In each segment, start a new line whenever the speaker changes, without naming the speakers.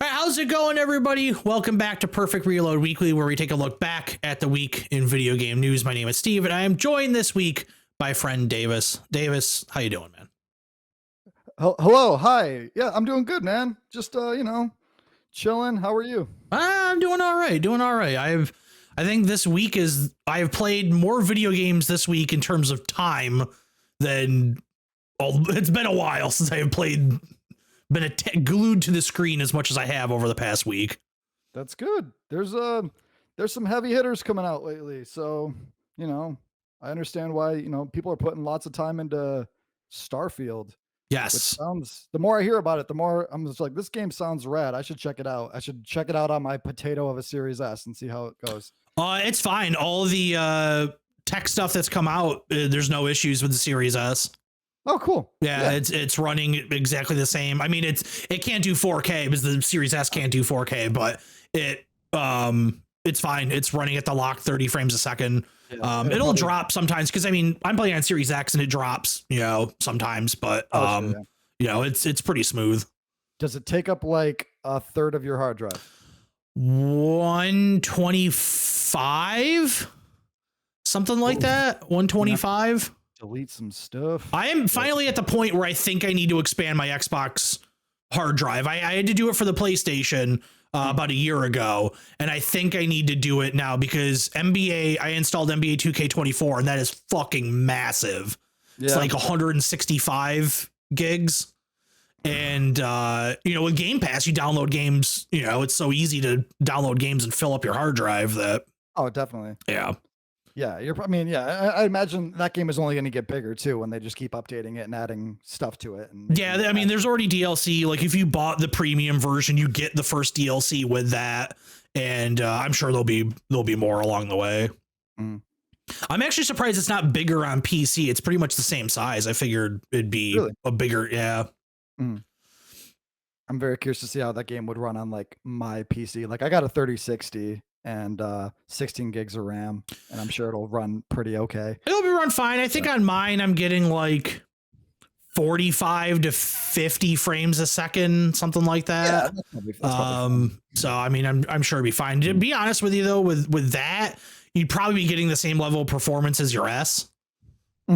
All right, how's it going, everybody? Welcome back to Perfect Reload Weekly, where we take a look back at the week in video game news. My name is Steve, and I am joined this week by friend Davis. Davis, how you doing, man?
Hello, hi. Yeah, I'm doing good, man. Just chilling. How are you?
I'm doing all right. I think this week I have played more video games this week in terms of time than it's been a while since I have been glued to the screen as much as I have over the past week.
That's good. There's some heavy hitters coming out lately, so I understand why people are putting lots of time into Starfield.
Yes.
Which sounds, the more I hear about it, the more I'm just like, this game sounds rad. I should check it out. I should check it out on my potato of a Series S and see how it goes.
It's fine. All the tech stuff that's come out, there's no issues with the Series S.
Oh, cool.
Yeah. It's running exactly the same. I mean, it can't do 4K because the Series S can't do 4K, but it's fine. It's running at the lock 30 frames a second. Yeah, it'll drop sometimes because I mean I'm playing on Series X and it drops, sometimes, but it's pretty smooth.
Does it take up like a third of your hard drive?
125, something like that. 125.
Delete some stuff.
I am finally at the point where I think I need to expand my Xbox hard drive. I had to do it for the PlayStation about a year ago, and I think I need to do it now because I installed NBA 2K24, and that is fucking massive. Yeah. It's like 165 gigs. And, with Game Pass, you download games, it's so easy to download games and fill up your hard drive that.
Oh, definitely.
Yeah.
Yeah, I imagine that game is only going to get bigger too when they just keep updating it and adding stuff to it. And
I mean, there's already DLC. Like if you bought the premium version, you get the first DLC with that, and I'm sure there'll be more along the way. I'm actually surprised it's not bigger on PC. It's pretty much the same size. I figured it'd be a bigger. Yeah.
I'm very curious to see how that game would run on like my PC. Like I got a 3060. And 16 gigs of RAM, and I'm sure it'll run pretty okay.
It'll be run fine. I think on mine, I'm getting like 45 to 50 frames a second, something like that. Yeah, that's probably so I mean, I'm sure it'll be fine. To be honest with you, though, with that, you'd probably be getting the same level of performance as your S.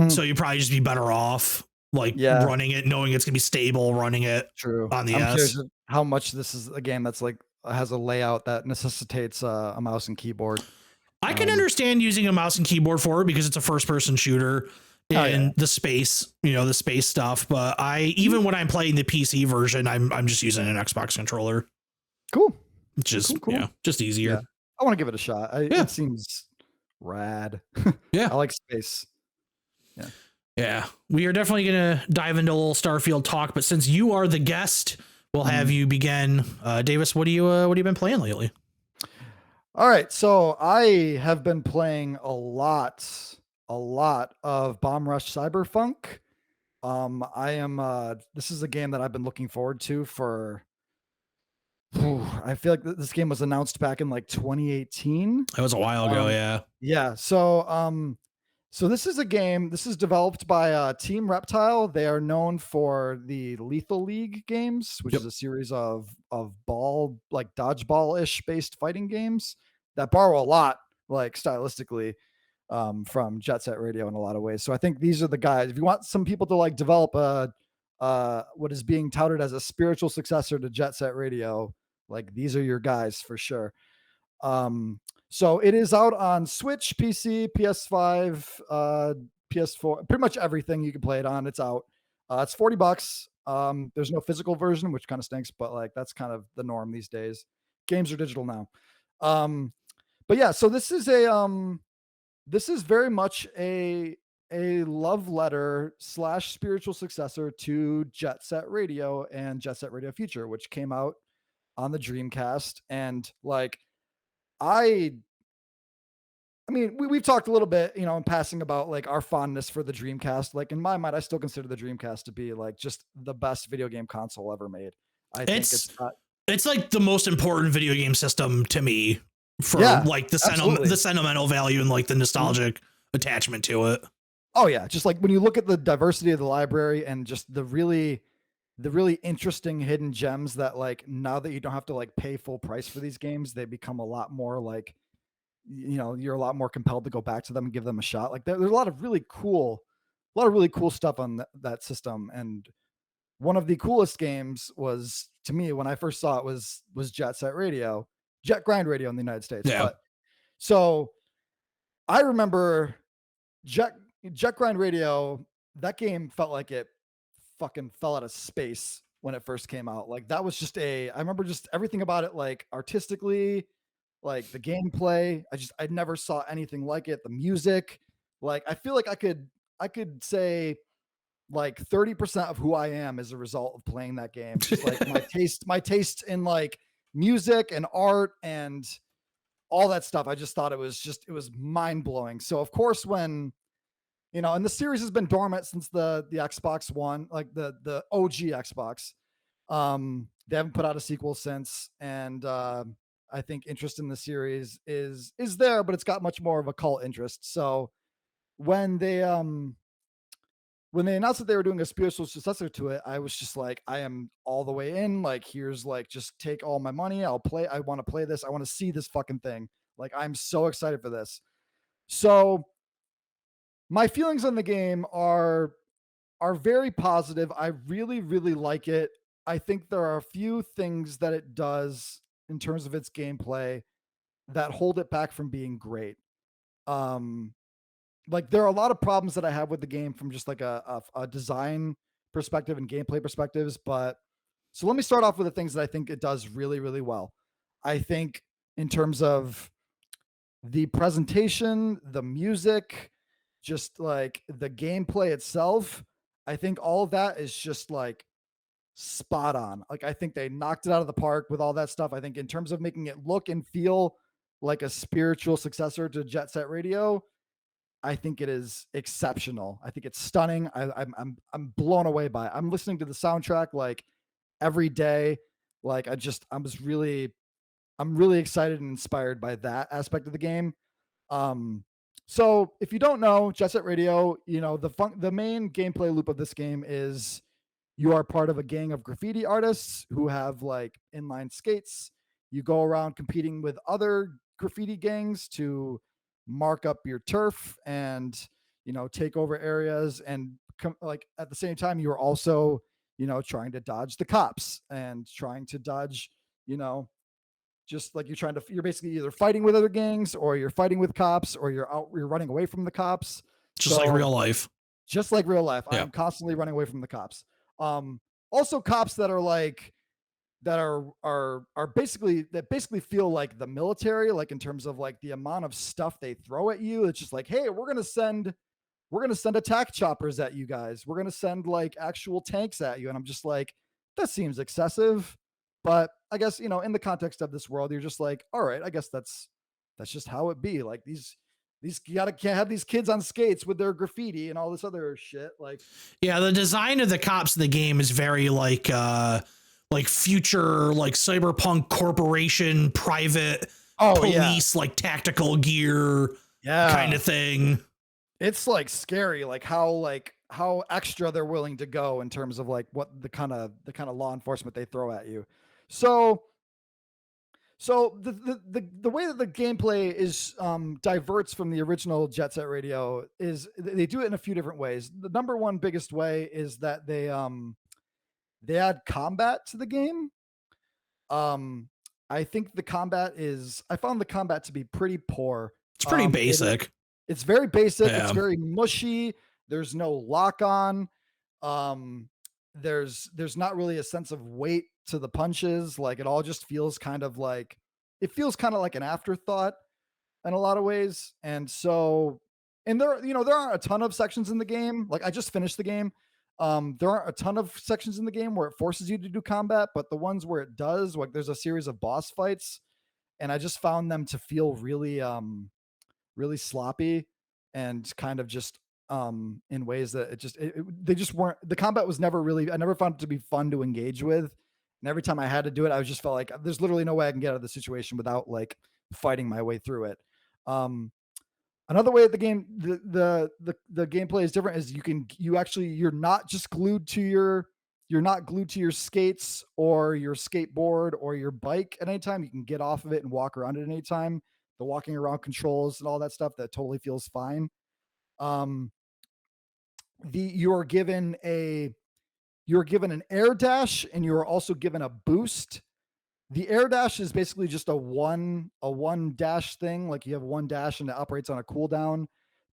So you'd probably just be better off running it, knowing it's gonna be stable, running it on the S.
Curious how much this is a game that's like has a layout that necessitates a mouse and keyboard.
I can understand using a mouse and keyboard for it because it's a first person shooter in the space, the space stuff. But even when I'm playing the PC version, I'm just using an Xbox controller.
Cool.
Just, cool. Just easier.
Yeah. I want to give it a shot. It seems rad.
Yeah.
I like space. Yeah.
Yeah. We are definitely going to dive into a little Starfield talk, but since you are the guest, we'll have you begin. Davis, what have you been playing lately?
All right. So I have been playing a lot of Bomb Rush Cyberfunk. This is a game that I've been looking forward to for, I feel like this game was announced back in like 2018.
That was a while ago. Yeah.
Yeah. So this is a game. This is developed by Team Reptile. They are known for the Lethal League games, which is a series of dodgeball-ish based fighting games that borrow a lot, like stylistically, from Jet Set Radio in a lot of ways. So I think these are the guys. If you want some people to like develop what is being touted as a spiritual successor to Jet Set Radio, like these are your guys for sure. So it is out on Switch, PC, PS5, PS4, pretty much everything you can play it on. It's out. It's $40. There's no physical version, which kind of stinks, but like that's kind of the norm these days. Games are digital now. But yeah, so this is very much a love letter / spiritual successor to Jet Set Radio and Jet Set Radio Future, which came out on the Dreamcast. And like, I mean, we've talked a little bit, in passing about like our fondness for the Dreamcast. Like in my mind, I still consider the Dreamcast to be like just the best video game console ever made. I think
it's like the most important video game system to me for like the sentimental value and like the nostalgic attachment to it.
Oh yeah. Just like when you look at the diversity of the library and just the really the really interesting hidden gems that like now that you don't have to like pay full price for these games, they become a lot more like, you know, you're a lot more compelled to go back to them and give them a shot. Like there's a lot of really cool, stuff on that system. And one of the coolest games was, to me, when I first saw it, was Jet Grind Radio in the United States.
Yeah.
But so I remember Jet Jet Grind Radio. That game felt like it fucking fell out of space when it first came out. Like that was just I remember just everything about it, like artistically, like the gameplay. I never saw anything like it. The music, like I feel like I could say like 30% of who I am as a result of playing that game. Just like my taste in like music and art and all that stuff. I just thought it was mind blowing. So of course, when, you know, and the series has been dormant since the Xbox One, like the OG Xbox. They haven't put out a sequel since, and I think interest in the series is there, but it's got much more of a cult interest. So when they announced that they were doing a spiritual successor to it, I was just like, I am all the way in. Like, here's like, just take all my money. I'll play. I want to play this. I want to see this fucking thing. Like, I'm so excited for this. So my feelings on the game are very positive. I really, really like it. I think there are a few things that it does in terms of its gameplay that hold it back from being great. Um, like there are a lot of problems that I have with the game from just like a design perspective and gameplay perspectives. But so let me start off with the things that I think it does really, really well. I think in terms of the presentation, the music, just like the gameplay itself, I think all of that is just like spot on. Like I think they knocked it out of the park with all that stuff. I think in terms of making it look and feel like a spiritual successor to Jet Set Radio, I think it is exceptional. I think it's stunning. I'm blown away by it. I'm listening to the soundtrack like every day. Like I'm really excited and inspired by that aspect of the game. So if you don't know Jet Set Radio, you know, the main gameplay loop of this game is you are part of a gang of graffiti artists who have like inline skates. You go around competing with other graffiti gangs to mark up your turf and, you know, take over areas. And like at the same time, you're also, you know, trying to dodge the cops and trying to dodge, you know, just like you're basically either fighting with other gangs or you're fighting with cops or you're running away from the cops.
Just like real life.
Just like real life.
Yeah.
I'm constantly running away from the cops. Also cops that are like, that are basically, that basically feel like the military, like in terms of like the amount of stuff they throw at you. It's just like, hey, we're going to send attack choppers at you guys. We're going to send like actual tanks at you. And I'm just like, that seems excessive. But I guess, you know, in the context of this world, you're just like, all right, I guess that's just how it be. Like these can't have these kids on skates with their graffiti and all this other shit. Like,
yeah, the design of the cops in the game is very like future, like cyberpunk corporation, private police, like tactical gear, kind of thing.
It's like scary, like how extra they're willing to go in terms of like what the kind of law enforcement they throw at you. So the way that the gameplay is diverts from the original Jet Set Radio is they do it in a few different ways. The number one biggest way is that they add combat to the game. I think I found the combat to be pretty poor.
It's pretty basic.
It's very basic. Yeah. It's very mushy. There's no lock on. There's not really a sense of weight to the punches. Like it all just feels kind of like an afterthought in a lot of ways. And so, and there aren't a ton of sections in the game. Like I just finished the game. There aren't a ton of sections in the game where it forces you to do combat, but the ones where it does, like there's a series of boss fights, and I just found them to feel really, really sloppy and kind of just in ways that they just weren't. The combat was never really, I never found it to be fun to engage with. And every time I had to do it, I just felt like there's literally no way I can get out of the situation without like fighting my way through it. Another way that the game, the gameplay is different is you're not just glued to your you're not glued to your skates or your skateboard or your bike at any time. You can get off of it and walk around it at any time. The walking around controls and all that stuff, that totally feels fine. You're given an air dash, and you're also given a boost. The air dash is basically just a one dash thing. Like you have one dash and it operates on a cooldown.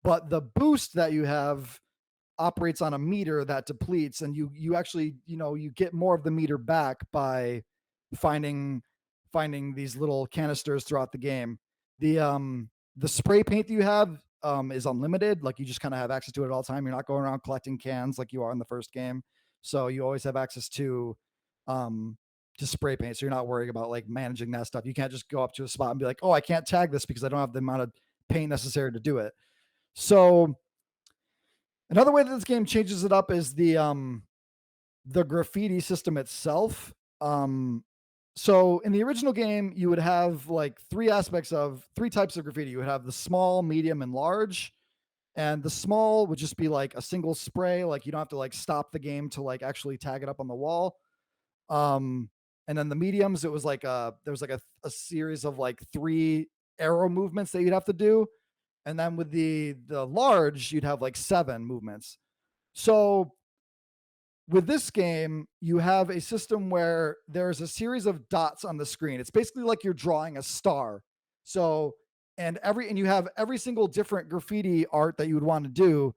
But the boost that you have operates on a meter that depletes, and you actually, you get more of the meter back by finding these little canisters throughout the game. The spray paint that you have is unlimited. Like you just kind of have access to it at all time. You're not going around collecting cans like you are in the first game. So you always have access to spray paint. So you're not worrying about like managing that stuff. You can't just go up to a spot and be like, oh, I can't tag this because I don't have the amount of paint necessary to do it. So another way that this game changes it up is the graffiti system itself. So in the original game, you would have like three types of graffiti. You would have the small, medium, and large. And the small would just be like a single spray. Like you don't have to like stop the game to like actually tag it up on the wall. And then the mediums, it was like there was like a series of like 3 arrow movements that you'd have to do. And then with the large, you'd have like 7 movements. So with this game, you have a system where there's a series of dots on the screen. It's basically like you're drawing a star. So, and you have every single different graffiti art that you would want to do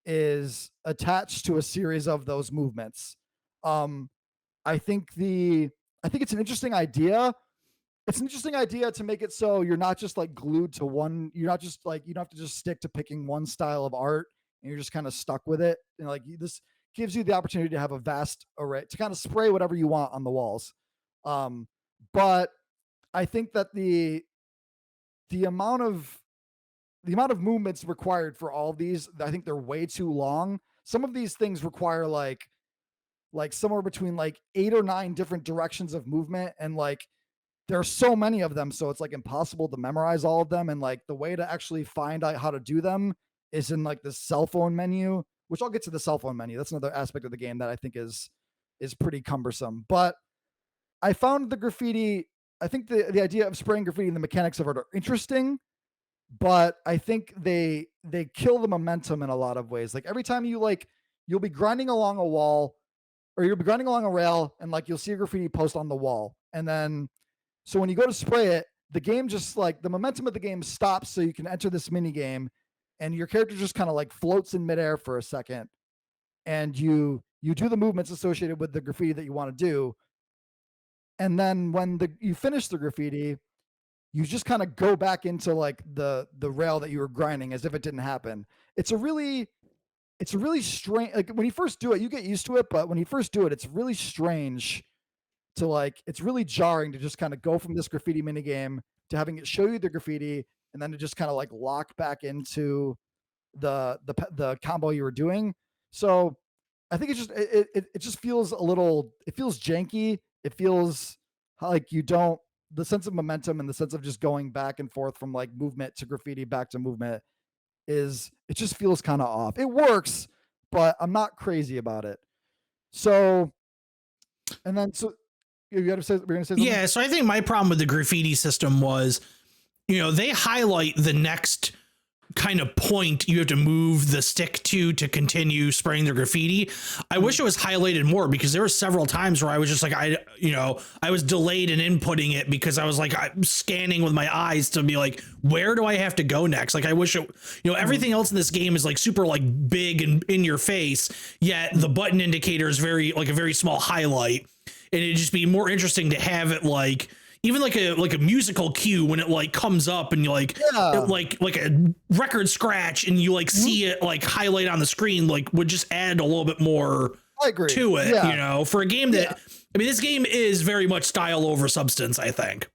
is attached to a series of those movements. I think it's an interesting idea. It's an interesting idea to make it so you're not just like glued to one. You're not just like, you don't have to just stick to picking one style of art and you're just kind of stuck with it. And like this gives you the opportunity to have a vast array to kind of spray whatever you want on the walls. But I think that the amount of movements required for all of these, I think they're way too long. Some of these things require like somewhere between like 8 or 9 different directions of movement, and like there are so many of them, so it's like impossible to memorize all of them. And like the way to actually find out how to do them is in like the cell phone menu, which I'll get to the cell phone menu. That's another aspect of the game that I think is pretty cumbersome. But I found the graffiti, I think the idea of spraying graffiti and the mechanics of it are interesting, but I think they kill the momentum in a lot of ways. Like every time you'll be grinding along a wall, or you'll be grinding along a rail, and like you'll see a graffiti post on the wall. And then, so when you go to spray it, the game just like the momentum of the game stops so you can enter this mini game, and your character just kind of like floats in midair for a second, and you do the movements associated with the graffiti that you want to do. And then when you finish the graffiti, you just kind of go back into like the rail that you were grinding as if it didn't happen. It's a really strange, like when you first do it, you get used to it, but when you first do it, it's really strange to like, it's really jarring to just kind of go from this graffiti minigame to having it show you the graffiti and then to just kind of like lock back into the combo you were doing. So I think it just feels it feels janky. It feels like the sense of momentum and the sense of just going back and forth from like movement to graffiti back to movement it just feels kind of off. It works, but I'm not crazy about it. So, and then, so we're going to say something?
Yeah. So I think my problem with the graffiti system was, they highlight the next kind of point you have to move the stick to continue spraying the graffiti. I wish it was highlighted more, because there were several times where I was just like, I was delayed in inputting it because I was like, I'm scanning with my eyes to be like, where do I have to go next? Like, I wish it, everything else in this game is like super like big and in your face, yet the button indicator is very like a very small highlight. And it'd just be more interesting to have it like, even like a musical cue when it like comes up and you like, like a record scratch and you like see it like highlight on the screen, like would just add a little bit more to it, for a game that, I mean, this game is very much style over substance. I think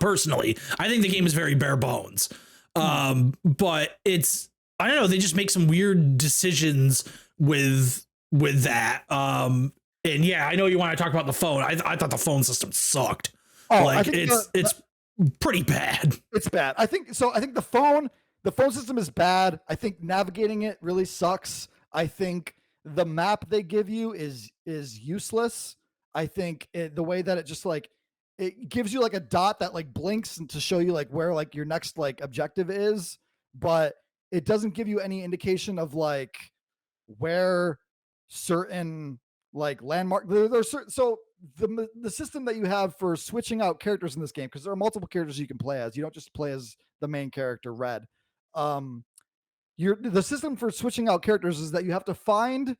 personally, I think the game is very bare bones. But it's, I don't know, they just make some weird decisions with that. And yeah, I know you want to talk about the phone. I thought the phone system sucked. Oh, like it's pretty bad.
It's bad. I think the phone system is bad. I think navigating it really sucks. I think the map they give you is useless. I think the way that it just like it gives you like a dot that like blinks and to show you like where like your next like objective is, but it doesn't give you any indication of like where certain like landmark there's certain so the system that you have for switching out characters in this game, because there are multiple characters you can play as, you don't just play as the main character Red. The system for switching out characters is that you have to find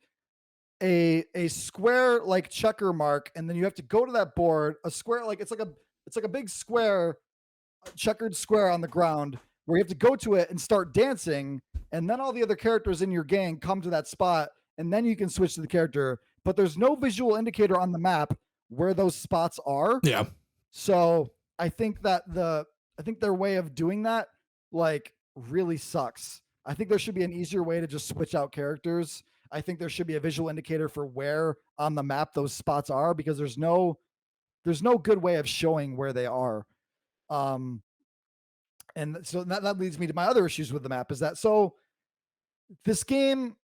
a square like checker mark, and then you have to go to that board, a square like it's like a big square, checkered square on the ground, where you have to go to it and start dancing, and then all the other characters in your gang come to that spot, and then you can switch to the character, but there's no visual indicator on the map where those spots are.
Yeah.
So I think their way of doing that like really sucks. I think there should be an easier way to just switch out characters. I think there should be a visual indicator for where on the map those spots are, because there's no good way of showing where they are. And so that leads me to my other issues with the map, is that so this game,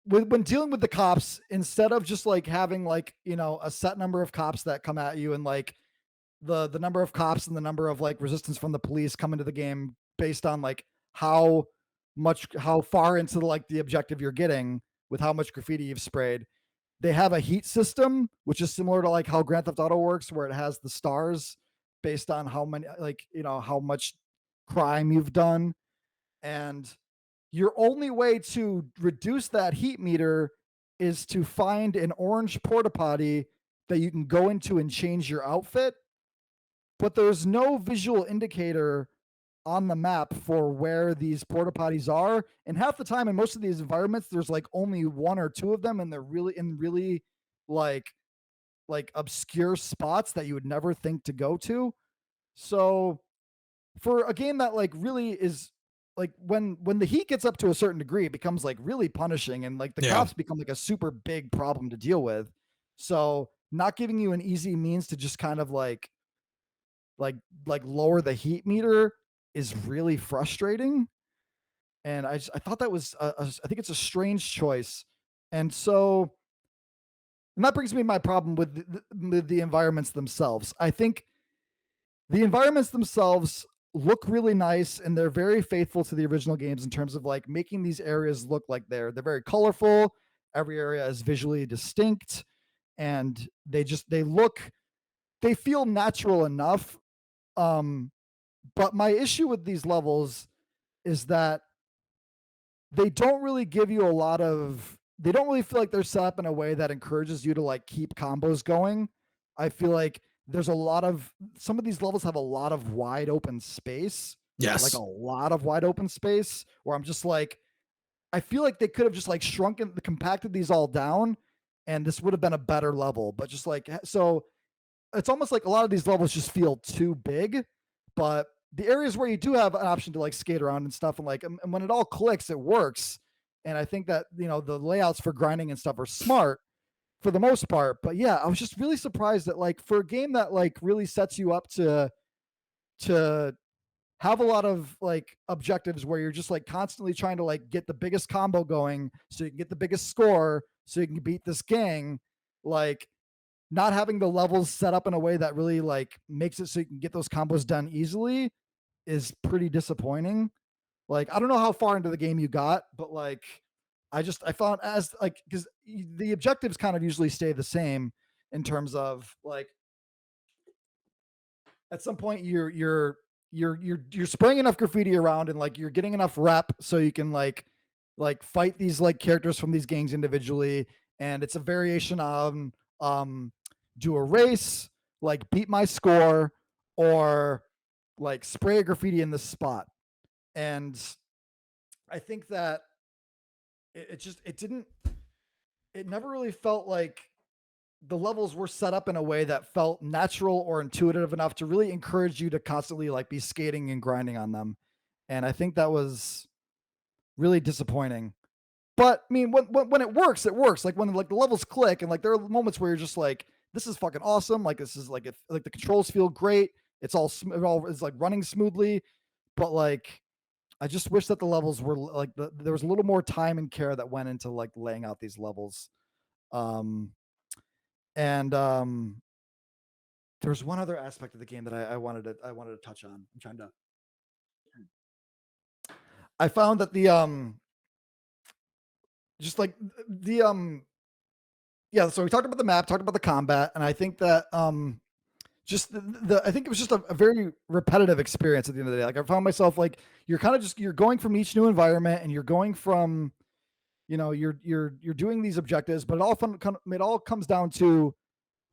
when dealing with the cops, instead of just like having like, you know, a set number of cops that come at you, and like the number of cops and the number of like resistance from the police come into the game based on like how far into the objective you're getting with how much graffiti you've sprayed, they have a heat system, which is similar to like how Grand Theft Auto works, where it has the stars based on how many, like, you know, how much crime you've done. And your only way to reduce that heat meter is to find an orange porta potty that you can go into and change your outfit. But there's no visual indicator on the map for where these porta potties are. And half the time in most of these environments, there's like only one or two of them, and they're really like obscure spots that you would never think to go to. So for a game that like really is like, when the heat gets up to a certain degree, it becomes like really punishing, and like the cops become like a super big problem to deal with. So not giving you an easy means to just kind of like lower the heat meter is really frustrating. And I thought that was I think it's a strange choice. And so, and that brings me to my problem with the environments themselves. I think the environments themselves look really nice, and they're very faithful to the original games in terms of like making these areas look like they're very colorful. Every area is visually distinct, and they feel natural enough. But my issue with these levels is that they don't really give you they don't really feel like they're set up in a way that encourages you to like keep combos going. I feel like there's some of these levels have a lot of wide open space.
Yes.
Like a lot of wide open space, where I'm just like, I feel like they could have just like compacted these all down, and this would have been a better level. But just like, so it's almost like a lot of these levels just feel too big. But the areas where you do have an option to like skate around and stuff, and like, and when it all clicks, it works. And I think that, you know, the layouts for grinding and stuff are smart for the most part. But yeah, I was just really surprised that like, for a game that like really sets you up to have a lot of like objectives where you're just like constantly trying to like get the biggest combo going so you can get the biggest score so you can beat this gang, like not having the levels set up in a way that really like makes it so you can get those combos done easily is pretty disappointing. Like, I don't know how far into the game you got, but like, I found, as like, because the objectives kind of usually stay the same in terms of like, at some point you're spraying enough graffiti around, and like you're getting enough rep so you can like fight these like characters from these gangs individually. And it's a variation on do a race, like beat my score, or like spray a graffiti in this spot. And I think that it never really felt like the levels were set up in a way that felt natural or intuitive enough to really encourage you to constantly like be skating and grinding on them. And I think that was really disappointing. But I mean, when it works, it works. Like when like the levels click, and like there are moments where you're just like, this is fucking awesome. Like this is like, if like the controls feel great, it's all it's like running smoothly. But like, I just wish that the levels were like there was a little more time and care that went into like laying out these levels. Um, and there's one other aspect of the game that I wanted to touch on. I'm trying to. I found that the just like the yeah. So we talked about the map, talked about the combat, and I think that just I think it was just a very repetitive experience at the end of the day. Like I found myself like you're kind of just you're going from each new environment and you're going from you're doing these objectives, but it all comes down to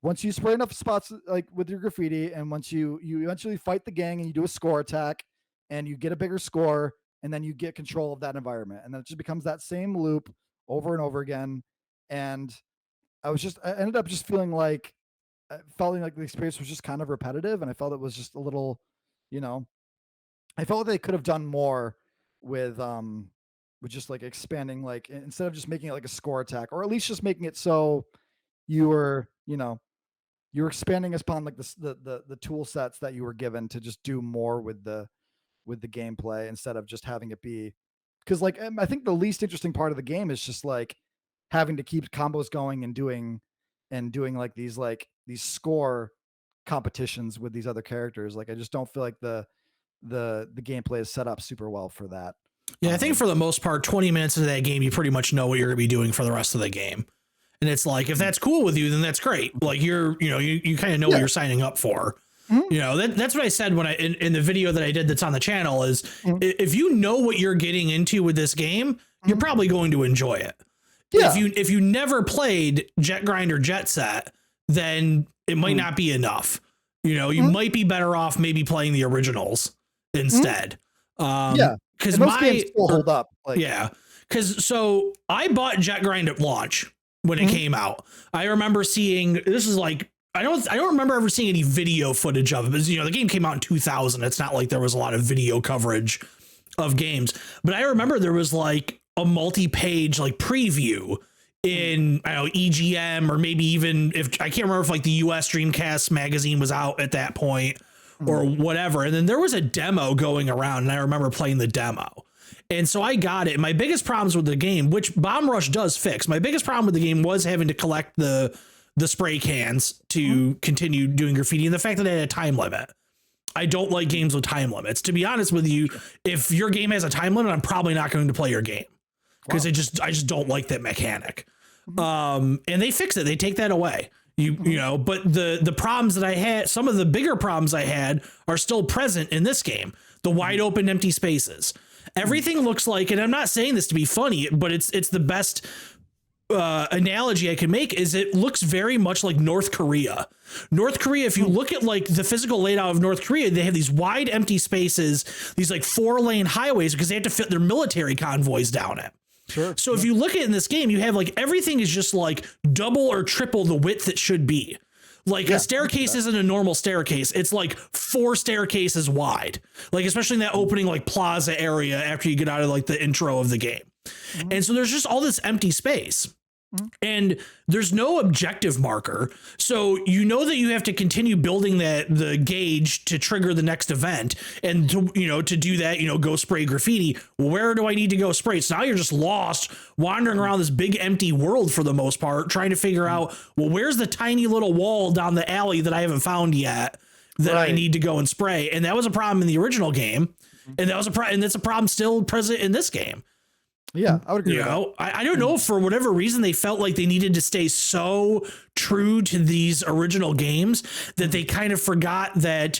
once you spray enough spots like with your graffiti, and once you eventually fight the gang and you do a score attack and you get a bigger score, and then you get control of that environment, and then it just becomes that same loop over and over again. And I ended up just feeling like the experience was just kind of repetitive, and I felt it was just a little, you know, I felt like they could have done more with just like expanding, like instead of just making it like a score attack, or at least just making it so you were, you're expanding upon like the tool sets that you were given to just do more with the gameplay, instead of just having it be, because like I think the least interesting part of the game is just like having to keep combos going and doing like these score competitions with these other characters. Like I just don't feel like the gameplay is set up super well for that.
Yeah, I think for the most part, 20 minutes into that game, you pretty much know what you're going to be doing for the rest of the game. And it's like, if that's cool with you, then that's great. Like you kind of know what you're signing up for. Mm-hmm. That's what I said when in the video that I did that's on the channel is if you know what you're getting into with this game, you're probably going to enjoy it. Yeah. If you never played Jet Grind or Jet Set, then it might not be enough. You might be better off maybe playing the originals instead. Because
most games still hold up.
Because so I bought Jet Grind at launch when it came out. I remember seeing this is like I don't remember ever seeing any video footage of it. But, the game came out in 2000. It's not like there was a lot of video coverage of games, but I remember there was like a multi-page like preview in EGM, or maybe even if I can't remember if like the US Dreamcast magazine was out at that point or whatever. And then there was a demo going around, and I remember playing the demo. And so I got it. My biggest problems with the game, which Bomb Rush does fix, my biggest problem with the game was having to collect the spray cans to continue doing graffiti, and the fact that it had a time limit. I don't like games with time limits. To be honest with you, if your game has a time limit, I'm probably not going to play your game because I just don't like that mechanic. And they fix it. They take that away. But the problems that I had, some of the bigger problems I had are still present in this game. The wide open empty spaces. Everything looks like, and I'm not saying this to be funny, but it's the best analogy I can make is it looks very much like North Korea. North Korea, if you look at like the physical layout of North Korea, they have these wide empty spaces, these like 4-lane highways because they have to fit their military convoys down it. Sure. So if you look at it in this game, you have like everything is just like double or triple the width it should be. Like a staircase isn't a normal staircase. It's like 4 staircases wide, like especially in that opening like plaza area after you get out of like the intro of the game. And so there's just all this empty space. And there's no objective marker. So that you have to continue building the gauge to trigger the next event. And to do that, go spray graffiti. Well, where do I need to go spray? So now you're just lost wandering around this big empty world for the most part, trying to figure out, well, where's the tiny little wall down the alley that I haven't found yet that I need to go and spray. And that was a problem in the original game. And that was and that's a problem still present in this game.
Yeah, I would agree.
I don't know, for whatever reason, they felt like they needed to stay so true to these original games that they kind of forgot that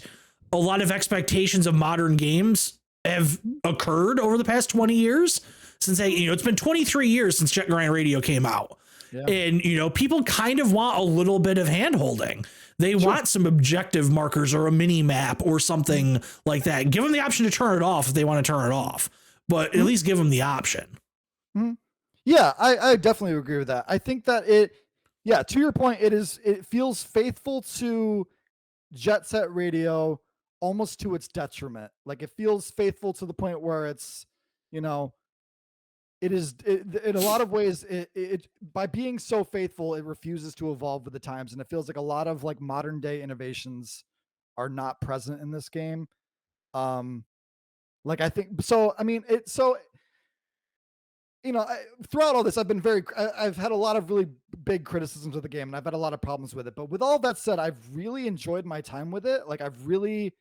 a lot of expectations of modern games have occurred over the past 20 years since it's been 23 years since Jet Grind Radio came out. Yeah. And, people kind of want a little bit of hand holding. They want some objective markers or a mini map or something like that. Give them the option to turn it off if they want to turn it off, but at least give them the option.
Yeah, I definitely agree with that. I think that to your point, it feels faithful to Jet Set Radio almost to its detriment. Like it feels faithful to the point where it's, in a lot of ways, it by being so faithful, it refuses to evolve with the times. And it feels like a lot of like modern day innovations are not present in this game. Like I think so. I mean, it so throughout all this, I've had a lot of really big criticisms of the game, and I've had a lot of problems with it. But with all that said, I've really enjoyed my time with it. Like I really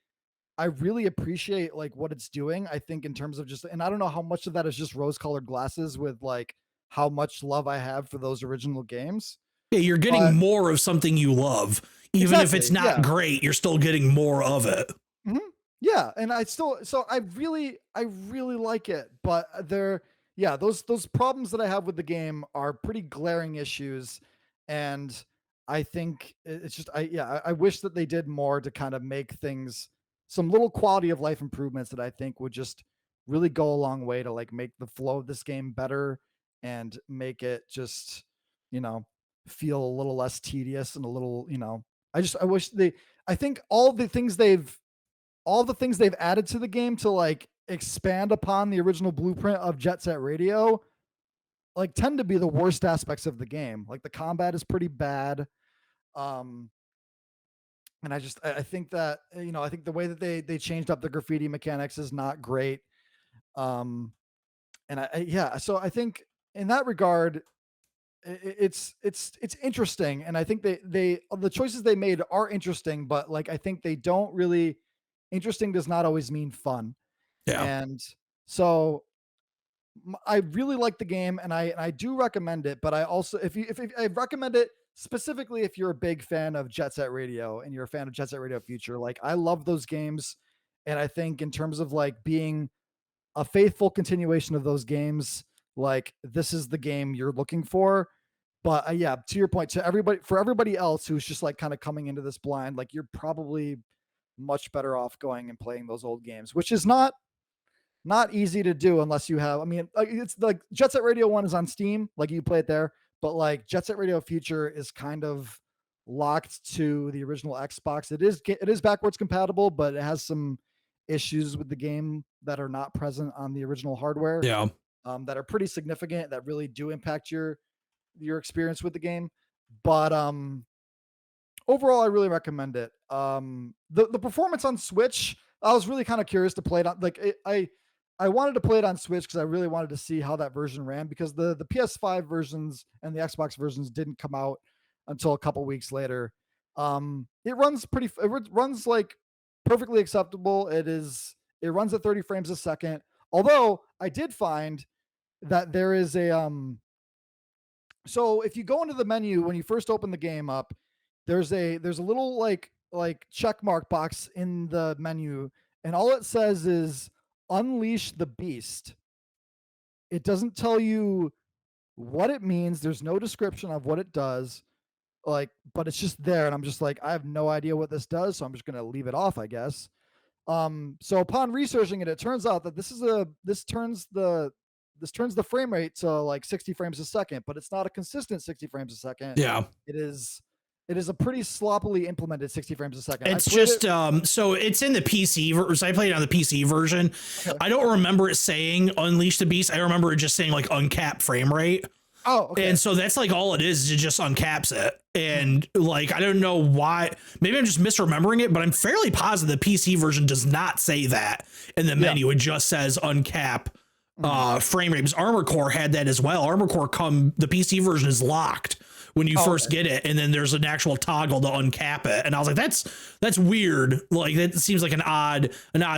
appreciate like what it's doing. I think in terms of just, and I don't know how much of that is just rose-colored glasses with like how much love I have for those original games.
Yeah, you're getting
But
more of something you love. Even if it's
exactly,
not
yeah.
great, you're still getting more of it.
Mhm. Yeah, and I really like it, but yeah, those problems that I have with the game are pretty glaring issues, and I think it's just I wish that they did more to kind of make things some little quality of life improvements that I think would just really go a long way to like make the flow of this game better and make it just, you know, feel a little less tedious and a little, I wish I think all the things they've added to the game to like expand upon the original blueprint of Jet Set Radio like tend to be the worst aspects of the game. Like the combat is pretty bad. Um and I think that I think the way that they changed up the graffiti mechanics is not great. Um and yeah, so I think in that regard it's interesting, and I think they the choices they made are interesting, but like I think they don't really interesting does not always mean fun.
Yeah.
And so I really like the game, and I do recommend it. But I also, if I recommend it specifically if you're a big fan of Jet Set Radio and you're a fan of Jet Set Radio Future, like I love those games, and I think in terms of like being a faithful continuation of those games, like this is the game you're looking for. But yeah, to your point, for everybody else who's just like kind of coming into this blind, like you're probably much better off going and playing those old games, which is not easy to do unless you have. I mean, it's like Jet Set Radio 1 is on Steam, like you play it there, but like Jet Set Radio Future is kind of locked to the original Xbox. It is backwards compatible, but it has some issues with the game that are not present on the original hardware,
Yeah.
that are pretty significant, that really do impact your experience with the game. But overall, I really recommend it. The performance on Switch, I was really kind of curious to play it on. Like I wanted to play it on Switch because I really wanted to see how that version ran, because the PS5 versions and the Xbox versions didn't come out until a couple weeks later. It runs runs like perfectly acceptable. It runs at 30 frames a second. Although I did find that there is a so if you go into the menu when you first open the game up, there's a little like check mark box in the menu, and all it says is unleash the beast. It doesn't tell you what it means. There's no description of what it does. Like, but it's just there, and I'm just like, I have no idea what this does, so I'm just gonna leave it off, I guess. So upon researching it, it turns out that this turns the frame rate to like 60 frames a second, but it's not a consistent 60 frames a second.
Yeah.
It is it is a pretty sloppily implemented 60 frames a second.
It's just so it's in the PC version. I played it on the PC version.
Okay.
I don't remember it saying unleash the beast. I remember it just saying like uncap frame rate.
Oh, okay.
And so that's like all it is. It just uncaps it. And like, I don't know why, maybe I'm just misremembering it, but I'm fairly positive the PC version does not say that in the menu. It just says uncap frame rate. Because Armor Core had that as well. Armor Core the PC version is locked when you first get it, and then there's an actual toggle to uncap it. And I was like, that's weird. Like that seems like an odd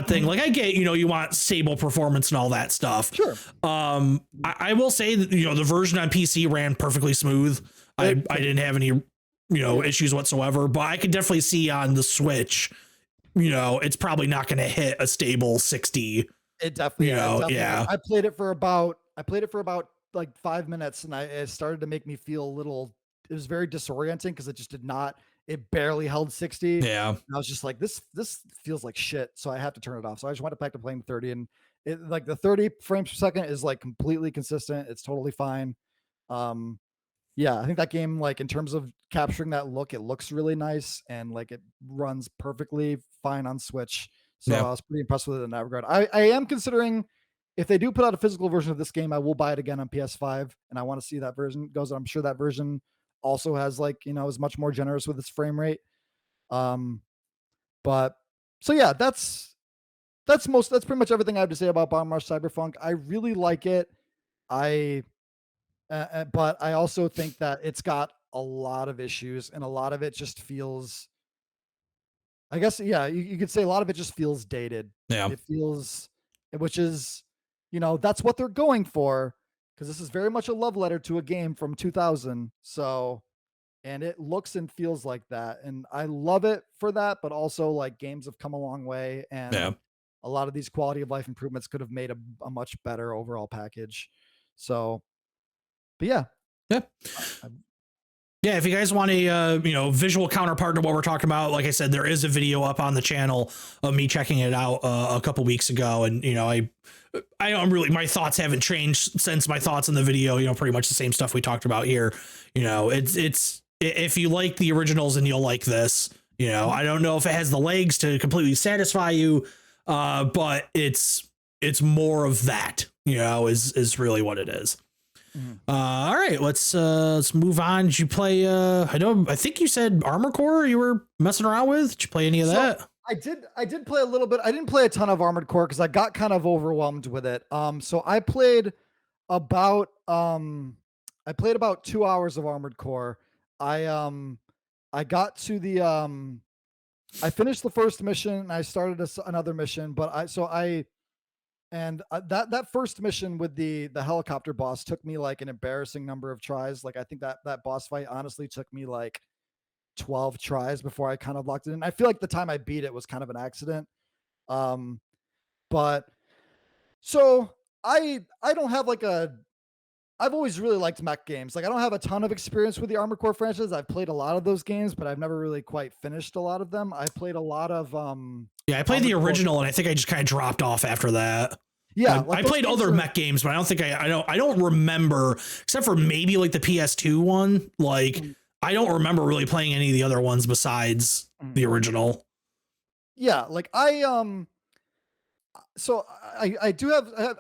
thing. Like I get, you want stable performance and all that stuff.
Sure.
I will say that the version on PC ran perfectly smooth. I didn't have any issues whatsoever, but I could definitely see on the Switch, it's probably not going to hit a stable 60.
It definitely,
yeah.
I played it for about like 5 minutes, and it started to make me feel a little. It was very disorienting because it just did not. It barely held 60.
Yeah.
And I was just like, this feels like shit. So I have to turn it off. So I just went back to playing 30, and it like the 30 frames per second is like completely consistent. It's totally fine. Yeah, I think that game, like in terms of capturing that look, it looks really nice, and like it runs perfectly fine on Switch. So I was pretty impressed with it in that regard. I am considering, if they do put out a physical version of this game, I will buy it again on PS5, and I want to see that version goes. I'm sure that version also has like, is much more generous with its frame rate. But so yeah, that's pretty much everything I have to say about Bomb Rush Cyberpunk. I really like it. I but I also think that it's got a lot of issues, and a lot of it just feels, I guess, yeah, you could say a lot of it just feels dated.
Yeah.
It feels, which is, that's what they're going for, because this is very much a love letter to a game from 2000. So, and it looks and feels like that, and I love it for that. But also, like, games have come a long way,
Yeah.
and a lot of these quality of life improvements could have made a much better overall package. So, but yeah,
Yeah.
I,
Yeah, if you guys want a visual counterpart to what we're talking about, like I said, there is a video up on the channel of me checking it out a couple weeks ago, and I don't really, my thoughts haven't changed since my thoughts in the video. Pretty much the same stuff we talked about here. It's if you like the originals, and you'll like this. I don't know if it has the legs to completely satisfy you, but it's more of that. Is really what it is. All right, let's move on. Did you play I think you said Armored Core you were messing around with? Did you play any of that?
I did play a little bit. I didn't play a ton of Armored Core because I got kind of overwhelmed with it. So I played about 2 hours of Armored Core. I got to the I finished the first mission and I started another mission, but that first mission with the helicopter boss took me like an embarrassing number of tries. Like, I think that boss fight honestly took me like 12 tries before I kind of locked it in. I feel like the time I beat it was kind of an accident. Um, but so I don't have like I've always really liked mech games. Like, I don't have a ton of experience with the Armored Core franchise. I've played a lot of those games, but I've never really quite finished a lot of them. I played a lot of
Yeah, I played the
Armored Core.
original, and I think I just kind of dropped off after that.
Yeah,
I played other mech games, but I don't think I don't remember, except for maybe like the PS2 one. Like, I don't remember really playing any of the other ones besides the original.
Yeah, like so I do have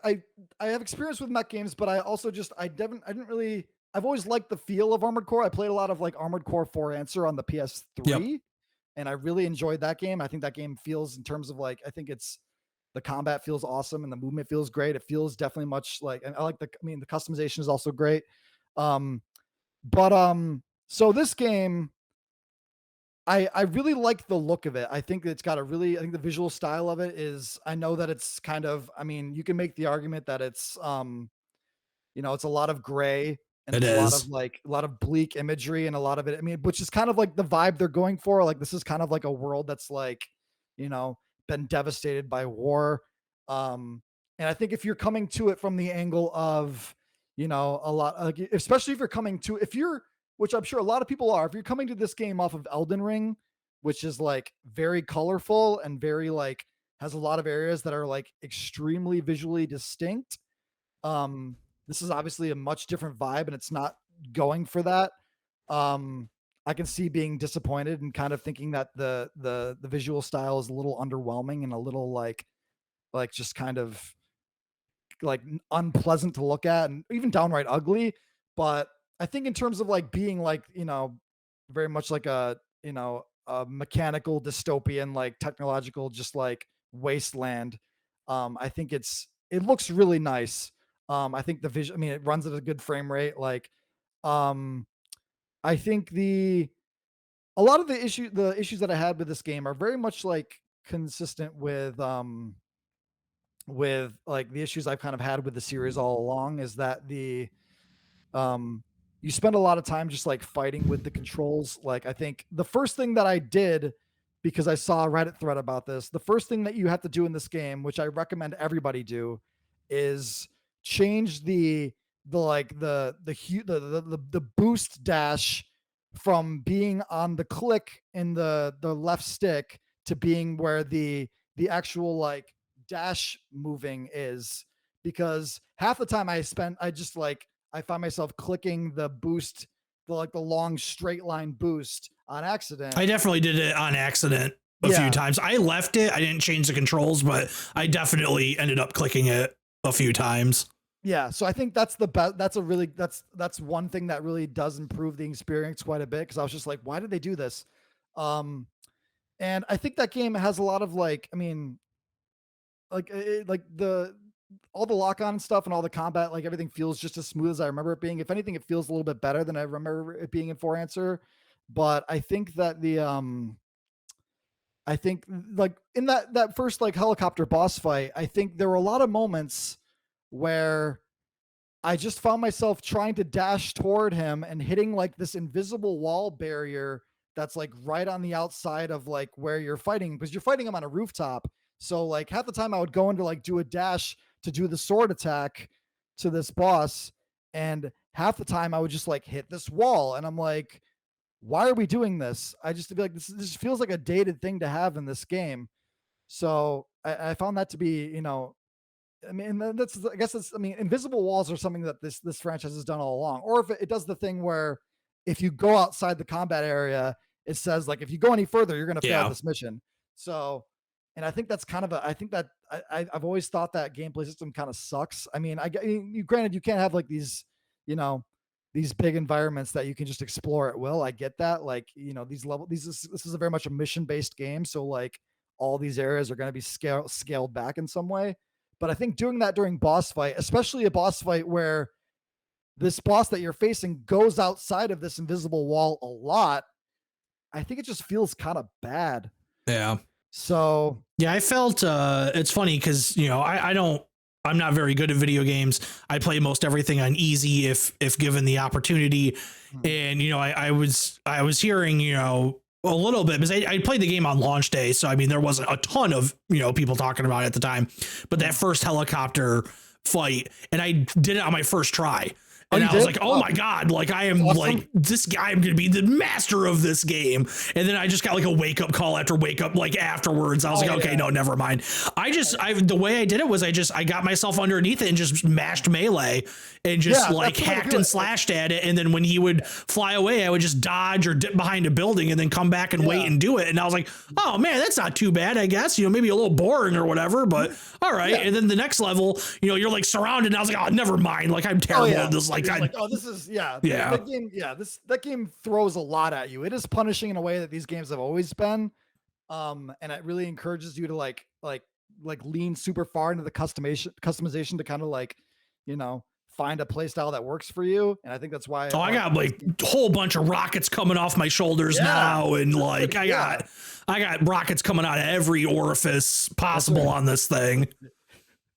I have experience with mech games, but I also just I didn't really, I've always liked the feel of Armored Core. I played a lot of like Armored Core 4 Answer on the PS3,
Yep.
and I really enjoyed that game. I think that game feels, in terms of like, I think it's, the combat feels awesome and the movement feels great. It feels definitely much like, and I like the customization is also great. But so this game, I really like the look of it. I think it's got I think the visual style of it is, I know that it's kind of, you can make the argument that it's it's a lot of gray, and
It
it's
is.
a lot of bleak imagery, and a lot of it, which is kind of like the vibe they're going for. Like, this is kind of like a world that's like, you know, been devastated by war. Um, and I think if you're coming to it from the angle of, a lot, like, especially if you're coming to, which I'm sure a lot of people are, if you're coming to this game off of Elden Ring, which is like very colorful and very like, has a lot of areas that are like extremely visually distinct. This is obviously a much different vibe, and it's not going for that. I can see being disappointed and kind of thinking that the visual style is a little underwhelming and a little like just kind of like unpleasant to look at and even downright ugly. But I think in terms of like being like, very much like a mechanical dystopian, like technological, just like wasteland. I think it looks really nice. I think the vision, it runs at a good frame rate. Like, um, I think a lot of the issues that I had with this game are very much like consistent with like the issues I've kind of had with the series all along, is that um you spend a lot of time just like fighting with the controls. Like, I think the first thing that I did, because I saw a Reddit thread about this, the first thing that you have to do in this game, which I recommend everybody do, is change the like the boost dash from being on the click in the left stick to being where the actual like dash moving is. Because half the time I find myself clicking the boost, the long straight line boost on accident.
I definitely did it on accident a few times. I left it. I didn't change the controls, but I definitely ended up clicking it a few times.
Yeah, so I think that's the best. That's one thing that really does improve the experience quite a bit, because I was just like, why did they do this? And I think that game has a lot of like, like the all the lock on stuff and all the combat, like everything feels just as smooth as I remember it being. If anything, it feels a little bit better than I remember it being in For Answer. But I think that I think like in that first like helicopter boss fight, I think there were a lot of moments where I just found myself trying to dash toward him and hitting like this invisible wall barrier that's like right on the outside of like where you're fighting, because you're fighting him on a rooftop. So like half the time I would go into like do a dash to do the sword attack to this boss, and half the time I would just like hit this wall, and I'm like, why are we doing this? I just feel like this feels like a dated thing to have in this game. So I found that to be, I mean, that's, I guess it's, I mean, invisible walls are something that this franchise has done all along. Or if it does the thing where if you go outside the combat area, it says like, if you go any further, you're going to fail this mission. So, and I think that's kind of I think that I've always thought that gameplay system kind of sucks. I mean, granted, you can't have like these, these big environments that you can just explore at will. I get that. Like, this is a very much a mission based game. So like all these areas are going to be scaled back in some way. But I think doing that during boss fight, especially a boss fight where this boss that you're facing goes outside of this invisible wall a lot, I think it just feels kind of bad.
Yeah.
So
yeah, I felt it's funny because I'm not very good at video games. I play most everything on easy if given the opportunity. And I was hearing a little bit, because I played the game on launch day, so I mean there wasn't a ton of people talking about it at the time, but that first helicopter fight, and I did it on my first try. And I was like, oh my God, like I am like this guy, I'm going to be the master of this game. And then I just got like a wake up call after wake up, like afterwards. I was like, okay, no, never mind. The way I did it was I got myself underneath it and just mashed melee and just like hacked and slashed at it. And then when he would fly away, I would just dodge or dip behind a building and then come back and wait and do it. And I was like, oh man, that's not too bad, I guess, maybe a little boring or whatever, but all right. And then the next level, you're like surrounded. And I was like, oh, never mind. Like I'm terrible at this. Like,
this is that game. Yeah, that game throws a lot at you. It is punishing in a way that these games have always been, and it really encourages you to like lean super far into the customization to kind of like find a play style that works for you. And I think that's why
I got like a whole bunch of rockets coming off my shoulders now, and like I got rockets coming out of every orifice possible on this thing.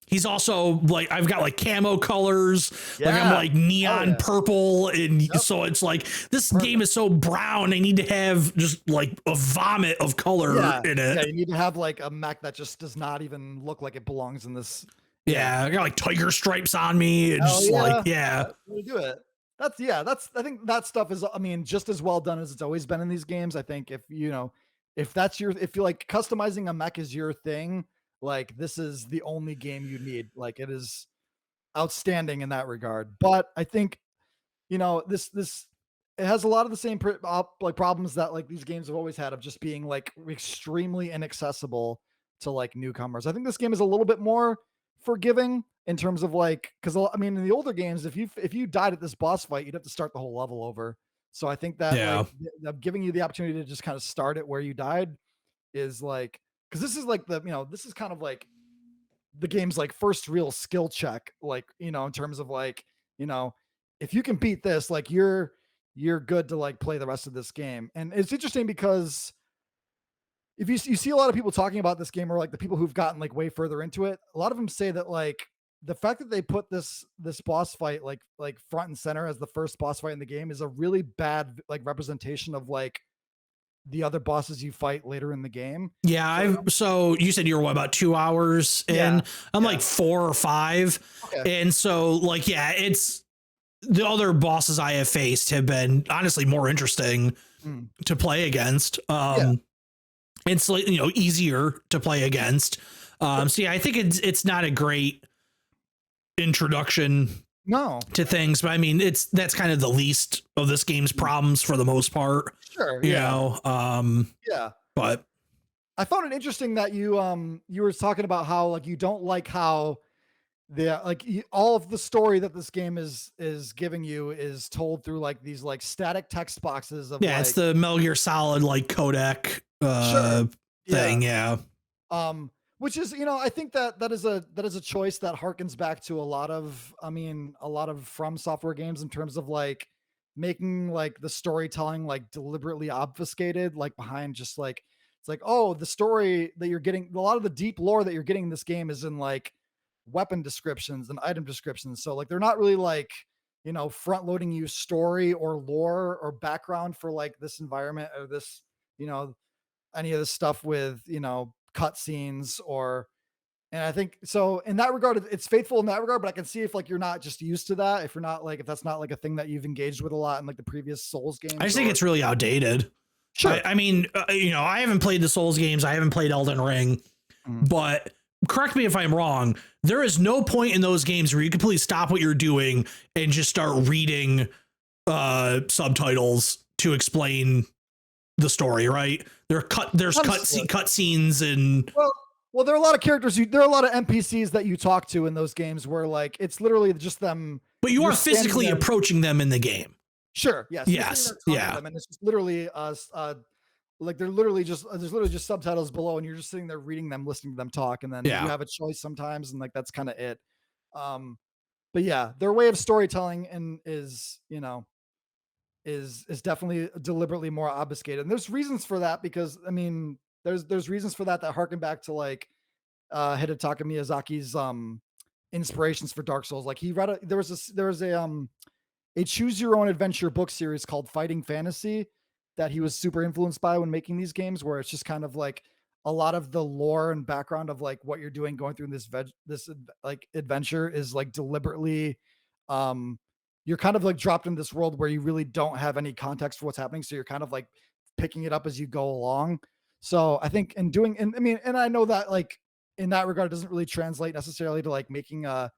He's also like, I've got like camo colors, like I'm like neon purple. And so it's like, this game is so brown. I need to have just like a vomit of color in it.
Yeah, you need to have like a mech that just does not even look like it belongs in this.
Yeah, I got like tiger stripes on me. And just like,
we do it. I think that stuff is, I mean, just as well done as it's always been in these games. I think if you like customizing a mech is your thing, like this is the only game you need. Like it is outstanding in that regard. But I think, this it has a lot of the same like problems that like these games have always had, of just being like extremely inaccessible to like newcomers. I think this game is a little bit more forgiving in terms of like, because I mean in the older games, if you died at this boss fight, you'd have to start the whole level over. So I think that like, giving you the opportunity to just kind of start it where you died is like, because this is like this is kind of like the game's like first real skill check, like in terms of like if you can beat this, like you're good to like play the rest of this game. And it's interesting because if you see a lot of people talking about this game, or like the people who've gotten like way further into it, a lot of them say that like the fact that they put this boss fight like front and center as the first boss fight in the game is a really bad like representation of like the other bosses you fight later in the game.
Yeah, so you said you were about 2 hours in. I'm like 4 or 5. Okay. And so like, it's the other bosses I have faced have been honestly more interesting to play against. It's like, easier to play against. So yeah, I think it's not a great introduction to things, but I mean, that's kind of the least of this game's problems for the most part.
Sure.
But
I found it interesting that you were talking about how like you don't like how all of the story that this game is giving you is told through like these like static text boxes of
it's the Metal Gear Solid like codec thing.
which is, I think that is a choice that harkens back to a lot of From Software games in terms of like making like the storytelling like deliberately obfuscated, like behind just like, it's like, oh, the story that you're getting, a lot of the deep lore that you're getting in this game is in like weapon descriptions and item descriptions. So like they're not really like, front loading you story or lore or background for like this environment or this, any of this stuff with, cutscenes or, and I think so in that regard, it's faithful in that regard, but I can see if like you're not just used to that, if you're not like, if that's not like a thing that you've engaged with a lot in like the previous Souls games.
I just think it's really outdated.
Sure.
I mean, I haven't played the Souls games. I haven't played Elden Ring, but correct me if I'm wrong. There is no point in those games where you completely stop what you're doing and just start reading subtitles to explain the story, right? There's cutscenes and
well, there are a lot of characters. There are a lot of NPCs that you talk to in those games where like it's literally just them.
But you are physically approaching them in the game.
Sure. Yes.
Yes. Yeah.
And it's just literally like there's literally just subtitles below, and you're just sitting there reading them, listening to them talk, and then you have a choice sometimes, and like that's kind of it. But yeah, their way of storytelling and is definitely deliberately more obfuscated, and there's reasons for that because I mean there's reasons for that harken back to like Hidetaka Miyazaki's inspirations for Dark Souls. Like there was a choose your own adventure book series called Fighting Fantasy that he was super influenced by when making these games, where it's just kind of like a lot of the lore and background of like what you're doing going through this like adventure is like deliberately you're kind of like dropped in this world where you really don't have any context for what's happening, so you're kind of like picking it up as you go along. So I think and I know that like in that regard, it doesn't really translate necessarily to like making an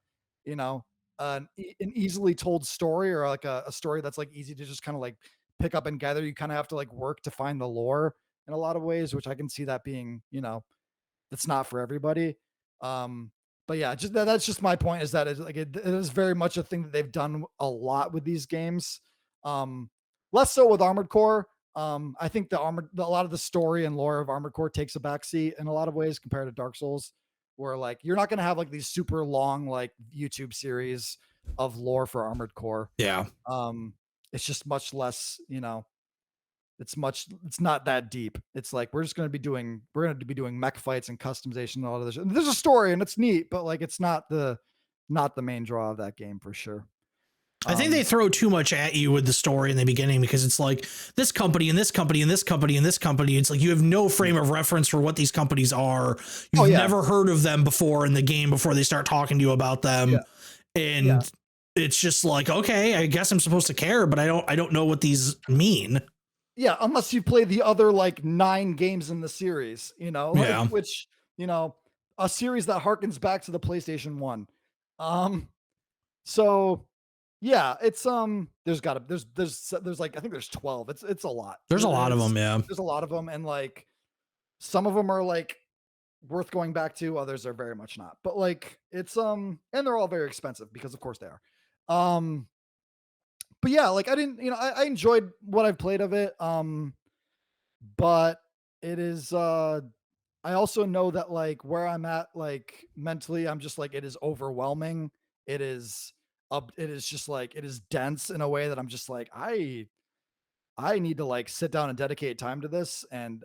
easily told story or like a story that's like easy to just kind of like pick up and gather. You kind of have to like work to find the lore in a lot of ways, which I can see that being, that's not for everybody. But yeah, just that's just my point, is that it is very much a thing that they've done a lot with these games. Less so with Armored Core. I think a lot of the story and lore of Armored Core takes a backseat in a lot of ways compared to Dark Souls, where like you're not going to have like these super long like YouTube series of lore for Armored Core.
Yeah.
It's just much less, it's not that deep. It's like we're going to be doing mech fights and customization and all of this. And there's a story and it's neat, but like it's not the main draw of that game for sure.
I think they throw too much at you with the story in the beginning, because it's like this company and this company and this company and this company. It's like you have no frame of reference for what these companies are. You've never heard of them before in the game before they start talking to you about them. Yeah. And it's just like, okay, I guess I'm supposed to care, but I don't know what these mean.
Yeah, unless you play the other like 9 games in the series, which, a series that harkens back to the PlayStation 1. So yeah, it's there's like I think there's 12. It's a lot.
There's a lot of them, yeah.
There's a lot of them, and like some of them are like worth going back to, others are very much not. But like it's and they're all very expensive because of course they are. But yeah, like I enjoyed what I've played of it. But it is I also know that like where I'm at like mentally, I'm just like it is overwhelming. It is just like it is dense in a way that I'm just like I need to like sit down and dedicate time to this, and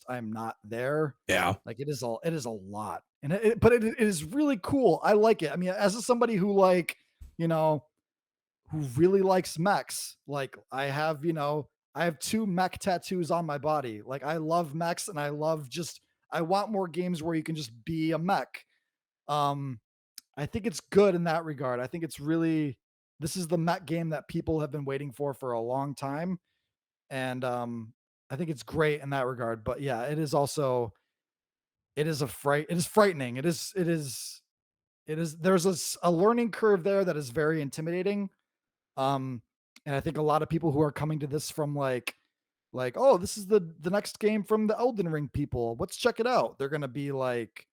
I'm not there.
Yeah,
like it is a lot, and but it is really cool. I like it. I mean, as somebody who like who really likes mechs, like I have 2 mech tattoos on my body. Like I love mechs, and I want more games where you can just be a mech. I think it's good in that regard. I think this is the mech game that people have been waiting for a long time. And I think it's great in that regard. But yeah, it is frightening. There's a learning curve there that is very intimidating. And I think a lot of people who are coming to this from like, oh, this is the next game from the Elden Ring people, let's check it out. They're going to be like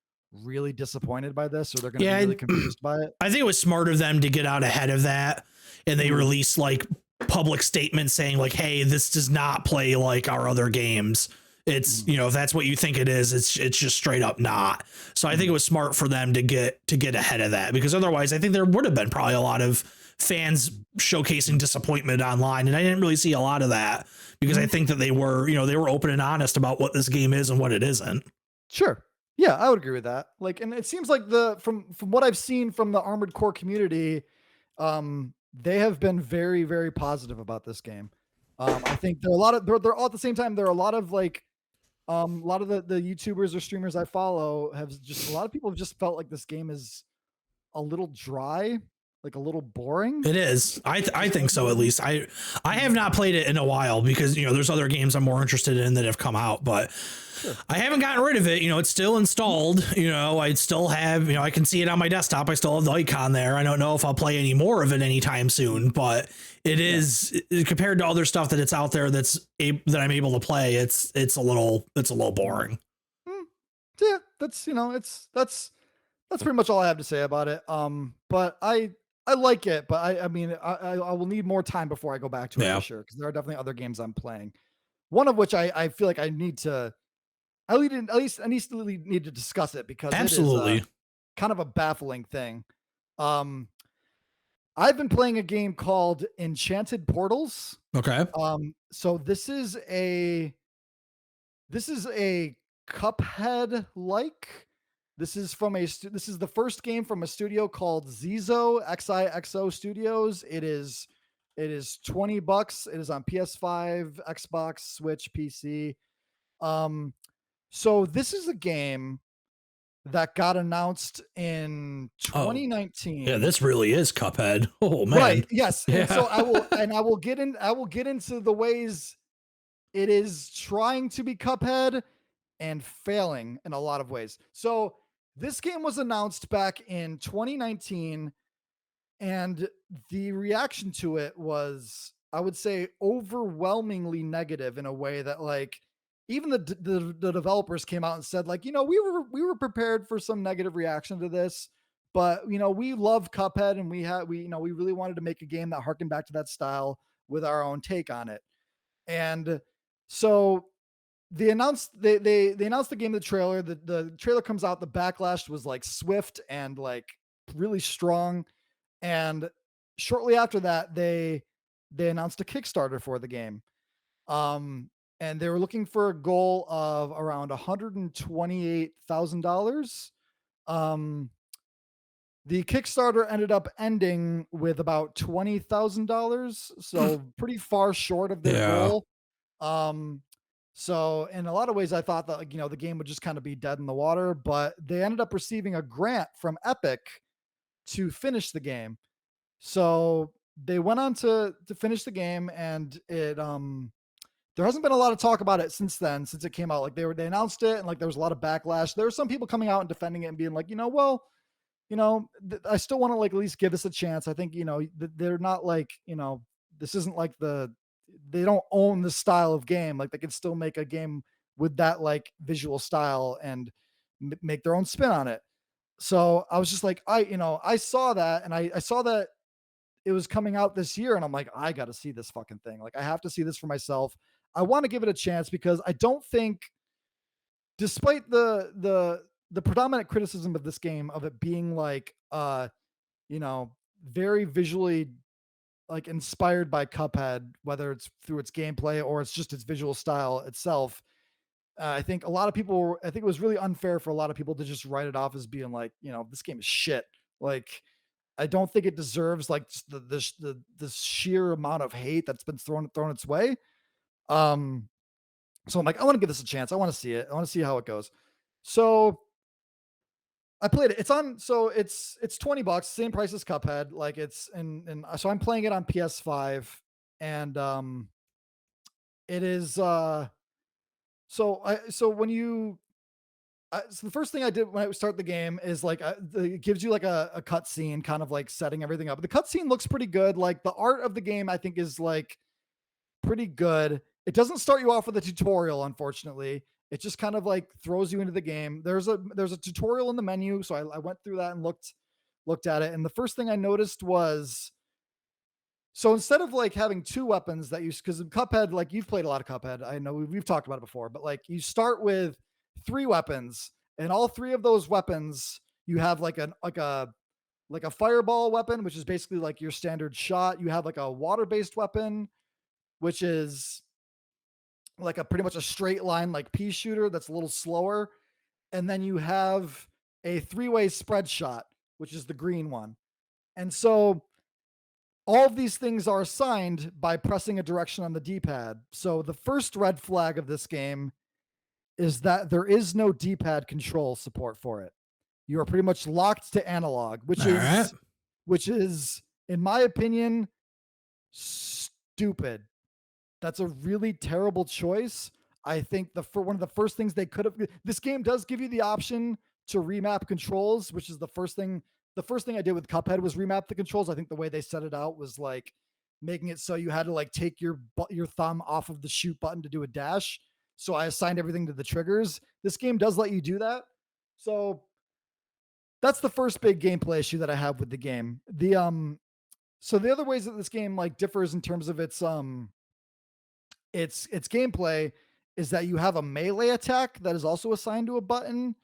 really disappointed by this, or they're going to be really confused by it.
I think it was smart of them to get out ahead of that, and they released like public statements saying like, hey, this does not play like our other games. It's, you know, if that's what you think it is, it's just straight up not. So I think it was smart for them to get ahead of that, because otherwise I think there would have been probably a lot of fans showcasing disappointment online. And I didn't really see a lot of that, because I think that they were, you know, they were open and honest about what this game is and what it isn't.
Sure. Yeah, I would agree with that. Like, and it seems like from what I've seen from the Armored Core community, they have been very, very positive about this game. I think there are a lot of they're all at the same time. There are a lot of like a lot of the YouTubers or streamers I follow have just a lot of people have just felt like this game is a little dry, like a little boring.
It is. I think so, at least. I have not played it in a while, because, you know, there's other games I'm more interested in that have come out, but
Sure.
I haven't gotten rid of it. You know, it's still installed. You know, I still have, you know, I can see it on my desktop. I still have the icon there. I don't know if I'll play any more of it anytime soon, but it is, compared to other stuff that it's out there that I'm able to play, it's a little boring.
Yeah, that's, you know, that's pretty much all I have to say about it. But I like it, but I mean, I will need more time before I go back to it for sure, because there are definitely other games I'm playing. One of which I feel like I need to, at least need to discuss it, because
Absolutely.
it is kind of a baffling thing. I've been playing a game called Enchanted Portals.
Okay.
So this is a Cuphead like. This is the first game from a studio called XIXO Studios. It is $20. It is on PS5, Xbox, Switch, PC. So this is a game that got announced in 2019.
Yeah, this really is Cuphead. Oh man.
Right. Yes.
Yeah.
And so I will get into the ways it is trying to be Cuphead and failing in a lot of ways. So this game was announced back in 2019, and the reaction to it was, I would say, overwhelmingly negative, in a way that, like, even the developers came out and said, like, you know, we were prepared for some negative reaction to this, but, you know, we love Cuphead, and we really wanted to make a game that harkened back to that style with our own take on it. And so they announced they announced the game, the trailer. The trailer comes out, the backlash was like swift and like really strong. And shortly after that, they announced a Kickstarter for the game. And they were looking for a goal of around $128,000. The Kickstarter ended up ending with about $20,000, so pretty far short of their goal. So in a lot of ways, I thought that, like, you know, the game would just kind of be dead in the water, but they ended up receiving a grant from Epic to finish the game. So they went on to finish the game, and it there hasn't been a lot of talk about it since then, since it came out. Like, they announced it, and like there was a lot of backlash. There were some people coming out and defending it and being like, you know, well, you know, I still want to, like, at least give this a chance. I think, you know, they're not like, you know, this isn't like they don't own the style of game. Like, they can still make a game with that like visual style and make their own spin on it. So I was just like, I saw that, and I saw that it was coming out this year, and I'm like, I got to see this fucking thing. Like, I have to see this for myself. I want to give it a chance, because I don't think, despite the predominant criticism of this game, of it being like, you know, very visually like inspired by Cuphead, whether it's through its gameplay or it's just its visual style itself. I think I think it was really unfair for a lot of people to just write it off as being like, you know, this game is shit. Like, I don't think it deserves like the sheer amount of hate that's been thrown its way. So I'm like, I want to give this a chance. I want to see it. I want to see how it goes. So I played it. It's $20, same price as Cuphead. Like, so I'm playing it on PS5, and it is so when you so the first thing I did when I start the game is like, it gives you like a cut scene, kind of like setting everything up. The cut scene looks pretty good. Like, the art of the game, I think, is like pretty good. It doesn't start you off with a tutorial, unfortunately. It just kind of like throws you into the game. There's a tutorial in the menu, so I went through that and looked at it. And the first thing I noticed was, So instead of like having two weapons that you, because Cuphead, like you've played a lot of Cuphead, I know we've talked about it before, but like you start with three weapons, and all three of those weapons you have like a fireball weapon, which is basically like your standard shot. You have like a water based weapon, which is like a pretty much a straight line like pea shooter that's a little slower, and then you have a three-way spread shot, which is the green one. And so all of these things are assigned by pressing a direction on the D-pad. So the first red flag of this game is that there is no D-pad control support for it. You are pretty much locked to analog,
All right.
which is in my opinion stupid. That's a really terrible choice. I think for one of the first things they could have, this game does give you the option to remap controls, which is the first thing. The first thing I did with Cuphead was remap the controls. I think the way they set it out was like making it so you had to like take your thumb off of the shoot button to do a dash. So I assigned everything to the triggers. This game does let you do that. So that's the first big gameplay issue that I have with the game. So the other ways that this game like differs in terms of its gameplay is that you have a melee attack that is also assigned to a button,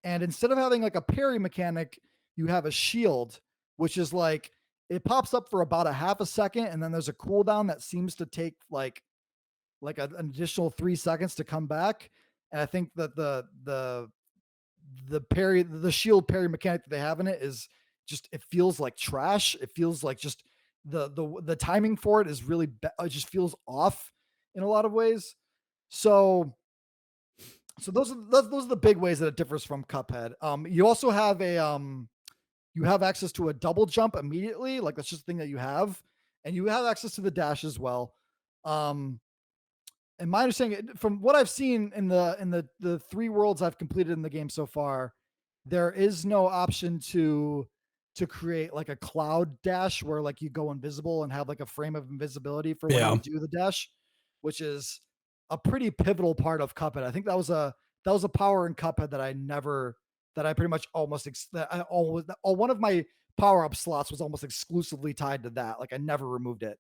and instead of having like a parry mechanic, you have a shield, which is like it pops up for about a half a second, and then there's a cooldown that seems to take an additional 3 seconds to come back. And I think that the shield parry mechanic that they have in it is just, it feels like trash. It feels like just the timing for it is really it just feels off in a lot of ways. So those are the big ways that it differs from Cuphead. You also have you have access to a double jump immediately, like that's just the thing that you have, and you have access to the dash as well. And my understanding from what I've seen in the three worlds I've completed in the game so far, there is no option to create like a cloud dash where like you go invisible and have like a frame of invisibility for when you do the dash, which is a pretty pivotal part of Cuphead. I think that was a power in Cuphead that I pretty much one of my power up slots was almost exclusively tied to that. Like I never removed it.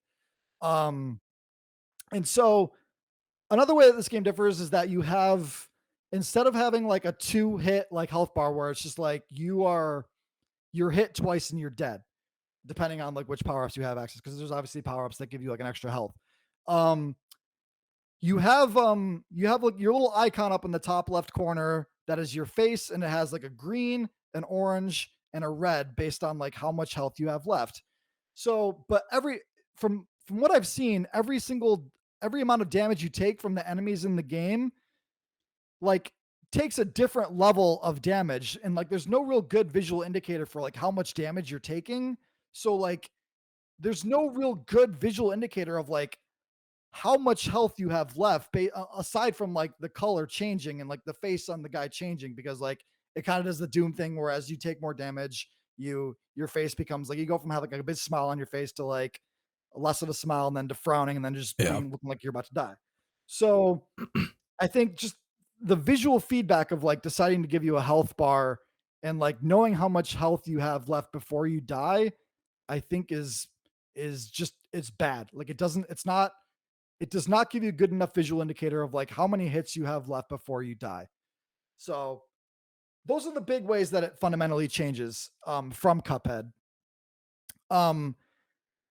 And so another way that this game differs is that you have, instead of having like a 2-hit like health bar where it's just like you're hit twice and you're dead, depending on like which power-ups you have access, because there's obviously power-ups that give you like an extra health. You have like your little icon up in the top left corner that is your face, and it has like a green, an orange, and a red based on like how much health you have left. So, but from what I've seen, every amount of damage you take from the enemies in the game, like takes a different level of damage, and like there's no real good visual indicator for like how much damage you're taking. So like there's no real good visual indicator of like how much health you have left aside from like the color changing and like the face on the guy changing, because like it kind of does the Doom thing where as you take more damage, your face becomes like, you go from having like a big smile on your face to like less of a smile, and then to frowning, and then just looking like you're about to die. So I think just the visual feedback of like deciding to give you a health bar and like knowing how much health you have left before you die, I think is just, it's bad. Like it does not give you a good enough visual indicator of like how many hits you have left before you die. So those are the big ways that it fundamentally changes from Cuphead.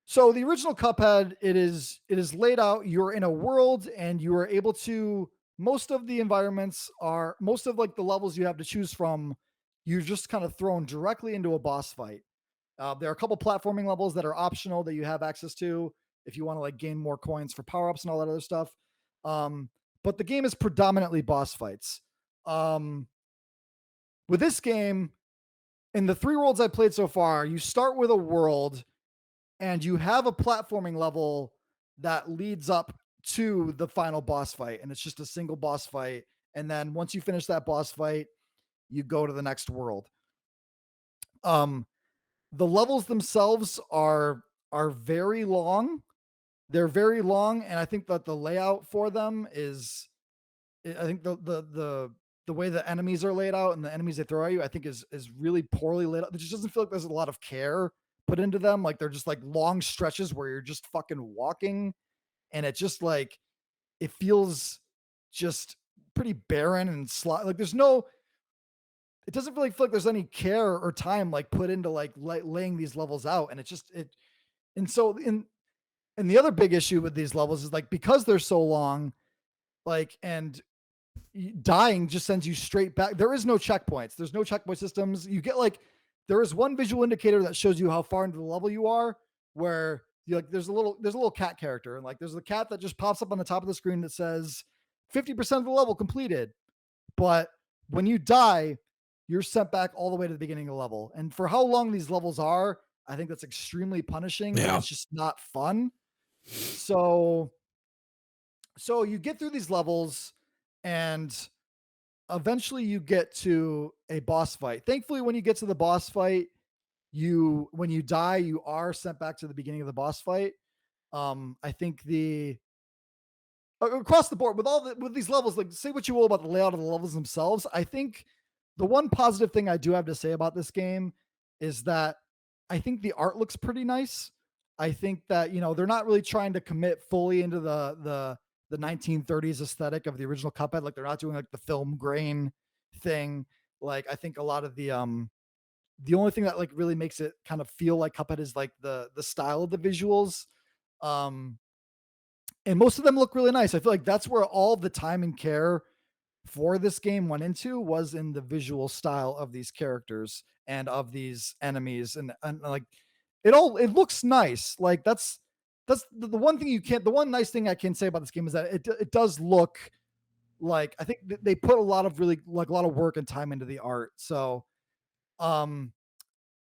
So the original Cuphead, it is laid out. You're in a world, and you are able to, most of the environments are, most of like the levels you have to choose from, you're just kind of thrown directly into a boss fight. There are a couple platforming levels that are optional that you have access to if you want to like gain more coins for power-ups and all that other stuff. But the game is predominantly boss fights. With this game, in the three worlds I played so far, you start with a world and you have a platforming level that leads up to the final boss fight. And it's just a single boss fight. And then once you finish that boss fight, you go to the next world. The levels themselves are very long. They're very long, and I think that the layout for them is, I think the way the enemies are laid out and the enemies they throw at you, I think is really poorly laid out. It just doesn't feel like there's a lot of care put into them. Like they're just like long stretches where you're just fucking walking, and it just like it feels just pretty barren and like there's no, it doesn't really feel like there's any care or time like put into like laying these levels out, and it just it and so in and the other big issue with these levels is like because they're so long, like and dying just sends you straight back. There is no checkpoints. There's no checkpoint systems. You get like there is one visual indicator that shows you how far into the level you are, where you like there's a little cat character, and like there's a cat that just pops up on the top of the screen that says 50% of the level completed. But when you die, you're sent back all the way to the beginning of the level. And for how long these levels are, I think that's extremely punishing. And
Yeah.
it's just not fun. So you get through these levels, and eventually you get to a boss fight. Thankfully, when you get to the boss fight, when you die, you are sent back to the beginning of the boss fight. I think the across the board with these levels, like say what you will about the layout of the levels themselves, I think the one positive thing I do have to say about this game is that I think the art looks pretty nice. I think that they're not really trying to commit fully into the 1930s aesthetic of the original Cuphead. Like they're not doing like the film grain thing. Like I think a lot of the only thing that like really makes it kind of feel like Cuphead is like the style of the visuals. Um, and most of them look really nice. I feel like that's where all the time and care for this game went into, was in the visual style of these characters and of these enemies, and like it looks nice. Like that's the one thing the one nice thing I can say about this game is that it does look like, I think they put a lot of really like a lot of work and time into the art. So um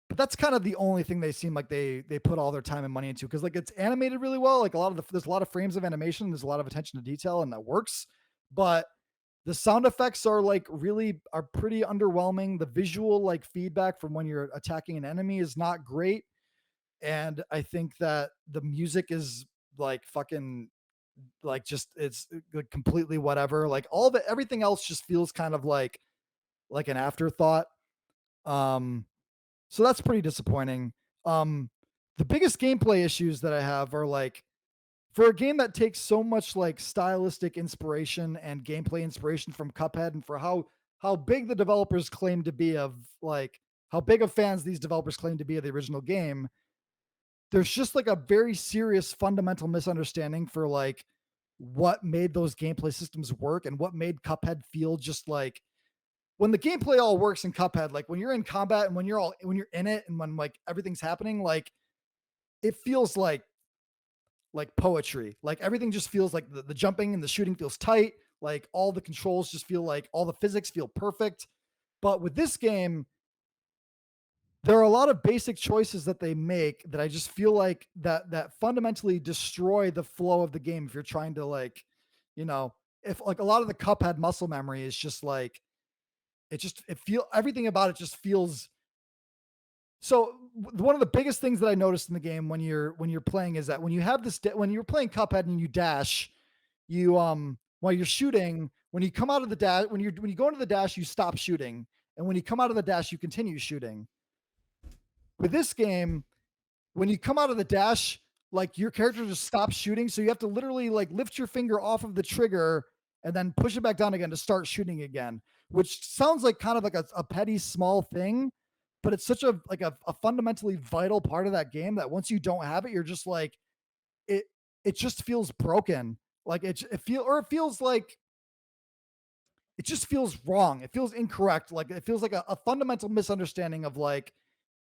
but that's kind of the only thing they seem like they put all their time and money into, because like it's animated really well. Like there's a lot of frames of animation, there's a lot of attention to detail, and that works. But the sound effects are pretty underwhelming. The visual like feedback from when you're attacking an enemy is not great. And I think that the music is like fucking like just it's like completely whatever. Like everything else just feels kind of like an afterthought. Um so that's pretty disappointing. The biggest gameplay issues that I have are like, for a game that takes so much like stylistic inspiration and gameplay inspiration from Cuphead, and for how big the developers claim to be of like how big of fans these developers claim to be of the original game, there's just like a very serious fundamental misunderstanding for like what made those gameplay systems work and what made Cuphead feel just like, when the gameplay all works in Cuphead, like when you're in combat and when you're in it and when like everything's happening, like it feels like poetry. Like everything just feels like the jumping and the shooting feels tight. Like all the controls just feel like all the physics feel perfect. But with this game, there are a lot of basic choices that they make that I just feel like that fundamentally destroy the flow of the game. If you're trying to like, if like a lot of the Cuphead muscle memory is just like, everything about it just feels. So one of the biggest things that I noticed in the game when you're playing is that when you have when you're playing Cuphead and you dash, you while you're shooting, when you come out of the dash, when you go into the dash, you stop shooting, and when you come out of the dash, you continue shooting. With this game, when you come out of the dash, like your character just stops shooting, so you have to literally like lift your finger off of the trigger and then push it back down again to start shooting again, which sounds like kind of like a petty small thing, but it's such a like a fundamentally vital part of that game that once you don't have it, you're just like it just feels broken. Like it feels like it just feels wrong. It feels incorrect. Like it feels like a fundamental misunderstanding of like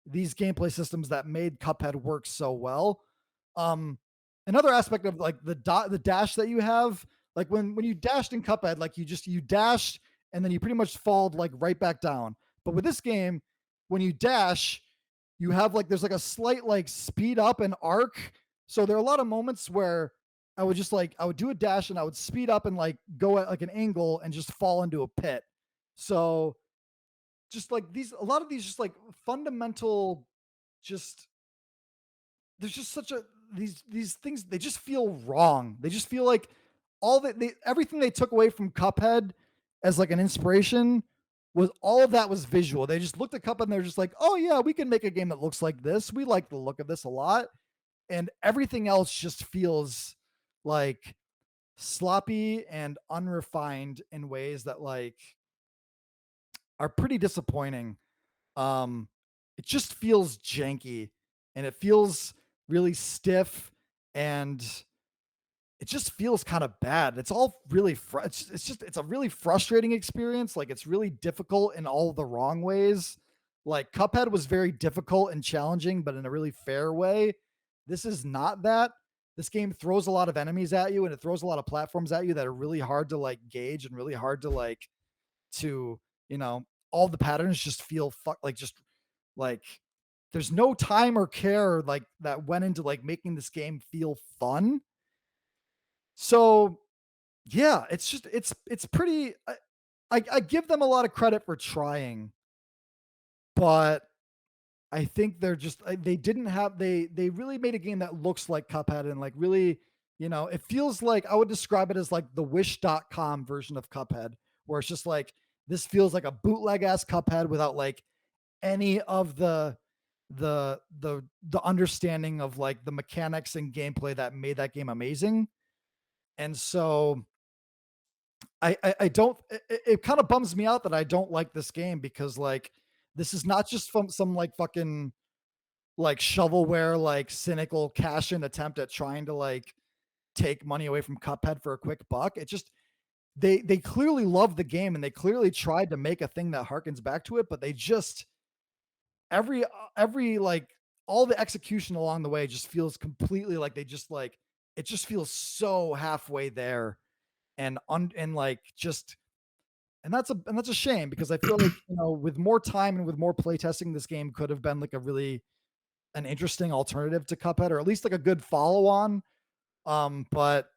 these gameplay systems that made Cuphead work so well. Um, Another aspect of like the dash that you have, like when you dashed in Cuphead, like you dashed and then you pretty much fall like right back down. But with this game, when you dash, you have like there's like a slight like speed up and arc. So there are a lot of moments where I would do a dash and I would speed up and like go at like an angle and just fall into a pit. So just like a lot of these just like fundamental, just there's just such a these things, they just feel wrong. They just feel like everything they took away from Cuphead as like an inspiration was all of that was visual. They just looked at Cuphead and they're just like, oh yeah, we can make a game that looks like this. We like the look of this a lot. And everything else just feels like sloppy and unrefined in ways that like are pretty disappointing. Um, it just feels janky and it feels really stiff and it just feels kind of bad. It's all really it's a really frustrating experience. Like it's really difficult in all the wrong ways. Like Cuphead was very difficult and challenging, but in a really fair way. This is not that. This game throws a lot of enemies at you and it throws a lot of platforms at you that are really hard to like gauge and really hard to like to, you know, all the patterns just feel like just like there's no time or care like that went into like making this game feel fun. So yeah, it's just it's pretty. I give them a lot of credit for trying, but I think they're just they didn't have they really made a game that looks like Cuphead and like really, you know, it feels like I would describe it as like the wish.com version of Cuphead, where it's just like this feels like a bootleg ass Cuphead without like any of the understanding of like the mechanics and gameplay that made that game amazing. And so I don't it kind of bums me out that I don't like this game because like this is not just from some like fucking like shovelware like cynical cash in attempt at trying to like take money away from Cuphead for a quick buck. It just they clearly love the game and they clearly tried to make a thing that harkens back to it, but they just every like all the execution along the way just feels completely like they just like it just feels so halfway there and like just and that's a shame because I feel like you know with more time and with more playtesting this game could have been like a really an interesting alternative to Cuphead or at least like a good follow on. But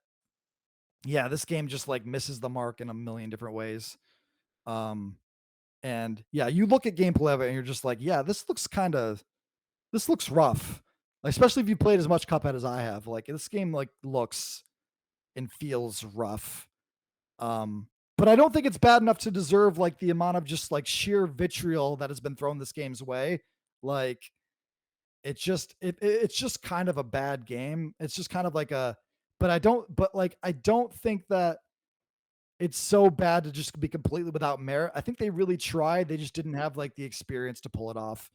yeah, this game just like misses the mark in a million different ways. Um, and yeah, you look at gameplay of it and you're just like, yeah, this looks rough. Like, especially if you played as much Cuphead as I have. Like this game like looks and feels rough. But I don't think it's bad enough to deserve like the amount of just like sheer vitriol that has been thrown this game's way. Like it's just kind of a bad game. It's just kind of like a I don't think that it's so bad to just be completely without merit. I think they really tried. They just didn't have like the experience to pull it off.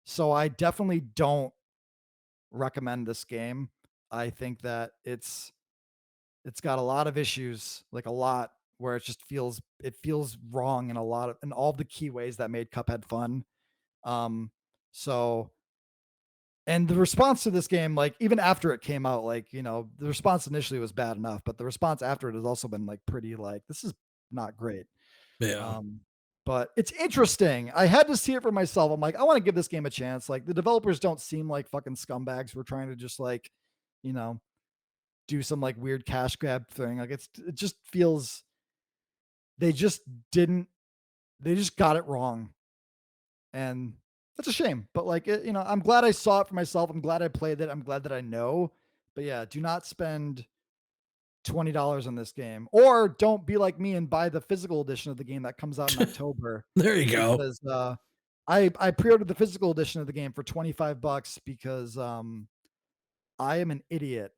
So I definitely don't recommend this game. I think that it's got a lot of issues, like a lot where it feels wrong in a lot of in all the key ways that made Cuphead fun. Um, so and the response to this game, like even after it came out, like you know, the response initially was bad enough, but the response after it has also been like pretty like this is not great.
Yeah.
Um, but it's interesting. I had to see it for myself. I'm like, I want to give this game a chance. Like the developers don't seem like fucking scumbags who are trying to just like, you know, do some like weird cash grab thing. Like it just feels they just didn't they just got it wrong. And that's a shame. But like it, you know, I'm glad I saw it for myself. I'm glad I played it. I'm glad that I know. But yeah, do not spend $20 on this game. Or don't be like me and buy the physical edition of the game that comes out in October.
There you go.
Because I pre-ordered the physical edition of the game for $25 because I am an idiot.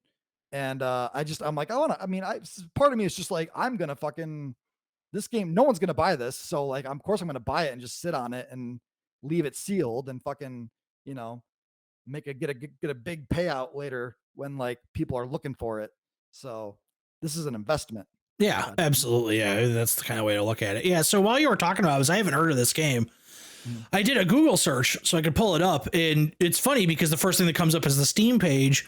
And I'm like, part of me is just like, I'm gonna fucking this game, no one's gonna buy this. So like of course I'm gonna buy it and just sit on it and leave it sealed and fucking, you know, get a big payout later when like people are looking for it. So this is an investment.
Yeah, absolutely. Yeah, that's the kind of way to look at it. Yeah. So while you were talking about it, I haven't heard of this game. I did a Google search so I could pull it up. And it's funny because the first thing that comes up is the Steam page.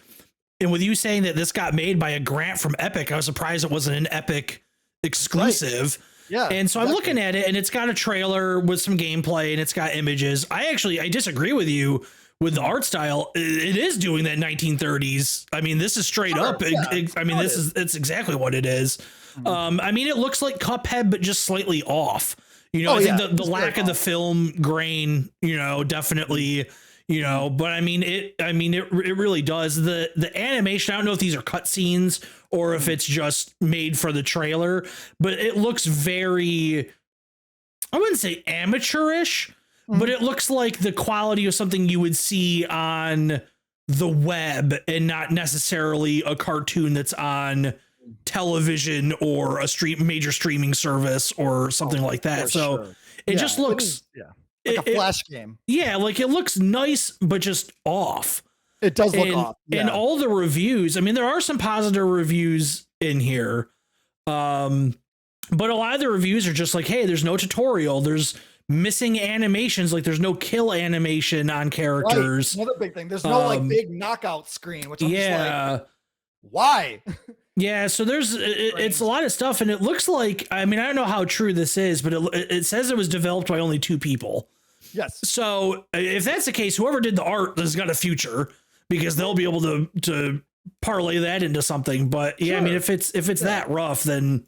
And with you saying that this got made by a grant from Epic, I was surprised it wasn't an Epic exclusive. Right.
Yeah.
And so I'm looking at it and it's got a trailer with some gameplay and it's got images. I disagree with you with the art style. It is doing that 1930s. I mean, this is straight up. Yeah, it's exactly what it is. I mean, it looks like Cuphead, but just slightly off. You know, I think the lack of the film grain, you know, definitely, you know, but I mean, it really does. The animation, I don't know if these are cutscenes or if it's just made for the trailer, but it looks very, I wouldn't say amateurish, but it looks like the quality of something you would see on the web and not necessarily a cartoon that's on television or a major streaming service or something like that. So
sure.
it just looks
like a Flash game.
Yeah, like it looks nice, but just off.
It does look off. Yeah.
And all the reviews, I mean, there are some positive reviews in here. But a lot of the reviews are just like, hey, there's no tutorial. There's missing animations. Like there's no kill animation on characters.
Right. Another big thing. There's no like big knockout screen, which I'm just like, why?
Yeah. So it's a lot of stuff. And it looks like, I mean, I don't know how true this is, but it says it was developed by only 2 people.
Yes.
So if that's the case, whoever did the art has got a future because they'll be able to parlay that into something. But yeah, I mean, if it's that rough, then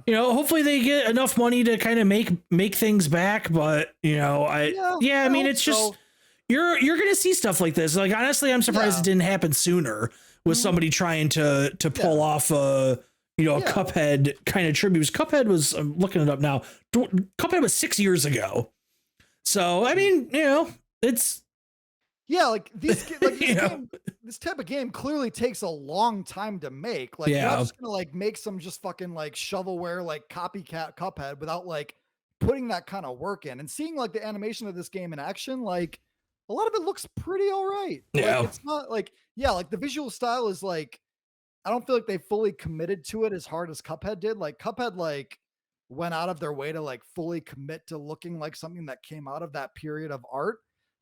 hopefully they get enough money to kind of make things back. But I mean, it's just you're gonna see stuff like this. Like honestly, I'm surprised it didn't happen sooner with somebody trying to pull off a Cuphead kind of tribute. Cuphead was, I'm looking it up now. Cuphead was 6 years ago. So I mean, it's
like these like this type of game clearly takes a long time to make. Like you're not just gonna like make some just fucking like shovelware like copycat Cuphead without like putting that kind of work in. And seeing like the animation of this game in action, like a lot of it looks pretty all right.
Yeah.
Like, it's not like like the visual style is like, I don't feel like they fully committed to it as hard as Cuphead did. Like Cuphead like went out of their way to like fully commit to looking like something that came out of that period of art.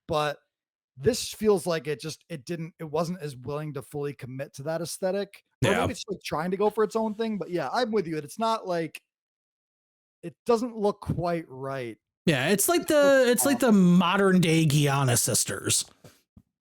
But this feels like it wasn't as willing to fully commit to that aesthetic. Or maybe it's like trying to go for its own thing. But yeah, I'm with you. It's not like, it doesn't look quite right.
Yeah, it's like the modern day Gianna sisters.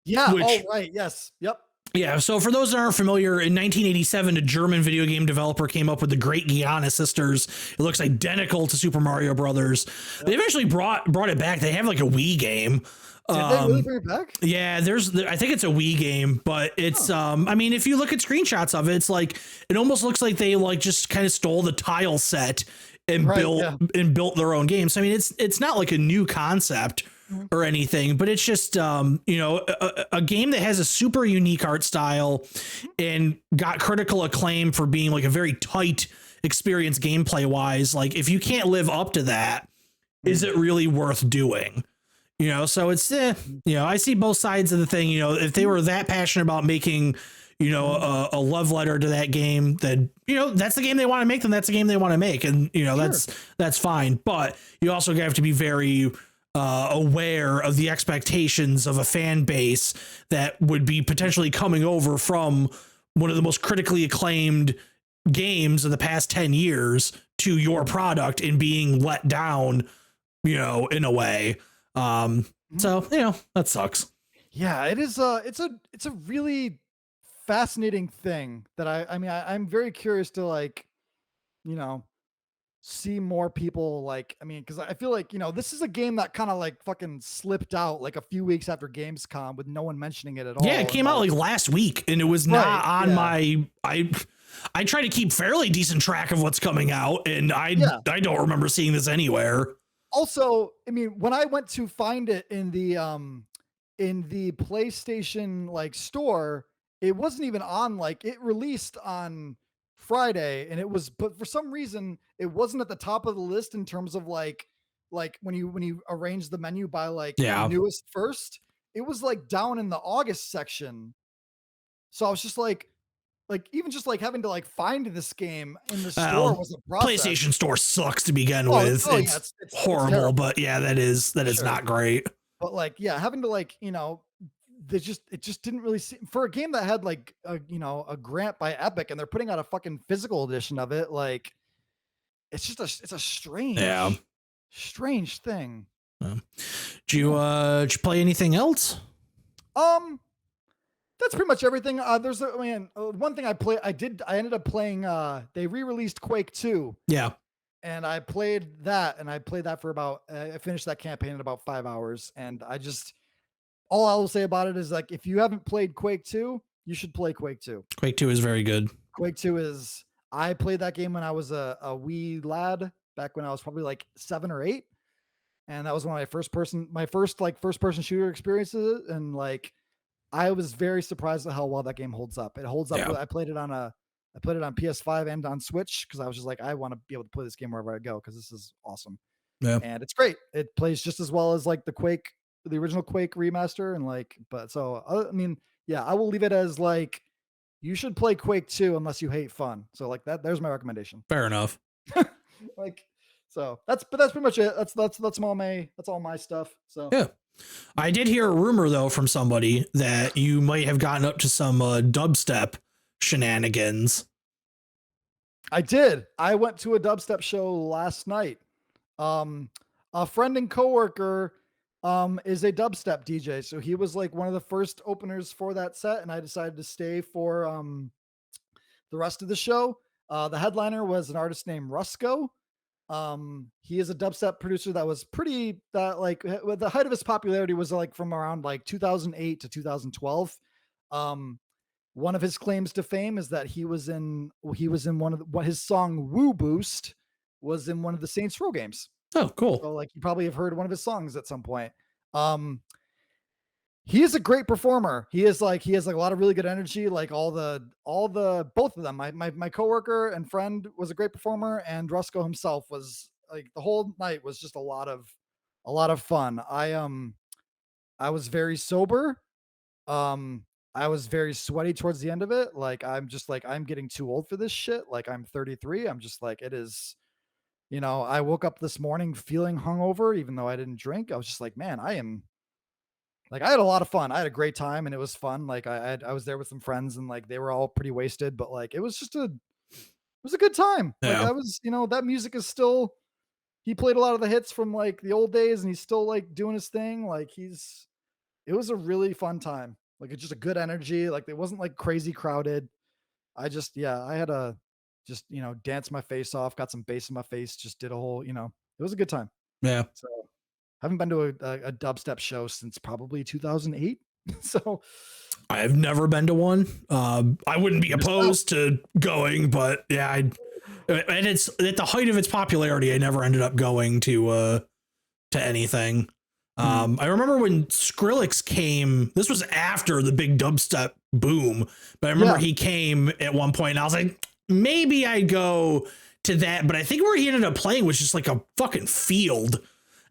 Yeah. Right. Yes. Yep.
Yeah, so for those that aren't familiar, in 1987, a German video game developer came up with the Great Gianna Sisters. It looks identical to Super Mario Brothers. Yep. They eventually brought it back. They have like a Wii game.
Did they really bring it back?
Yeah, I think it's a Wii game, but it's I mean, if you look at screenshots of it, it's like it almost looks like they like just kind of stole the tile set and built their own games. I mean, it's not like a new concept or anything, but it's just a game that has a super unique art style and got critical acclaim for being like a very tight experience gameplay wise. Like if you can't live up to that, is it really worth doing? So it's I see both sides of the thing. If they were that passionate about making a love letter to that game, then that's the game they want to make, then that's the game they want to make, and that's fine. But you also have to be very aware of the expectations of a fan base that would be potentially coming over from one of the most critically acclaimed games of the past 10 years to your product and being let down, in a way. So, that sucks.
Yeah, it is. It's a really fascinating thing that I'm very curious to like, see more people like, because I feel like, this is a game that kind of like fucking slipped out like a few weeks after Gamescom with no one mentioning it at all.
Yeah, it came out like last week and it was not on my, I try to keep fairly decent track of what's coming out and I don't remember seeing this anywhere.
Also, when I went to find it in the PlayStation like store, it wasn't even on, like it released on Friday and but for some reason it wasn't at the top of the list in terms of like when you arrange the menu by like newest first, it was like down in the August section. So I was just like even just like having to like find this game in the store was a process.
PlayStation Store sucks to begin with. It's horrible, but that is not great.
But like, having to like, it just didn't really seem for a game that had like a grant by Epic and they're putting out a fucking physical edition of it. Like it's just it's a strange thing.
Did you play anything else?
That's pretty much everything. There's one thing I ended up playing, they re-released Quake 2.
Yeah.
And I played that for about, I finished that campaign in about 5 hours. And all I will say about it is like, if you haven't played Quake 2, you should play Quake 2.
Quake 2 is very good.
Quake 2 I played that game when I was a wee lad back when I was probably like 7 or 8. And that was one of my first first person shooter experiences. And like, I was very surprised at how well that game holds up. It holds up.
Yeah.
I played it on PS5 and on Switch, because I was just like, I want to be able to play this game wherever I go, because this is awesome.
Yeah.
And it's great. It plays just as well as like the original Quake remaster. And like, but so, I mean, yeah, I will leave it as like, you should play Quake 2 unless you hate fun. So like there's my recommendation.
Fair enough.
Like, so that's pretty much it. That's all my stuff. So
yeah. I did hear a rumor though from somebody that you might have gotten up to some dubstep shenanigans.
I did. I went to a dubstep show last night. A friend and coworker is a dubstep DJ, so he was like one of the first openers for that set, and I decided to stay for the rest of the show. The headliner was an artist named Rusko. He is a dubstep producer that was like the height of his popularity was like from around like 2008 to 2012. One of his claims to fame is that he was in one of his song Woo Boost was in one of the Saints Row games.
Oh, cool.
So like you probably have heard one of his songs at some point. He is a great performer. He has like a lot of really good energy. Like both of them. My coworker and friend was a great performer, and Rusko himself was like, the whole night was just a lot of fun. I was very sober. I was very sweaty towards the end of it. Like, I'm just like, I'm getting too old for this shit. Like, I'm 33. I'm just like, it is, I woke up this morning feeling hungover, even though I didn't drink. I was just like, man, I had a lot of fun. I had a great time, and it was fun. Like I was there with some friends, and like, they were all pretty wasted, but like, it was a good time.
Yeah.
Like, I was, that music is still, he played a lot of the hits from like the old days, and he's still like doing his thing. Like it was a really fun time. Like, it's just a good energy. Like, it wasn't like crazy crowded. I had to just, dance my face off, got some bass in my face, just did a whole, it was a good time.
Yeah.
So haven't been to a dubstep show since probably 2008. So
I've never been to one. I wouldn't be opposed to going, but yeah, and it's at the height of its popularity. I never ended up going to anything. I remember when Skrillex came, this was after the big dubstep boom, but I remember he came at one point, and I was like, maybe I'd go to that. But I think where he ended up playing was just like a fucking field.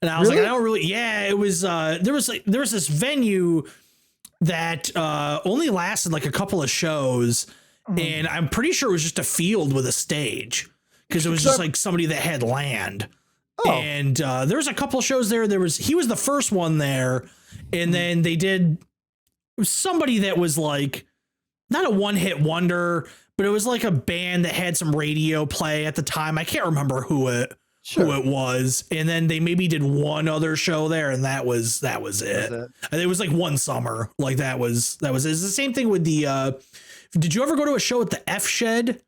And I was like, I don't really, it was, there was this venue that only lasted like a couple of shows. And I'm pretty sure it was just a field with a stage, because it was just like somebody that had land. And there was a couple of shows there. He was the first one there. And then they did somebody that was like, not a one-hit wonder, but it was like a band that had some radio play at the time. I can't remember who it was. And then they maybe did one other show there, and that was it. And it was like one summer. Like that was it. It's the same thing with the did you ever go to a show at the F Shed?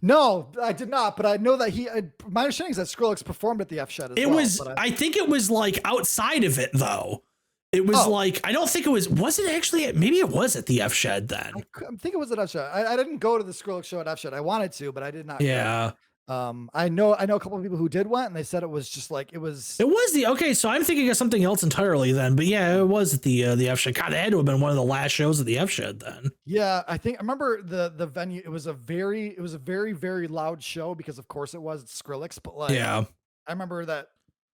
No, I did not, but I know that my understanding is that Skrillex performed at the F Shed as well.
I think it was like outside of it though. It was like, I don't think it was it actually, maybe it was at the F Shed then.
I think it was at F Shed. I didn't go to the Skrillex show at F Shed. I wanted to, but I did not.
Yeah.
I know a couple of people who did went, and they said it was just like, it was
okay. So I'm thinking of something else entirely then, but yeah, it was at the F Shed. God, it had to have been one of the last shows at the F Shed then.
Yeah. I remember the venue. It was a very, very loud show, because of course it was Skrillex, but like, I remember that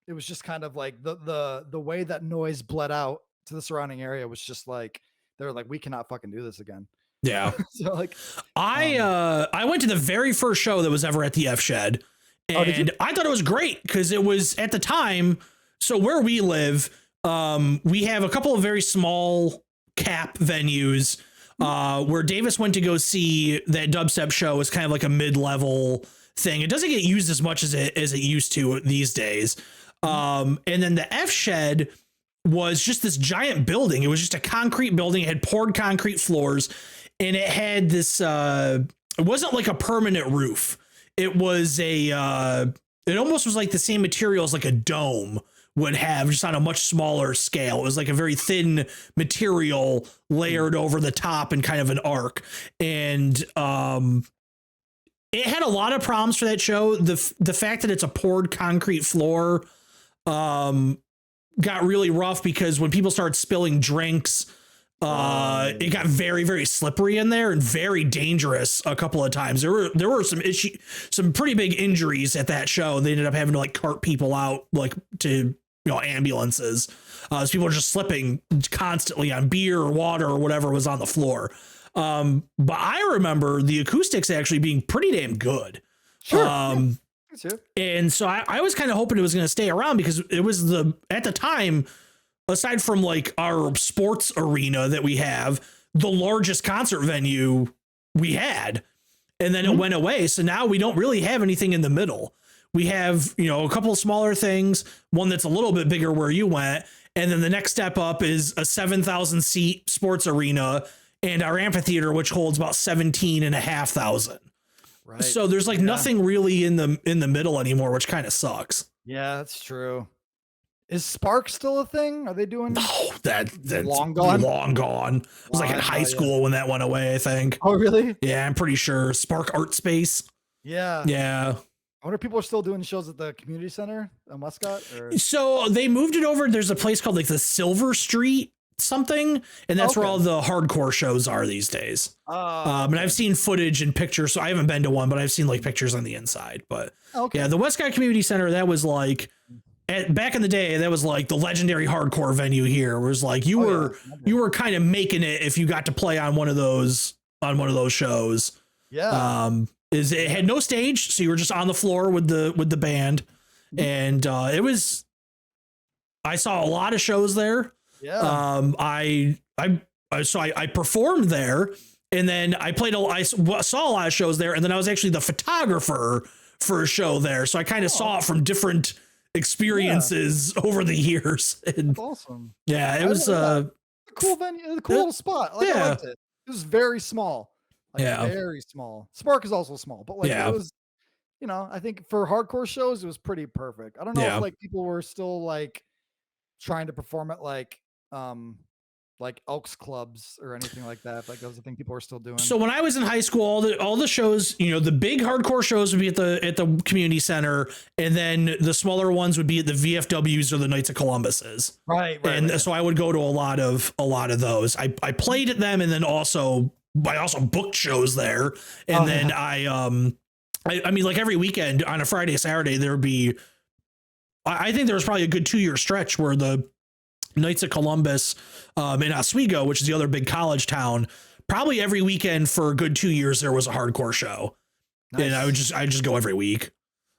it was just kind of like the way that noise bled out to the surrounding area was just like, they're like, we cannot fucking do this again.
Yeah.
So like,
I went to the very first show that was ever at the F Shed, and I thought it was great because it was at the time. So where we live, we have a couple of very small cap venues, where Davis went to go see that dubstep show is kind of like a mid-level thing. It doesn't get used as much as it used to these days. And then the F Shed was just this giant building. It was just a concrete building. It had poured concrete floors, and it had this, it wasn't like a permanent roof. It was it almost was like the same material as like a dome would have, just on a much smaller scale. It was like a very thin material layered over the top in kind of an arc. And it had a lot of problems for that show. The fact that it's a poured concrete floor got really rough because when people started spilling drinks, it got very, very slippery in there and very dangerous a couple of times. There were some pretty big injuries at that show. They ended up having to like cart people out like to ambulances. As people were just slipping constantly on beer or water or whatever was on the floor. But I remember the acoustics actually being pretty damn good.
Sure.
And so I was kind of hoping it was going to stay around because it was at the time, aside from like our sports arena that we have, the largest concert venue we had. And then it went away. So now we don't really have anything in the middle. We have, a couple of smaller things, one that's a little bit bigger where you went. And then the next step up is a 7,000 seat sports arena and our amphitheater, which holds about 17,500.
Right.
So there's like nothing really in the middle anymore, which kind of sucks.
Yeah, that's true. Is Spark still a thing? Are they doing?
No, that's
long gone.
Long gone. It was like in high school when that went away, I think.
Oh, really?
Yeah, I'm pretty sure. Spark Art Space.
Yeah.
Yeah.
I wonder if people are still doing shows at the community center in Westcott.
So they moved it over. There's a place called like the Silver Street something, and that's where all the hardcore shows are these days. And I've seen footage and pictures, so I haven't been to one, but I've seen like pictures on the inside. But yeah, the Westcott Community Center, that was like back in the day, that was like the legendary hardcore venue here. Where it was like you were kind of making it if you got to play on one of those shows.
Yeah.
It had no stage, so you were just on the floor with the band, and I saw a lot of shows there.
Yeah.
I performed there, and then I saw a lot of shows there, and then I was actually the photographer for a show there, so I kind of saw it from different experiences over the years. And
that's awesome.
Yeah, it was a
cool venue, a cool little spot. Like, I liked it. It was very small. Very small. Spark is also small, but like it was, I think for hardcore shows it was pretty perfect. I don't know if like people were still like trying to perform at like Elks clubs or anything like that. Like that was the thing people were still doing.
So when I was in high school, all the shows, the big hardcore shows would be at the community center, and then the smaller ones would be at the VFWs or the Knights of Columbuses.
Right.
So I would go to a lot of those. I played at them, and then I also booked shows there. And then I mean, like every weekend on a Friday, Saturday, there would be, I think there was probably a good 2-year stretch where the Knights of Columbus in Oswego, which is the other big college town, probably every weekend for a good 2 years, there was a hardcore show. Nice. And I just go every week.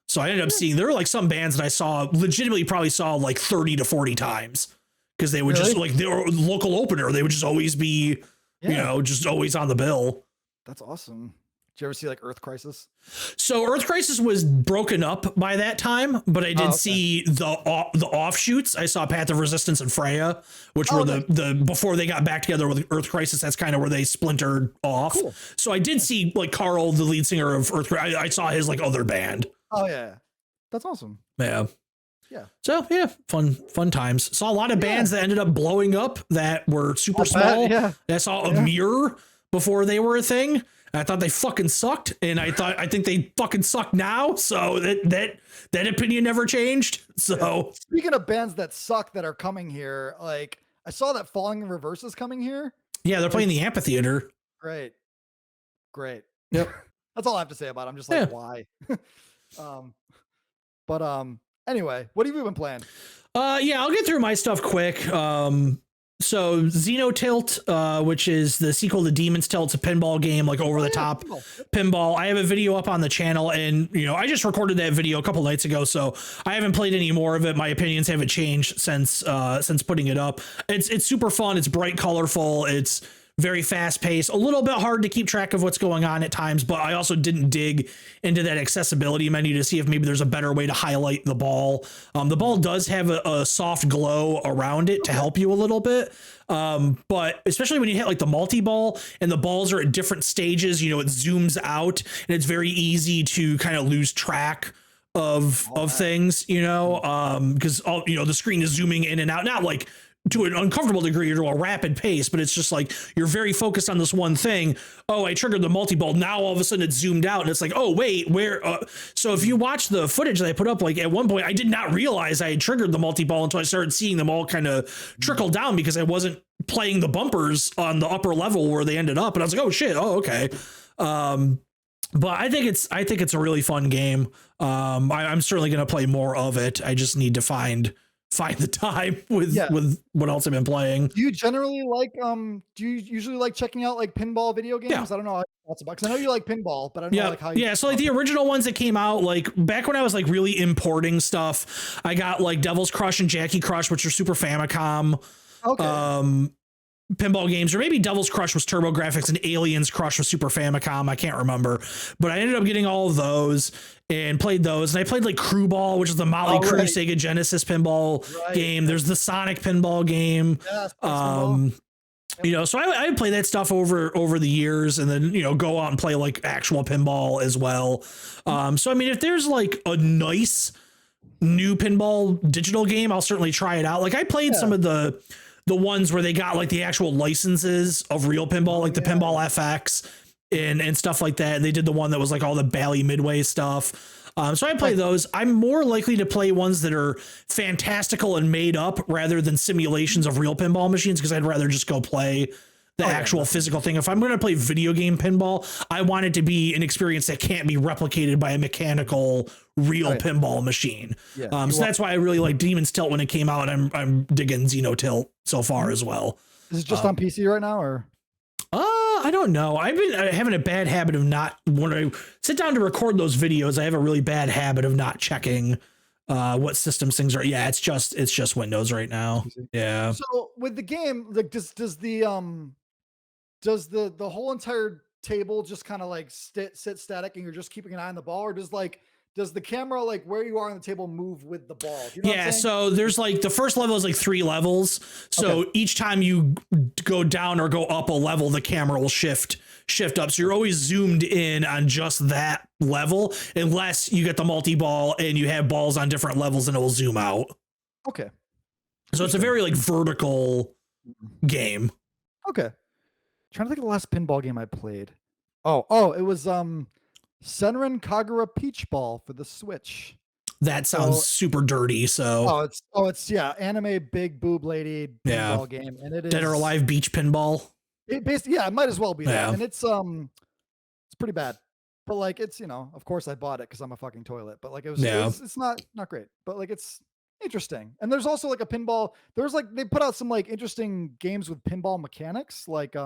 So I ended up seeing, there were like some bands that I legitimately probably saw like 30 to 40 times because they would just like, they were local opener. They would just always be, just always on the bill.
That's awesome. Did you ever see like Earth Crisis?
So Earth Crisis was broken up by that time, but I did see the offshoots. I saw Path of Resistance and Freya, which were the before they got back together with Earth Crisis. That's kind of where they splintered off. Cool. So I did see like Carl, the lead singer of Earth Crisis. I saw his like other band.
Oh yeah, that's awesome.
Yeah.
Yeah.
So yeah, fun times. Saw a lot of bands that ended up blowing up that were super small. I saw a Mirror before they were a thing. I thought they fucking sucked, and I think they fucking suck now. So that opinion never changed. So
speaking of bands that suck that are coming here, like I saw that Falling in Reverse is coming here.
Yeah, they're playing the amphitheater.
Great.
Yep.
That's all I have to say about it. I'm just like, why? Anyway, what have you been playing?
I'll get through my stuff quick. So Xenotilt, which is the sequel to Demon's Tilt, it's a pinball game, like over the top pinball. I have a video up on the channel, and I just recorded that video a couple nights ago, so I haven't played any more of it. My opinions haven't changed since putting it up. It's super fun. It's bright, colorful. It's very fast paced, a little bit hard to keep track of what's going on at times, but I also didn't dig into that accessibility menu to see if maybe there's a better way to highlight the ball. The ball does have a soft glow around it to help you a little bit. But especially when you hit like the multi-ball and the balls are at different stages, it zooms out and it's very easy to kind of lose track of things, because the screen is zooming in and out, not like to an uncomfortable degree or to a rapid pace, but it's just like you're very focused on this one thing. Oh, I triggered the multi-ball. Now all of a sudden it's zoomed out and it's like, oh, wait, where? So if you watch the footage that I put up, like at one point, I did not realize I had triggered the multi-ball until I started seeing them all kind of trickle down because I wasn't playing the bumpers on the upper level where they ended up. And I was like, oh, shit. Oh, okay. But I think it's a really fun game. I'm certainly going to play more of it. I just need to find the time with what else I've been playing.
Do you generally like do you usually like checking out like pinball video games?
Yeah.
I don't know lots about, because I know you like pinball, but I don't know like how you
so like the original ones that came out like back when I was like really importing stuff, I got like Devil's Crush and Jackie Crush, which are Super Famicom pinball games, or maybe Devil's Crush was TurboGrafx and Aliens Crush was Super Famicom. I can't remember, but I ended up getting all of those and played those. And I played like Crew Ball, which is the Motley Crue Sega Genesis pinball game. There's the Sonic pinball game. You know, so I play that stuff over the years, and then, you know, go out and play like actual pinball as well. So I mean, if there's like a nice new pinball digital game, I'll certainly try it out. Like I played some of the ones where they got like the actual licenses of real pinball, like the Pinball FX and stuff like that. They did the one that was like all the Bally Midway stuff. So I play those. I'm more likely to play ones that are fantastical and made up rather than simulations of real pinball machines, because I'd rather just go play the actual physical thing. If I'm going to play video game pinball, I want it to be an experience that can't be replicated by a mechanical real pinball machine. So that's why I really like Demon's Tilt when it came out. I'm digging Xenotilt so far as well.
Is it just on PC right now, or?
I don't know. I've been having a bad habit of not, when I sit down to record those videos, I have a really bad habit of not checking what systems things are. Yeah, it's just Windows right now. Yeah.
So with the game, like does the whole entire table just kind of like sit static and you're just keeping an eye on the ball, or does the camera, like where you are on the table, move with the ball? You know
so there's like the first level is like 3 levels. So each time you go down or go up a level, the camera will shift up. So you're always zoomed in on just that level, unless you get the multi-ball and you have balls on different levels and it will zoom out. Okay. So it's a very like vertical game.
Okay. Trying to think of the last pinball game I played. Oh, it was Senran Kagura Peach Ball for the Switch.
That sounds super dirty. So
it's anime big boob lady pinball game, and it is
Dead or Alive Beach Pinball.
It basically it might as well be that, and it's pretty bad. But like it's, you know, of course I bought it because I'm a fucking toilet. But like it's not great, but like it's interesting. And there's also like a pinball. There's like they put out some like interesting games with pinball mechanics. Like do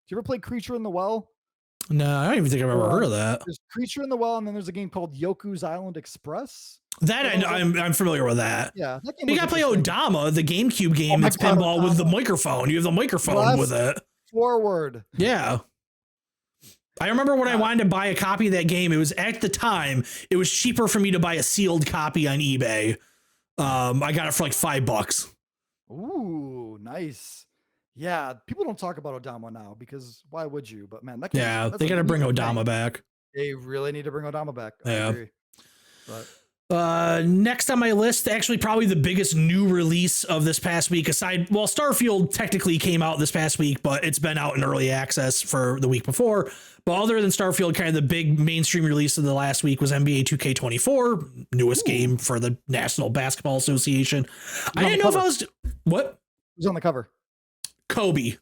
you ever play Creature in the Well?
No, I don't even think I've ever heard of that.
There's Creature in the Well, and then there's a game called Yoku's Island Express.
That I'm familiar with that.
Yeah, that game
you gotta play Odama, the GameCube game. That's pinball with the microphone. You have the microphone with it.
Forward.
Yeah. I remember when I wanted to buy a copy of that game, it was at the time, it was cheaper for me to buy a sealed copy on eBay. I got it for like $5.
Ooh, nice. Yeah, people don't talk about Odama now because why would you? But man, they got to
bring Odama back.
They really need to bring Odama back. I agree.
Next on my list, actually probably the biggest new release of this past week, Starfield technically came out this past week, but it's been out in early access for the week before. But other than Starfield, kind of the big mainstream release of the last week was NBA 2K24, newest game for the National Basketball Association. I didn't know if I was... What?
Who's on the cover?
Kobe.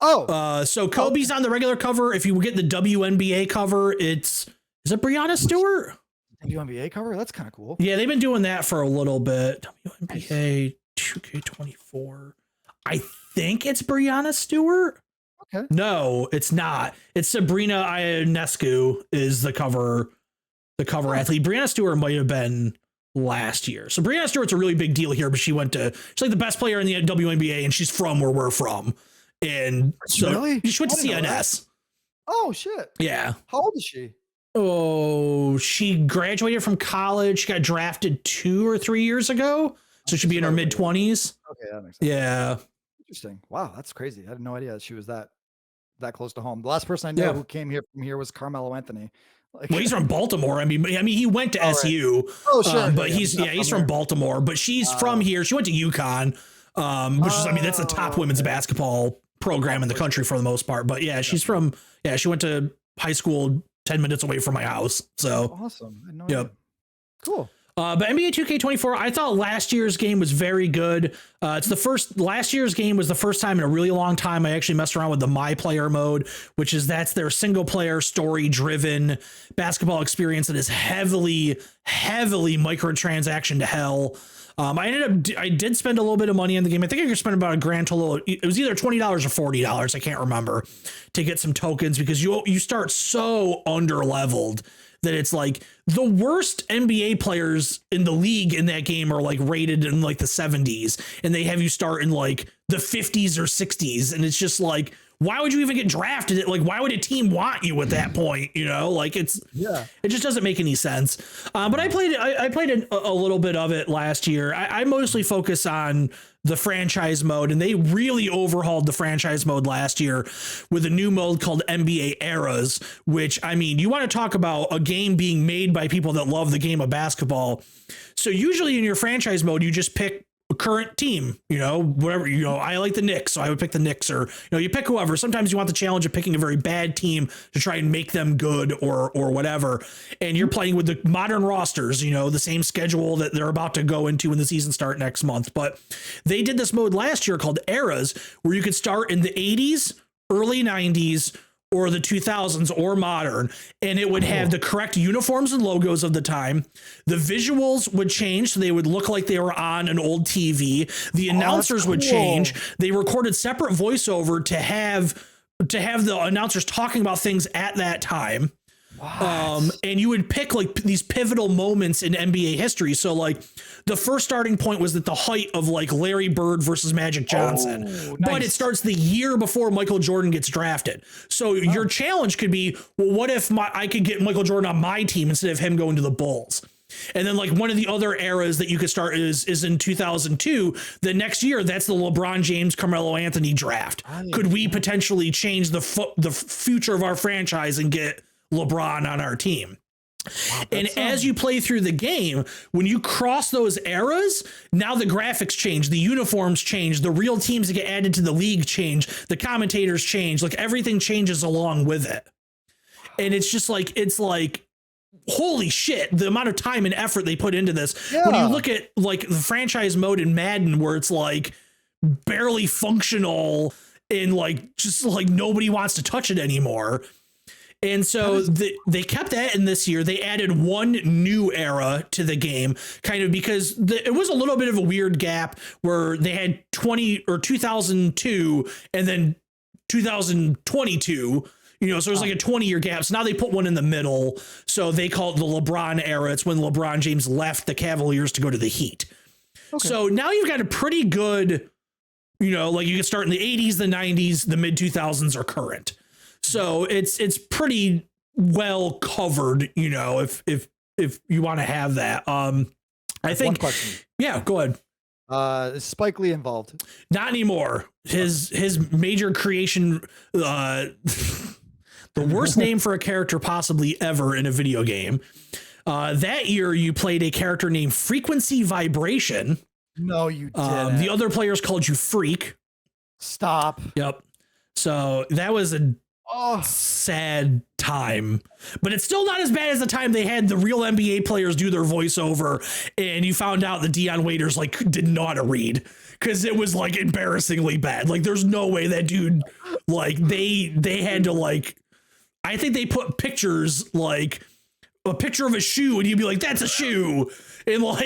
So
Kobe's on the regular cover. If you get the WNBA cover, is it Breanna Stewart?
WNBA cover? That's kind of cool.
Yeah, they've been doing that for a little bit. WNBA 2K24. I think it's Breanna Stewart.
Okay.
No, it's not. It's Sabrina Ionescu is the cover athlete. Breanna Stewart might have been last year. So Breanna Stewart's a really big deal here, but she's like the best player in the WNBA, and she's from where we're from. And so
really?
She went to CNS.
Oh shit.
Yeah.
How old is she?
Oh, she graduated from college. She got drafted 2 or 3 years ago. So she'd be in her mid-20s.
Okay, that makes sense.
Yeah.
Interesting. Wow, that's crazy. I had no idea that she was that close to home. The last person I knew who came here from here was Carmelo Anthony.
Well, he's from Baltimore. I mean, he went to SU.
Right. Oh, sure.
But he's from Baltimore, but she's from here. She went to UConn. Which is, I mean, that's the top women's basketball program in the country for the most part. But yeah, she went to high school 10 minutes away from my house. So
awesome. I know.
Yep.
Cool.
But NBA 2K24, I thought last year's game was very good. Last year's game was the first time in a really long time I actually messed around with the My Player mode, which is that's their single player story driven basketball experience that is heavily microtransaction to hell. I did spend a little bit of money in the game. I think I could spend about a grand total. It was either $20 or $40. I can't remember, to get some tokens, because you start so under leveled that it's like the worst NBA players in the league in that game are like rated in like the 70s, and they have you start in like the 50s or 60s. And it's just like, why would you even get drafted? Like, why would a team want you at that point? You know, like it just doesn't make any sense. But I played a little bit of it last year. I mostly focus on the franchise mode, and they really overhauled the franchise mode last year with a new mode called NBA Eras, which, I mean, you want to talk about a game being made by people that love the game of basketball. So usually in your franchise mode, you just pick a current team, whatever, I like the Knicks, so I would pick the Knicks, or, you pick whoever. Sometimes you want the challenge of picking a very bad team to try and make them good or whatever. And you're playing with the modern rosters, the same schedule that they're about to go into when the season start next month. But they did this mode last year called Eras, where you could start in the 80s, early 90s, or the 2000s, or modern, and it would have the correct uniforms and logos of the time. The visuals would change, so they would look like they were on an old TV. The announcers would change. They recorded separate voiceover to have the announcers talking about things at that time. And you would pick like these pivotal moments in NBA history. So like the first starting point was at the height of like Larry Bird versus Magic Johnson, but it starts the year before Michael Jordan gets drafted. So your challenge could be, well, what if I could get Michael Jordan on my team instead of him going to the Bulls? And then like one of the other eras that you could start is in 2002. The next year, that's the LeBron James, Carmelo Anthony draft. Could we potentially change the future of our franchise and get LeBron on our team? And as you play through the game, when you cross those eras, now the graphics change, the uniforms change, the real teams that get added to the league change, the commentators change, like everything changes along with it. And it's just like, holy shit, the amount of time and effort they put into this. When you look at like the franchise mode in Madden, where it's like barely functional and like just like nobody wants to touch it anymore. And so they kept that in this year. They added one new era to the game, kind of because it was a little bit of a weird gap where they had 2002 and then 2022, so it was like a 20-year gap. So now they put one in the middle. So they call it the LeBron era. It's when LeBron James left the Cavaliers to go to the Heat. Okay. So now you've got a pretty good, like you can start in the 80s, the 90s, the mid 2000s are current. So it's pretty well covered, if you want to have that. I think. One question. Yeah, go ahead.
Is Spike Lee involved?
Not anymore. His major creation, the worst name for a character possibly ever in a video game. That year you played a character named Frequency Vibration.
No, you didn't.
The other players called you Freak.
Stop.
Yep. So that was a sad time, but it's still not as bad as the time they had the real NBA players do their voiceover and you found out that Dion Waiters like didn't know how to read, because it was like embarrassingly bad. Like there's no way that dude, like they had to like, I think they put pictures, like a picture of a shoe, and you'd be like, that's a shoe. And like,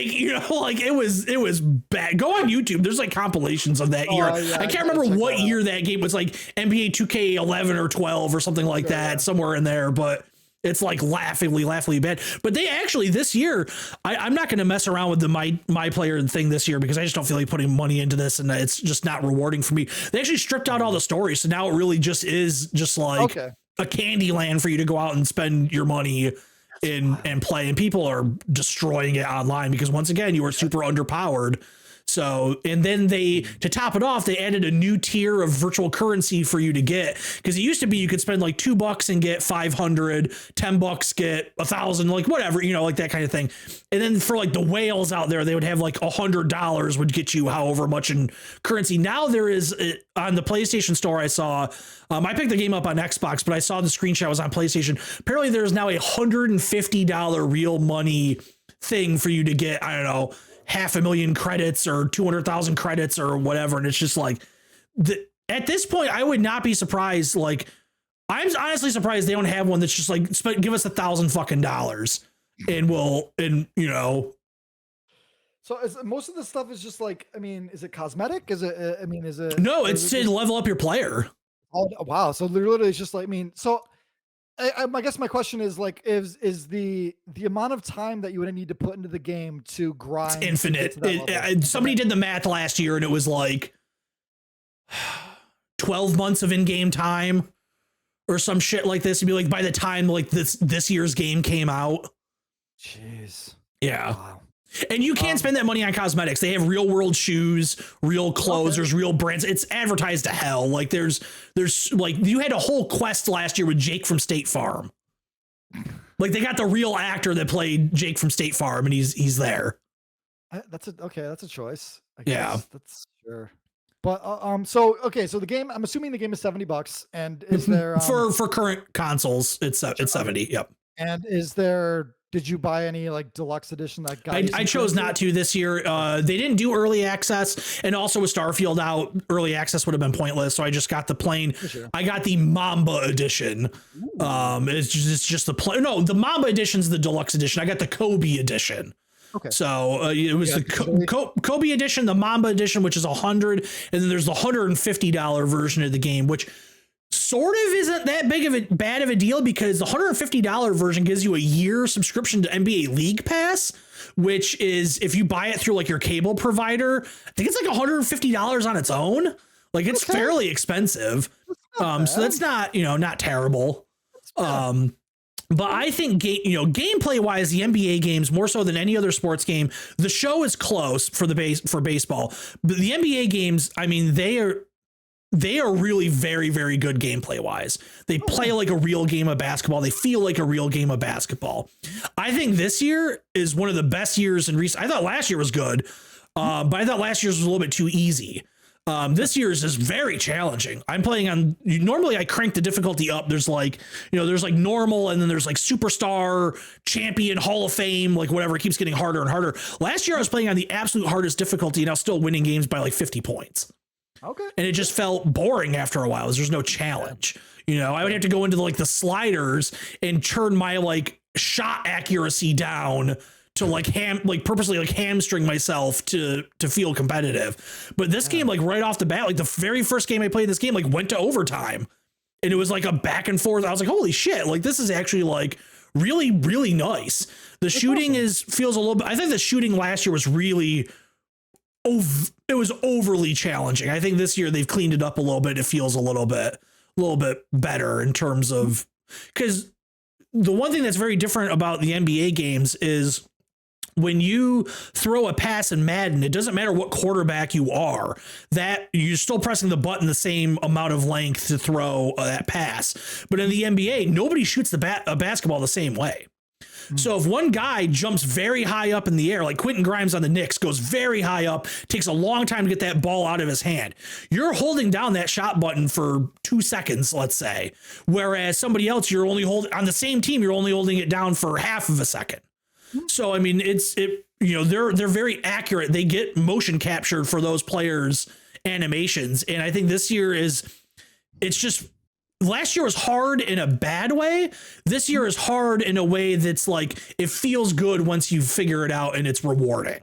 like it was bad. Go on YouTube. There's like compilations of that year. Yeah, I can't remember what year that game was, like NBA 2K11 or 12 or something like that, somewhere in there. But it's like laughably bad. But they actually this year, I'm not going to mess around with the my player thing this year, because I just don't feel like putting money into this, and it's just not rewarding for me. They actually stripped out all the stories, so now it really just is just like a candy land for you to go out and spend your money and play, and people are destroying it online because once again you are super underpowered. So, and then to top it off, they added a new tier of virtual currency for you to get, because it used to be you could spend like $2 and get 500, $10 get 1,000, like whatever, like that kind of thing. And then for like the whales out there, they would have like $100 would get you however much in currency. Now there is on the PlayStation Store, I saw, I picked the game up on Xbox, but I saw the screenshot was on PlayStation. Apparently there's now a $150 real money thing for you to get, I don't know, 500,000 credits or 200,000 credits or whatever. And it's just like, at this point, I would not be surprised. Like, I'm honestly surprised they don't have one that's just like, give us $1,000 and
So most of the stuff is just like, I mean, is it cosmetic? Is it?
No, it's to level up your player.
Oh, wow. So literally it's just like, I guess my question is like, is the amount of time that you would need to put into the game to grind?
It's infinite. Somebody did the math last year and it was like 12 months of in-game time or some shit like this. It'd be like by the time like this year's game came out.
Jeez.
Yeah.
Wow.
And you can't spend that money on cosmetics. They have real world shoes, real clothes, There's real brands. It's advertised to hell. Like there's like, you had a whole quest last year with Jake from State Farm. Like they got the real actor that played Jake from State Farm and he's there.
That's a choice. I
guess.
Yeah. That's sure. But so the game, I'm assuming the game is $70, and is there
for current consoles, it's 70. Yep.
And did you buy any like deluxe edition that got
I chose not to this year. They didn't do early access, and also with Starfield out, early access would have been pointless. So I just got the plain. Sure. I got the Mamba edition. It's just the the Mamba edition's the deluxe edition. I got the Kobe edition.
Okay.
So it was the Kobe edition, the Mamba edition, which is $100, and then there's the $150 version of the game, which sort of isn't that bad of a deal, because the $150 version gives you a year subscription to NBA League Pass, which is, if you buy it through like your cable provider, I think it's like $150 on its own. Like it's fairly expensive. So that's not, not terrible. But I think gameplay wise, the NBA games more so than any other sports game, the show is close for baseball, but the NBA games, I mean, they are really very, very good gameplay wise. They play like a real game of basketball. They feel like a real game of basketball. I think this year is one of the best years in recent. I thought last year was good, but I thought last year's was a little bit too easy. This year's is very challenging. I'm playing on, normally I crank the difficulty up. There's like, there's like normal, and then there's like superstar, champion, Hall of Fame, like whatever. It keeps getting harder and harder. Last year I was playing on the absolute hardest difficulty, and I was still winning games by like 50 points.
Okay.
And it just felt boring after a while. There's no challenge. I would have to go into the sliders and turn my like shot accuracy down to purposely hamstring myself to feel competitive. But this game, like right off the bat, like the very first game I played this game, like went to overtime, and it was like a back and forth. I was like, holy shit. Like this is actually like really, really nice. The shooting feels a little bit, I think the shooting last year was really, it was overly challenging. I think this year they've cleaned it up a little bit. It feels a little bit better in terms of, because the one thing that's very different about the NBA games is when you throw a pass in Madden, it doesn't matter what quarterback you are, that you're still pressing the button the same amount of length to throw that pass. But in the NBA, nobody shoots a basketball the same way. So if one guy jumps very high up in the air, like Quentin Grimes on the Knicks goes very high up, takes a long time to get that ball out of his hand, you're holding down that shot button for 2 seconds, let's say. Whereas somebody else, you're only on the same team, you're only holding it down for half of a second. So, I mean, they're very accurate. They get motion captured for those players' animations. And I think this year last year was hard in a bad way. This year is hard in a way that's like, it feels good once you figure it out and it's rewarding.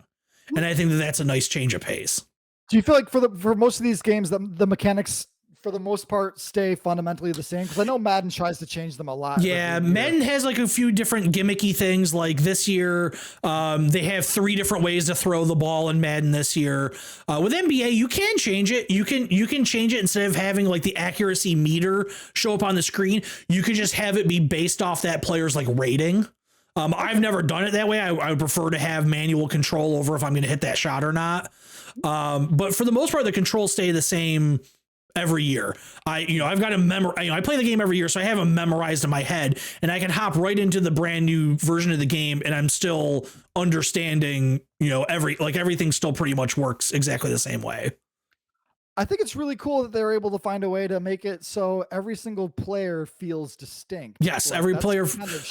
And I think that's a nice change of pace.
Do you feel like for most of these games, the mechanics for the most part stay fundamentally the same? Because I know Madden tries to change them a lot.
Yeah, Madden has like a few different gimmicky things. Like this year, they have 3 different ways to throw the ball in Madden this year. With NBA, you can change it. You can change it instead of having like the accuracy meter show up on the screen. You could just have it be based off that player's like rating. I've never done it that way. I would prefer to have manual control over if I'm going to hit that shot or not. But for the most part, the controls stay the same every year. I've got to memorize. I play the game every year, so I have them memorized in my head, and I can hop right into the brand new version of the game, and I'm still understanding. Everything still pretty much works exactly the same way.
I think it's really cool that they're able to find a way to make it so every single player feels distinct.
Yes, every player.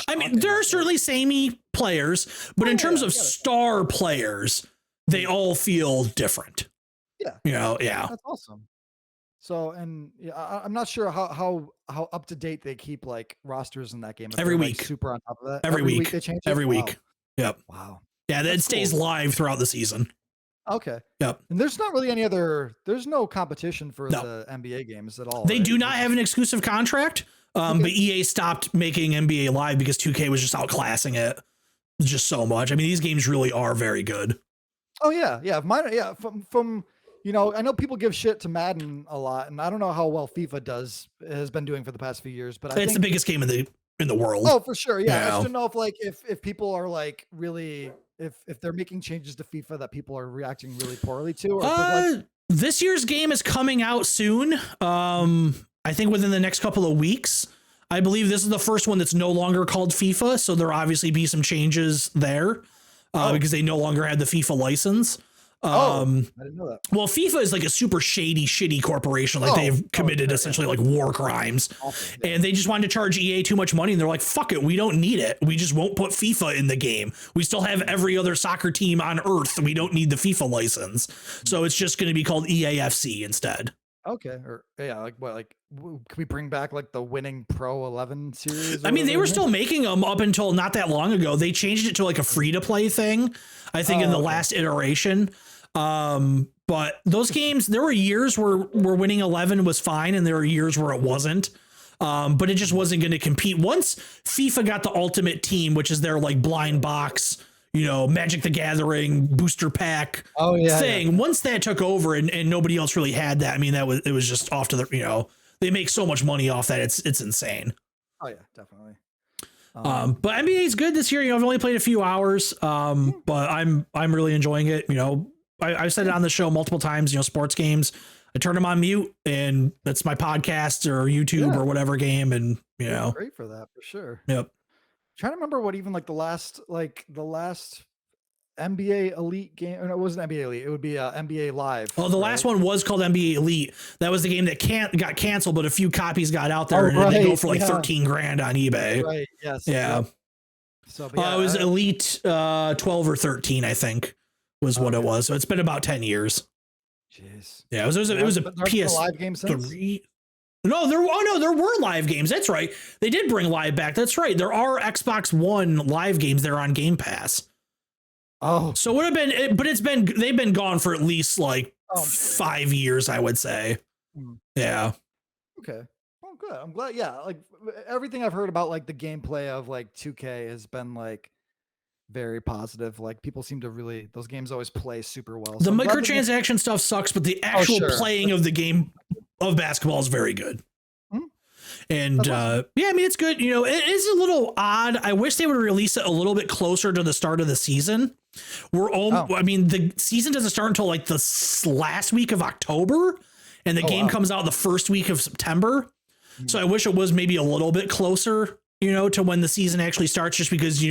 I mean, there are certainly samey players, but in terms of star players, they all feel different.
Yeah.
Yeah.
That's awesome. So, and I'm not sure how up to date they keep like rosters in that game.
Every week.
Super on top of that.
Every week
they change it?
Every week. Yep.
Wow.
Yeah, that stays live throughout the season.
Okay.
Yep.
And there's not really there's no competition for the NBA games at all.
They do not have an exclusive contract. But EA stopped making NBA Live because 2K was just outclassing it just so much. I mean, these games really are very good.
Oh yeah. Yeah. From I know people give shit to Madden a lot, and I don't know how well FIFA has been doing for the past few years, but
it's the biggest game in the world.
Oh, for sure. Yeah. I just don't know if people are like really if they're making changes to FIFA that people are reacting really poorly to. Or
this year's game is coming out soon. I think within the next couple of weeks. I believe this is the first one that's no longer called FIFA, so there'll obviously be some changes there because they no longer have the FIFA license.
I didn't know that.
Well, FIFA is like a super shady, shitty corporation. Like they've committed essentially like war crimes, and they just wanted to charge EA too much money. And they're like, fuck it. We don't need it. We just won't put FIFA in the game. We still have every other soccer team on earth. We don't need the FIFA license. So it's just going to be called EAFC instead.
Okay. Or can we bring back like the winning Pro 11 series?
I mean, they were still making them up until not that long ago. They changed it to like a free to play thing, I think, in the last iteration. But those games, there were years where winning 11 was fine, and there were years where it wasn't. But it just wasn't going to compete. Once FIFA got the Ultimate Team, which is their like blind box, Magic the Gathering booster pack thing. Yeah. Once that took over and nobody else really had that, I mean, it was just off to the, they make so much money off that. It's insane.
Oh yeah, definitely.
But NBA is good this year. I've only played a few hours, but I'm really enjoying it. I've said it on the show multiple times, sports games, I turn them on mute and that's my podcast or YouTube or whatever game. And,
great for that for sure.
Yep.
Trying to remember what even like the last NBA Elite game. Or no, it wasn't NBA Elite. It would be NBA Live.
Oh, the last one was called NBA Elite. That was the game that got canceled, but a few copies got out there, and they go for like $13,000 on eBay.
Right. Yes.
Yeah.
So
it was Elite 12 or 13, I think, was what it was. So it's been about 10 years.
Jeez.
Yeah. It was a PS
live game since?
3. No, there were live games. That's right. They did bring live back. That's right. There are Xbox One live games that are on Game Pass.
Oh,
so it would have been, but they've been gone for at least like 5 years, I would say. Yeah.
Okay. Oh, good. I'm glad. Yeah. Like everything I've heard about like the gameplay of like 2K has been like very positive. Like people seem to really, those games always play super well.
The microtransaction stuff sucks, but the actual playing of the game of basketball is very good. And I mean, it's good. It is a little odd. I wish they would release it a little bit closer to the start of the season. I mean, the season doesn't start until like the last week of October, and the game comes out the first week of September. So I wish it was maybe a little bit closer, to when the season actually starts, just because,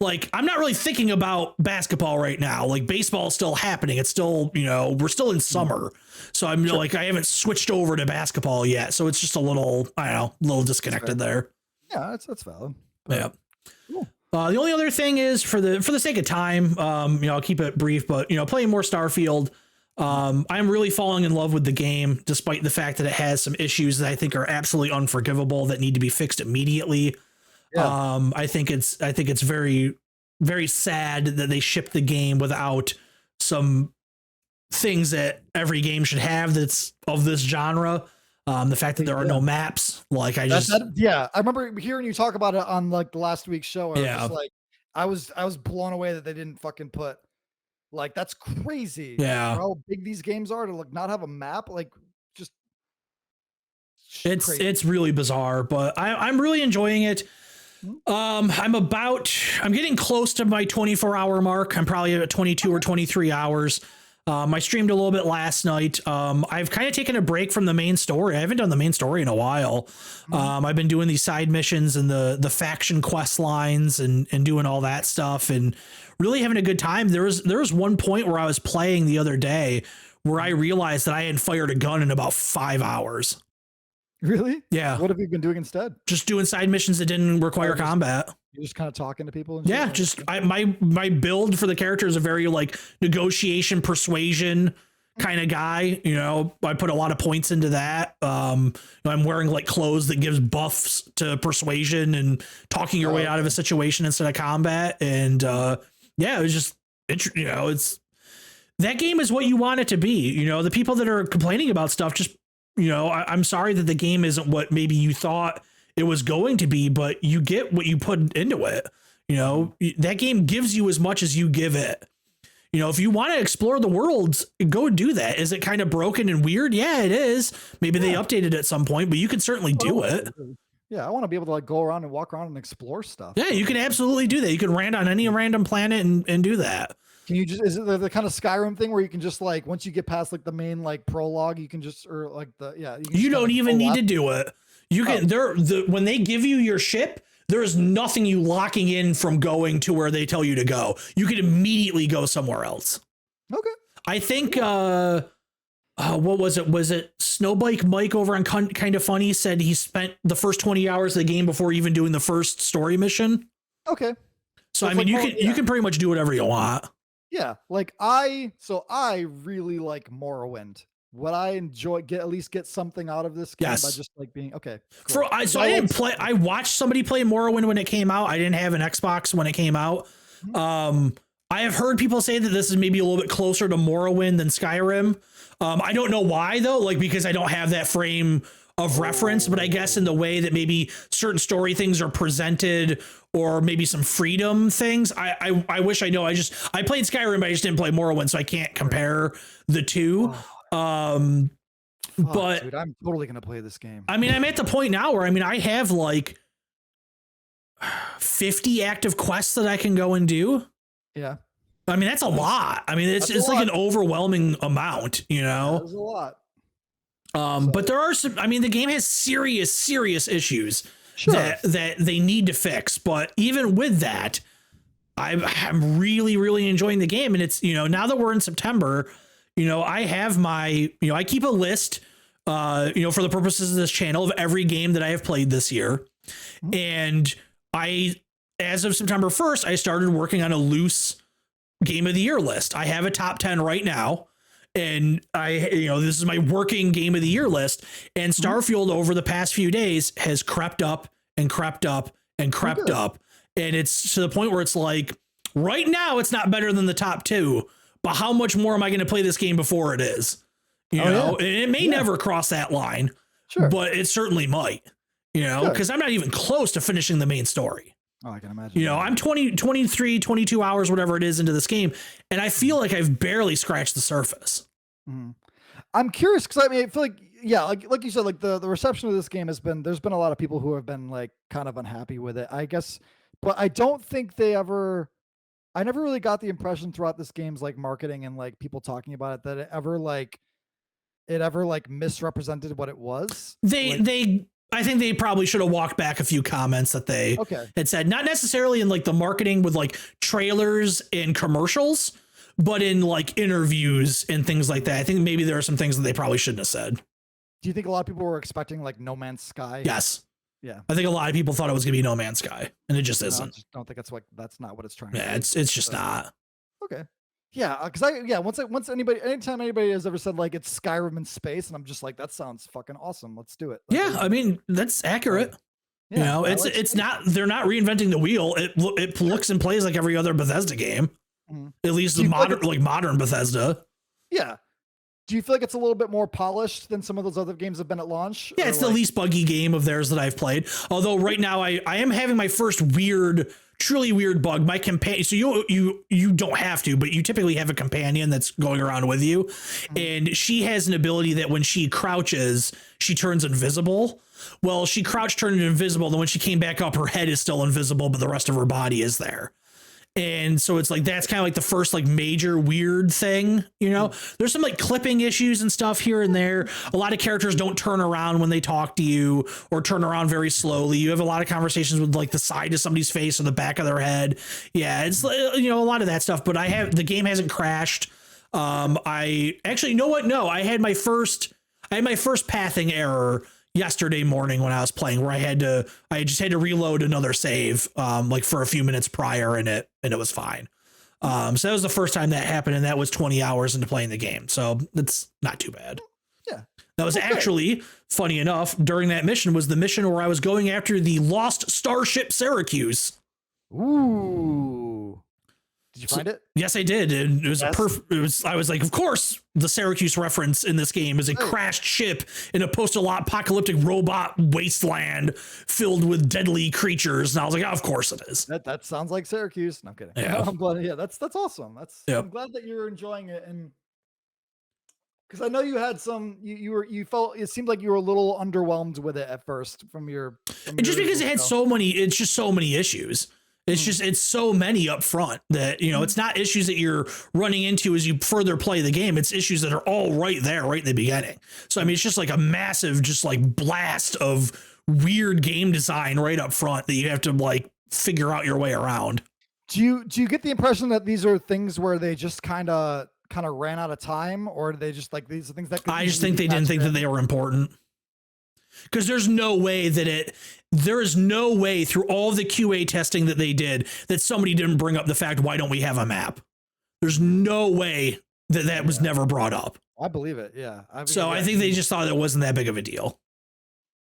like I'm not really thinking about basketball right now. Like baseball is still happening. It's still, we're still in summer. So I'm like, I haven't switched over to basketball yet. So it's just a little, a little disconnected there.
Yeah, that's valid.
Yeah. Cool. The only other thing is for the sake of time, I'll keep it brief, but playing more Starfield. I'm really falling in love with the game, despite the fact that it has some issues that I think are absolutely unforgivable that need to be fixed immediately. Yeah. I think it's very, very sad that they shipped the game without some things that every game should have that's of this genre. The fact that there are no maps, like I
remember hearing you talk about it on like the last week's show. I was blown away that they didn't fucking put like, that's crazy.
Yeah.
How big these games are to not have a map. Like just
it's really bizarre, but I'm really enjoying it. I'm getting close to my 24-hour mark. I'm probably at 22 or 23 hours. I streamed a little bit last night. I've kind of taken a break from the main story. I haven't done the main story in a while. I've been doing these side missions and the faction quest lines and doing all that stuff and really having a good time. There was one point where I was playing the other day where I realized that I hadn't fired a gun in about 5 hours.
Really?
Yeah.
What have you been doing instead?
Just doing side missions that didn't require combat.
You're just kind of talking to people. And
yeah. Just my build for the character is a very like negotiation, persuasion kind of guy. You know, I put a lot of points into that. I'm wearing like clothes that gives buffs to persuasion and talking your way out of a situation instead of combat. And yeah, it was just, you know, it's, that game is what you want it to be. You know, the people that are complaining about stuff, just, you know, I'm sorry that the game isn't what maybe you thought it was going to be, but you get what you put into it. You know, that game gives you as much as you give it. You know, if you want to explore the worlds, go do that. Is it kind of broken and weird? Yeah, it is. Maybe they updated it at some point, but you can certainly do it.
Yeah, I want to be able to like go around and walk around and explore stuff.
Yeah, you can absolutely do that. You can land on any random planet and do that.
Can you just, is it the kind of Skyrim thing where you can just like, once you get past like the main like prologue, you can just, or like the, yeah.
You don't even need to do it. You can, when they give you your ship, there is nothing you locking in from going to where they tell you to go. You can immediately go somewhere else.
Okay.
I think, what was it? Was it Snowbike Mike over on Kind of Funny said he spent the first 20 hours of the game before even doing the first story mission.
Okay.
So I mean, you can pretty much do whatever you want.
Yeah. Like I really like Morrowind. Would I at least get something out of this game by just like being okay? Cool.
I didn't play. I watched somebody play Morrowind when it came out. I didn't have an Xbox when it came out. I have heard people say that this is maybe a little bit closer to Morrowind than Skyrim. I don't know why though, like because I don't have that frame of reference, but I guess in the way that maybe certain story things are presented or maybe some freedom things. I wish I know. I played Skyrim, but I just didn't play Morrowind, so I can't compare the two. But
dude, I'm totally gonna play this game.
I mean, I'm at the point now where I have like 50 active quests that I can go and do.
Yeah.
I mean, that's a lot. I mean, it's like an overwhelming amount, you know.
That's a lot.
But there are some, I mean, the game has serious issues that they need to fix. But even with that, I'm really enjoying the game. And it's, you know, now that we're in September, you know, I have I keep a list, you know, for the purposes of this channel of every game that I have played this year. And as of September 1st, I started working on a loose game of the year list. I have a top 10 right now. And this is my working game of the year list. And Starfield over the past few days has crept up and crept up and crept up. And it's to the point where it's like, right now, it's not better than the top 2. But how much more am I going to play this game before it is? You know, and it may never cross that line, but it certainly might, you know, because I'm not even close to finishing the main story.
Oh, I can imagine.
You know, I'm 23, 22 hours, whatever it is into this game. And I feel like I've barely scratched the surface.
I'm curious because I mean, I feel like, yeah, like you said, like the reception of this game there's been a lot of people who have been like kind of unhappy with it, I guess. But I don't think I never really got the impression throughout this game's like marketing and like people talking about it that it ever misrepresented what it was. I think they probably should have walked back a few comments that they had said, not necessarily in like the marketing with like trailers and commercials, but in like interviews and things like that. I think maybe there are some things that they probably shouldn't have said. Do you think a lot of people were expecting like No Man's Sky?
Yes.
Yeah.
I think a lot of people thought it was going to be No Man's Sky, and it just isn't.
I just don't think that's not what it's trying
to do. It's just not.
Okay. Yeah, because anytime anybody has ever said like it's Skyrim in space, and I'm just like, that sounds fucking awesome. Let's do it.
I mean, that's accurate. Yeah, you know, it's not, they're not reinventing the wheel. It looks and plays like every other Bethesda game. At least the modern Bethesda.
Yeah. Do you feel like it's a little bit more polished than some of those other games have been at launch?
Yeah, it's the least buggy game of theirs that I've played. Although right now I am having my first truly weird bug. My companion, so you don't have to, but you typically have a companion that's going around with you. And she has an ability that when she crouches, she turns invisible. Well, she crouched, turned invisible. Then when she came back up, her head is still invisible, but the rest of her body is there. And so it's like, that's kind of like the first like major weird thing, you know. There's some like clipping issues and stuff here and there. A lot of characters don't turn around when they talk to you, or turn around very slowly. You have a lot of conversations with like the side of somebody's face or the back of their head. Yeah, it's, you know, a lot of that stuff, but the game hasn't crashed. I actually, you know what? No, I had my first pathing error yesterday morning when I was playing, where I just had to reload another save, like for a few minutes prior, and it was fine. So that was the first time that happened, and that was 20 hours into playing the game. So it's not too bad.
Yeah.
That was actually, funny enough, during that mission was the mission where I was going after the lost starship Syracuse.
Ooh. Did you find it?
Yes, I did. And it was I was like, of course, the Syracuse reference in this game is a crashed ship in a post-apocalyptic robot wasteland filled with deadly creatures. And I was like, oh, of course it is.
That sounds like Syracuse. No, I'm kidding.
Yeah.
I'm glad. Yeah, that's awesome. I'm glad that you're enjoying it, and because I know you had you felt, it seemed like you were a little underwhelmed with it at first from your
just because it had so many issues. It's so many up front that, you know, it's not issues that you're running into as you further play the game. It's issues that are all right there, right in the beginning. So, I mean, it's just like a massive, just like blast of weird game design right up front that you have to like figure out your way around.
Do you get the impression that these are things where they just kind of ran out of time, or they just like, these are things that
I just think they didn't think that they were important? Because there is no way through all of the QA testing that they did that somebody didn't bring up the fact, why don't we have a map? There's no way that was never brought up.
I believe it. Yeah.
I think they just thought it wasn't that big of a deal.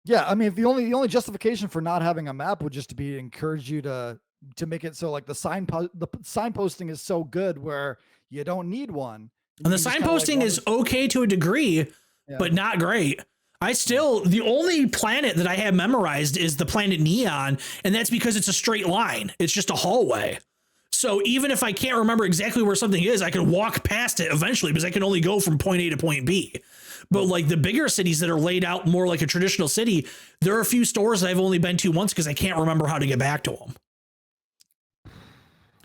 Yeah. I mean, if the only justification for not having a map would just to be to encourage you to make it so like the signposting is so good where you don't need one.
And the signposting is okay to a degree, but not great. The only planet that I have memorized is the planet Neon, and that's because it's a straight line. It's just a hallway. So even if I can't remember exactly where something is, I can walk past it eventually, because I can only go from point A to point B. But like the bigger cities that are laid out more like a traditional city, there are a few stores that I've only been to once because I can't remember how to get back to them.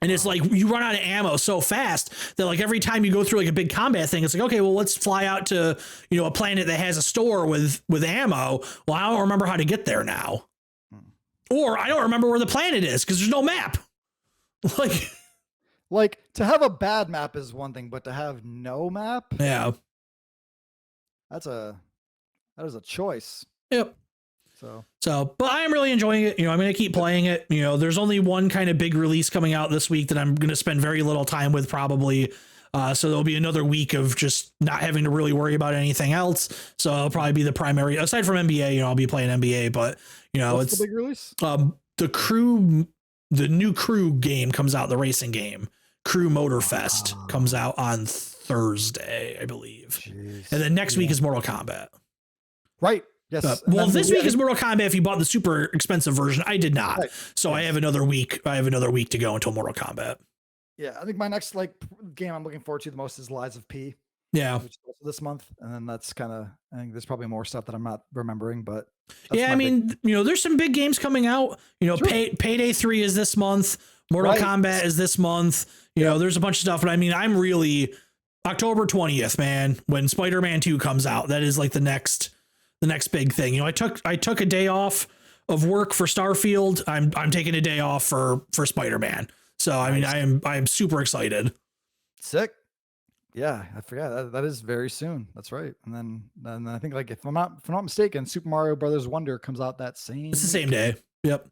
And it's like you run out of ammo so fast that like every time you go through like a big combat thing, it's like, okay, well, let's fly out to, you know, a planet that has a store with ammo. Well, I don't remember how to get there now. Or I don't remember where the planet is because there's no map.
Like to have a bad map is one thing, but to have no map.
Yeah.
That is a choice.
Yep.
So,
but I am really enjoying it. You know, I'm going to keep playing it. You know, there's only one kind of big release coming out this week that I'm going to spend very little time with probably. So there'll be another week of just not having to really worry about anything else. So it'll probably be the primary, aside from NBA, you know, I'll be playing NBA, but you know,
what's the big release?
The new Crew game comes out, the racing game. Crew Motorfest comes out on Thursday, I believe. Jeez. And then next week is Mortal Kombat.
Right. Yes.
Well, this week is Mortal Kombat if you bought the super expensive version. I did not. Right. So I have another week. To go until Mortal Kombat.
Yeah, I think my next game I'm looking forward to the most is Lies of P.
Yeah.
Which is also this month. And then that's I think there's probably more stuff that I'm not remembering, but
yeah, I mean, you know, there's some big games coming out. You know, Payday 3 is this month. Mortal Kombat is this month. You know, there's a bunch of stuff, but I mean, I'm really October 20th, man, when Spider-Man 2 comes out. That is like the next big thing. You know, I took a day off of work for Starfield. I'm taking a day off for Spider-Man. So I mean, I am super excited.
Sick. Yeah, I forgot that is very soon. That's right. And then I think like if I'm not mistaken, Super Mario Brothers Wonder comes out that same.
It's the same day. Yep.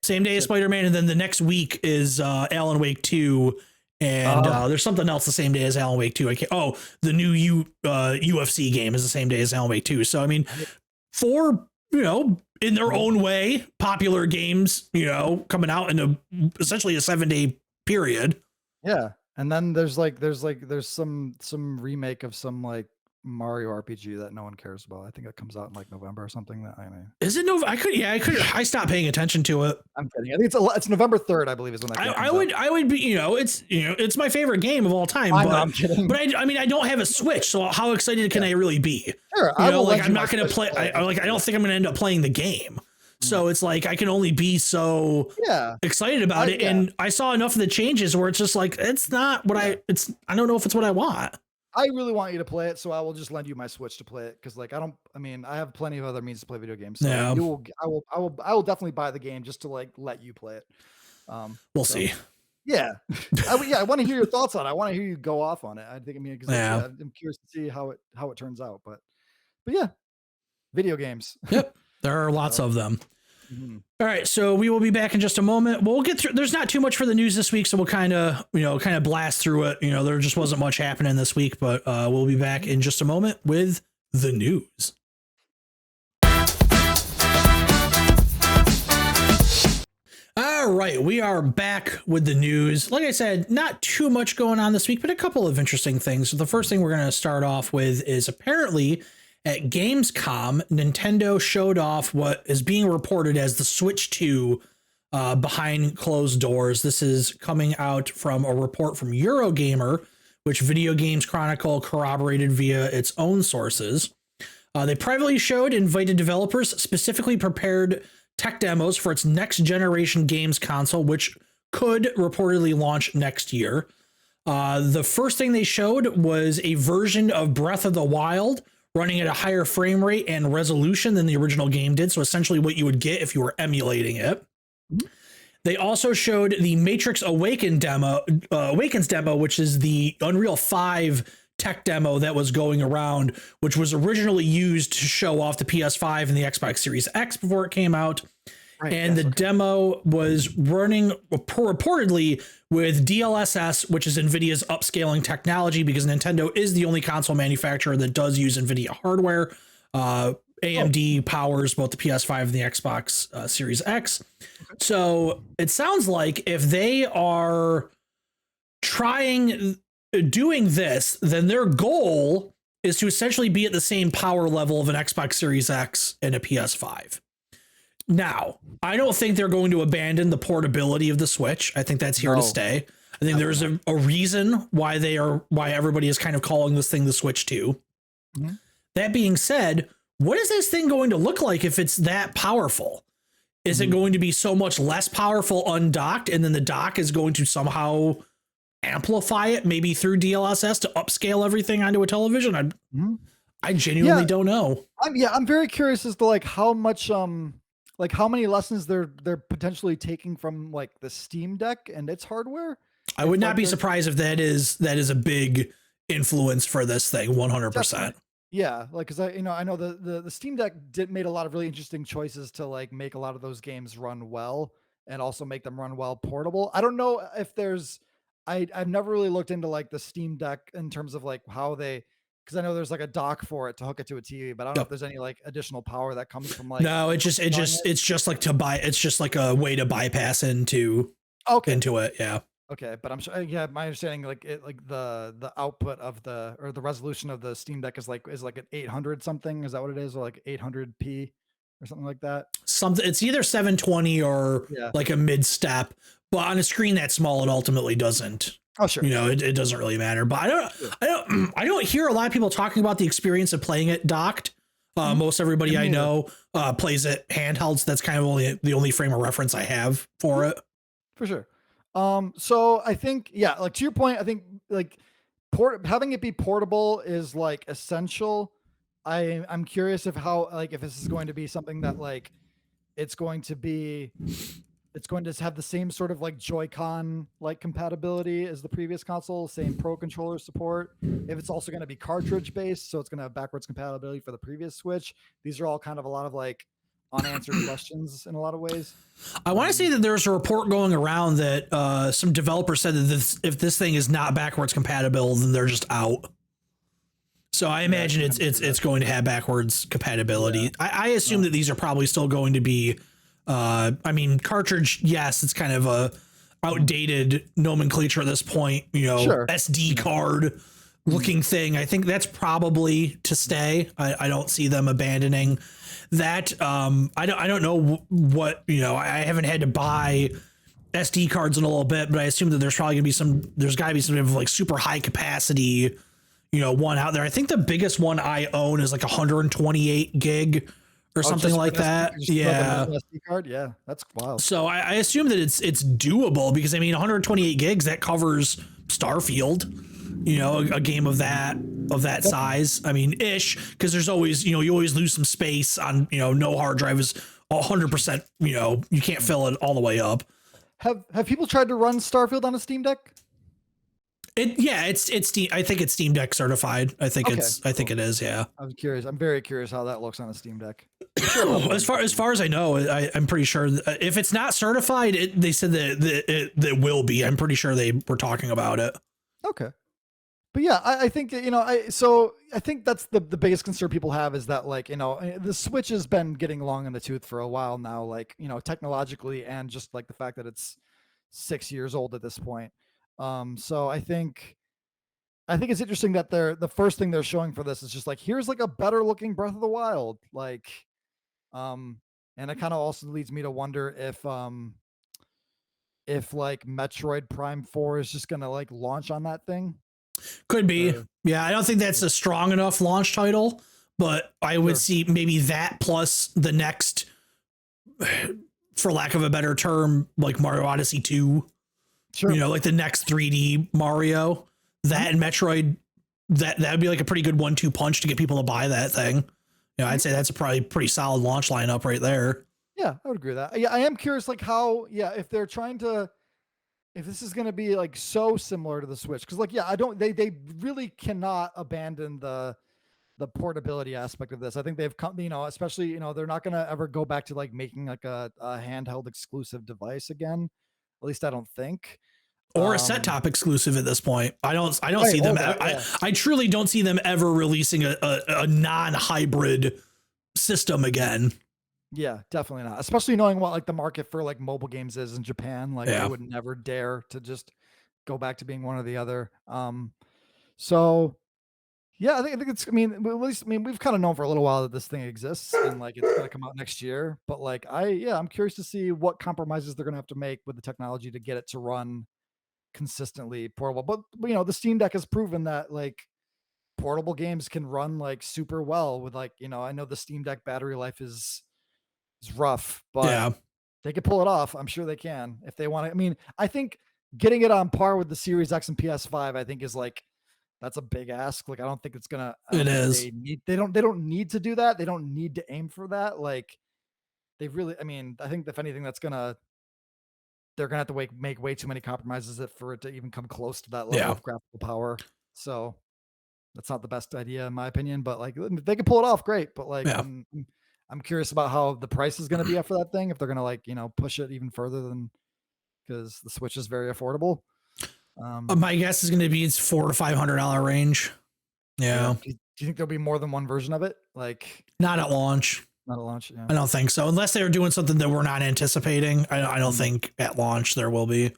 Same day
as Spider-Man, and then the next week is Alan Wake 2. And there's something else the same day as Alan Wake 2. The new UFC game is the same day as Alan Wake 2. So, I mean, 4, you know, in their own way, popular games, you know, coming out in essentially a 7-day period.
Yeah. And then there's some remake of some like Mario RPG that no one cares about. I think it comes out in like November or something.
Is it November? I stopped paying attention to it.
I'm kidding. I think it's November 3rd, I believe, is when that comes out.
I would be, it's my favorite game of all time.
I'm kidding.
But I mean, I don't have a Switch, so how excited can I really be?
Sure.
I'm not going to play. I don't think I'm going to end up playing the game. So it's like I can only be so excited about it. And I saw enough of the changes where it's just like it's not what I don't know if it's what I want.
I really want you to play it, so I will just lend you my Switch to play it because, like, I have plenty of other means to play video games. So I will definitely buy the game just to like let you play it.
We'll see.
Yeah, I want to hear your thoughts on it. I want to hear you go off on it. I'm curious to see how it turns out. But yeah, video games.
Yep, there are lots of them.
Mm-hmm.
All right, so we will be back in just a moment. We'll get through. There's not too much for the news this week, so we'll kind of blast through it. There just wasn't much happening this week, but we'll be back in just a moment with the news. All right, we are back with the news. Like I said, not too much going on this week, but a couple of interesting things. So the first thing we're going to start off with is apparently at Gamescom, Nintendo showed off what is being reported as the Switch 2 behind closed doors. This is coming out from a report from Eurogamer, which Video Games Chronicle corroborated via its own sources. They privately showed invited developers specifically prepared tech demos for its next generation games console, which could reportedly launch next year. The first thing they showed was a version of Breath of the Wild running at a higher frame rate and resolution than the original game did. So essentially what you would get if you were emulating it. Mm-hmm. They also showed the Matrix Awakens demo, which is the Unreal 5 tech demo that was going around, which was originally used to show off the PS5 and the Xbox Series X before it came out. Right, and the demo was running reportedly with DLSS, which is NVIDIA's upscaling technology, because Nintendo is the only console manufacturer that does use NVIDIA hardware. AMD powers both the PS5 and the Xbox Series X. Okay. So it sounds like if they are doing this, then their goal is to essentially be at the same power level of an Xbox Series X and a PS5. Now, I don't think they're going to abandon the portability of the Switch. I think that's here to stay. I think there's a reason why everybody is kind of calling this thing the Switch 2. Mm-hmm. That being said, what is this thing going to look like if it's that powerful? Is it going to be so much less powerful undocked, and then the dock is going to somehow amplify it, maybe through DLSS to upscale everything onto a television? I genuinely don't know.
I'm very curious as to like how much like how many lessons they're potentially taking from like the Steam Deck and its hardware.
I would not be surprised if that is a big influence for this thing. 100%. Definitely.
Yeah, like because I know the Steam Deck made a lot of really interesting choices to like make a lot of those games run well and also make them run well portable. I don't know if there's I've never really looked into like the Steam Deck in terms of like how they, because I know there's like a dock for it to hook it to a TV, but I don't know if there's any like additional power that comes from like.
No, it's just like it's just like a way to bypass into it. Yeah.
Okay, but I'm sure. Yeah, my understanding like the output of the resolution of the Steam Deck is like at 800 something. Is that what it is, or like 800p or something like that?
It's either 720 or like a mid step, but on a screen that small, it ultimately doesn't.
Oh sure.
It doesn't really matter. But I don't hear a lot of people talking about the experience of playing it docked. Most everybody I know plays it handheld. So that's kind of the only frame of reference I have for it.
For sure. So I think, like to your point, I think like having it be portable is like essential. I'm curious if this is going to be something that like, it's going to have the same sort of like Joy-Con like compatibility as the previous console, same Pro controller support. If it's also going to be cartridge based, so it's going to have backwards compatibility for the previous Switch. These are all kind of a lot of like unanswered questions in a lot of ways.
I want to say that there's a report going around that some developers said that if this thing is not backwards compatible, then they're just out. So I imagine it's going to have backwards compatibility. Yeah. I assume that these are probably still going to be cartridge. Yes, it's kind of a outdated nomenclature at this point, sure. SD card looking thing. I think that's probably to stay. I don't see them abandoning that. I don't know what, I haven't had to buy SD cards in a little bit, but I assume that there's probably there's gotta be some of like super high capacity, one out there. I think the biggest one I own is like 128 gig or something
just
like
for an SD,
that.
you just have
Yeah.
an SD card. Yeah, that's wild.
So I assume that it's doable because I mean 128 gigs that covers Starfield, you know, a game of that size. I mean, ish, because there's always, you know, you always lose some space on, you know, no hard drive is 100%, you know, you can't fill it all the way up.
Have people tried to run Starfield on a Steam Deck?
It's Steam. I think it's Steam Deck certified. I think
Okay,
I think it is. Yeah.
I'm curious. I'm very curious how that looks on a Steam Deck.
As far as I know, I'm pretty sure if it's not certified, they said that it will be. I'm pretty sure they were talking about it.
Okay. But yeah, I think that, you know, I think that's the biggest concern people have is that, like, you know, the Switch has been getting long in the tooth for a while now, like, you know, technologically, and just like the fact that it's 6 years old at this point. So I think it's interesting that the first thing they're showing for this is just like, here's like a better looking Breath of the Wild, like, and it kind of also leads me to wonder if like Metroid Prime 4 is just gonna like launch on that thing.
Could be. Yeah, I don't think that's a strong enough launch title, but I would see maybe that plus the next, for lack of a better term, like Mario Odyssey 2. Sure. You know, like the next 3D Mario, that and Metroid, that would be like a pretty good 1-2 punch to get people to buy that thing. You know, I'd say that's a probably pretty solid launch lineup right there.
Yeah, I would agree with that. Yeah, I am curious, like how, if they're trying to, if this is going to be like so similar to the Switch, because like, they really cannot abandon the portability aspect of this. I think they've come, you know, especially, you know, they're not going to ever go back to like making like a handheld exclusive device again. At least I don't think.
Or a set top exclusive at this point. I don't see them. I truly don't see them ever releasing a non-hybrid system again.
Yeah, definitely not. Especially knowing what like the market for like mobile games is in Japan. Like they would never dare to just go back to being one or the other. So yeah, I think it's, I mean, at least, I mean, we've kind of known for a little while that this thing exists and like it's gonna come out next year. But like I'm curious to see what compromises they're gonna have to make with the technology to get it to run consistently portable. But you know, the Steam Deck has proven that like portable games can run like super well with, like, you know, I know the Steam Deck battery life is rough, but they could pull it off. I'm sure they can if they want to. I mean, I think getting it on par with the Series X and PS5, I think is like, that's a big ask. Like, I don't think it's gonna.
It is.
They don't need to do that. They don't need to aim for that. Like, they really. I mean, I think if anything, they're gonna have to make way too many compromises for it to even come close to that level of graphical power. So that's not the best idea in my opinion. But like, if they can pull it off, great. But like, I'm curious about how the price is going to be after that thing. If they're going to, like, you know, push it even further than, because the Switch is very affordable.
My guess is going to be it's $400 to $500 range. Yeah.
Do you think there'll be more than one version of it? Like,
not at launch.
Not at launch. Yeah.
I don't think so. Unless they're doing something that we're not anticipating. I don't think at launch there will be.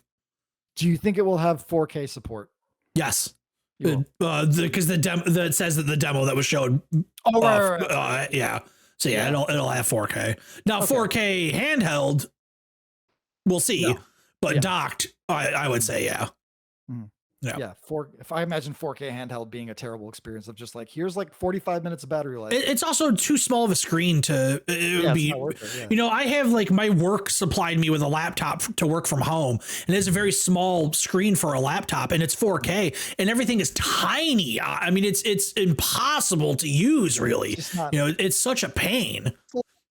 Do you think it will have 4K support?
Yes. Because the demo that says that the demo that was showed.
Oh, right.
Yeah. So yeah, it'll have 4K. Now 4K handheld, we'll see. No. But docked, I would say
if I imagine 4K handheld being a terrible experience of just like, here's like 45 minutes of battery life.
It's also too small of a screen to be, you know, I have like my work supplied me with a laptop to work from home, and it's a very small screen for a laptop, and it's 4K and everything is tiny. I mean, it's impossible to use, really. You know, it's such a pain.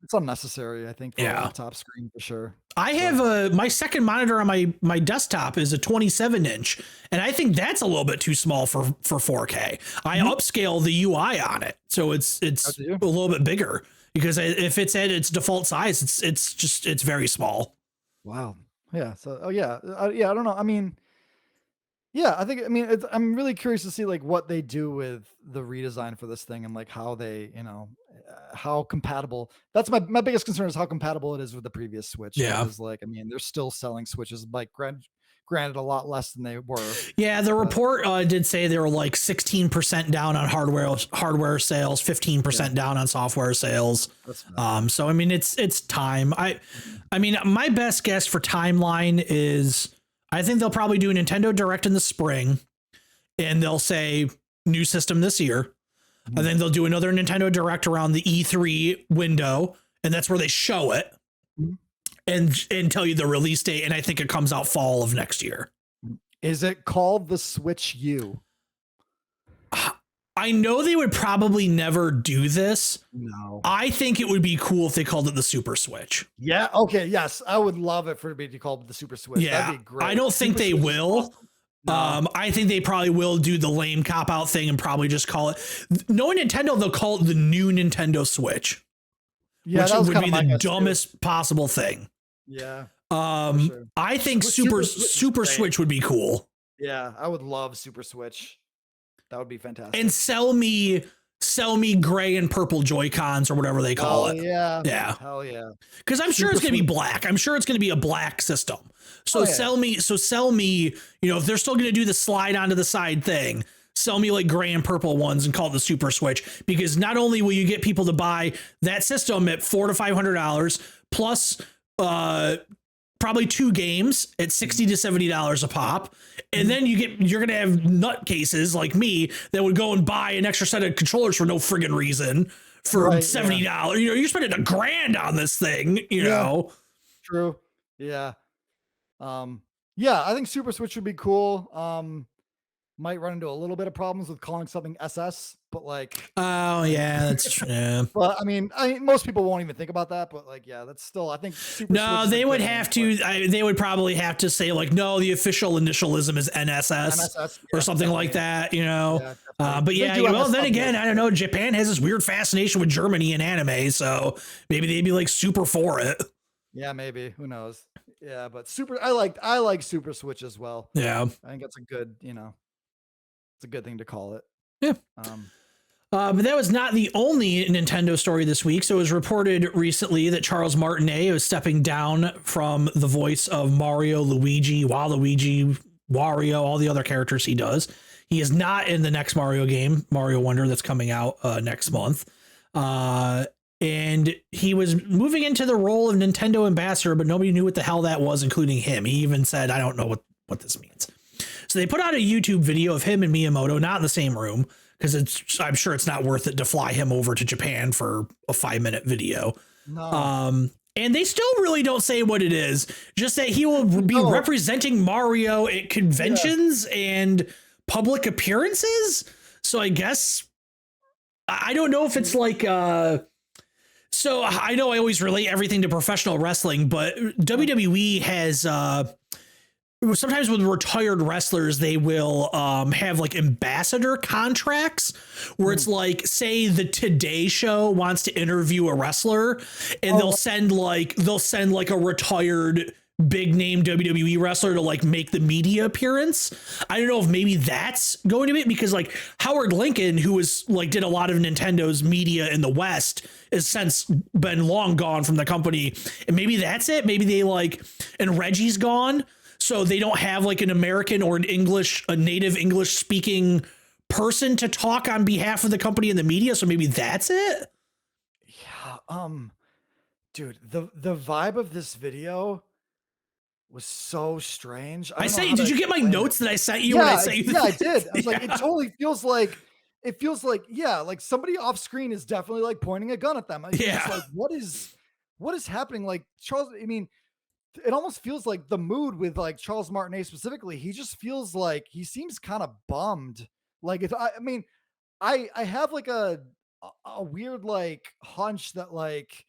It's unnecessary, I think, for a laptop screen for sure.
I have my second monitor on my desktop is a 27-inch, and I think that's a little bit too small for 4K. I upscale the UI on it, so it's a little bit bigger, because if it's at its default size, it's very small.
Wow. Yeah. So I don't know. I mean, I'm really curious to see like what they do with the redesign for this thing and like how they, you know, how compatible. That's my biggest concern, is how compatible it is with the previous Switch.
Yeah.
Because like, I mean, they're still selling Switches, like granted a lot less than they were.
Yeah. The report did say they were like 16% down on hardware sales, 15% down on software sales. So I mean, it's time. I mean, my best guess for timeline is, I think they'll probably do a Nintendo Direct in the spring, and they'll say new system this year. I think they'll do another Nintendo Direct around the E3 window, and that's where they show it and tell you the release date. And I think it comes out fall of next year.
Is it called the Switch U?
I know they would probably never do this.
No.
I think it would be cool if they called it the Super Switch.
Yeah. Okay. Yes. I would love it for it to be called the Super Switch.
Yeah.
That'd be great.
I don't think they will.
Awesome. No.
I think they probably will do the lame cop out thing and probably just call it, knowing Nintendo, they'll call it the new Nintendo Switch.
Yeah,
which
that was
would be the
guess,
dumbest possible thing.
Yeah.
Sure. I think Super Switch would be cool.
Yeah, I would love Super Switch. That would be fantastic.
And sell me gray and purple Joy-Cons or whatever they call it.
Yeah.
Yeah.
Hell yeah.
Because I'm sure it's going to be black. I'm sure it's going to be a black system. So sell me, you know, if they're still going to do the slide onto the side thing, sell me like gray and purple ones and call it the Super Switch, because not only will you get people to buy that system at $400 to $500 plus probably 2 games at $60 to $70 a pop, and then you're gonna have nutcases like me that would go and buy an extra set of controllers for no friggin' reason for $70. Yeah. You know, you're spending $1,000 on this thing. You know,
true. Yeah. Yeah, I think Super Switch would be cool. Might run into a little bit of problems with calling something SS, but like,
oh yeah, that's true. Yeah.
But I mean, most people won't even think about that. But like, yeah, that's still, I think.
They would have to. They would probably have to say like, no, the official initialism is NSS or something like that. You know. Yeah, but yeah, well, then again, I don't know. Japan has this weird fascination with Germany and anime, so maybe they'd be like super for it.
Yeah, maybe. Who knows? Yeah, but I like Super Switch as well.
Yeah,
I think that's a good, it's a good thing to call it.
Yeah. But that was not the only Nintendo story this week. So it was reported recently that Charles Martinet was stepping down from the voice of Mario, Luigi, Waluigi, Wario, all the other characters he does. He is not in the next Mario game, Mario Wonder, that's coming out next month. And he was moving into the role of Nintendo ambassador, but nobody knew what the hell that was, including him. He even said, I don't know what this means. So they put out a YouTube video of him and Miyamoto, not in the same room, because I'm sure it's not worth it to fly him over to Japan for a 5-minute video. No. And they still really don't say what it is, just that he will be representing Mario at conventions and public appearances. So I guess I don't know if it's like so I know I always relate everything to professional wrestling, but WWE has sometimes with retired wrestlers, they will have like ambassador contracts where it's like, say the Today Show wants to interview a wrestler and they'll send like a retired big name WWE wrestler to like make the media appearance. I don't know if maybe that's going to be, because like Howard Lincoln, who was like did a lot of Nintendo's media in the West, has since been long gone from the company, and maybe that's it. Maybe they like, and Reggie's gone, so they don't have like an American or a native English speaking person to talk on behalf of the company in the media. So maybe that's it.
Yeah. Dude, the vibe of this video was so strange.
Did you get my notes that I sent you?
Yeah, I did. I was like, it totally feels like, yeah, like somebody off screen is definitely like pointing a gun at them. It's like, what is happening? Like Charles, I mean, it almost feels like the mood with like Charles Martinet specifically, he just feels like he seems kind of bummed. Like I have like a weird like hunch that like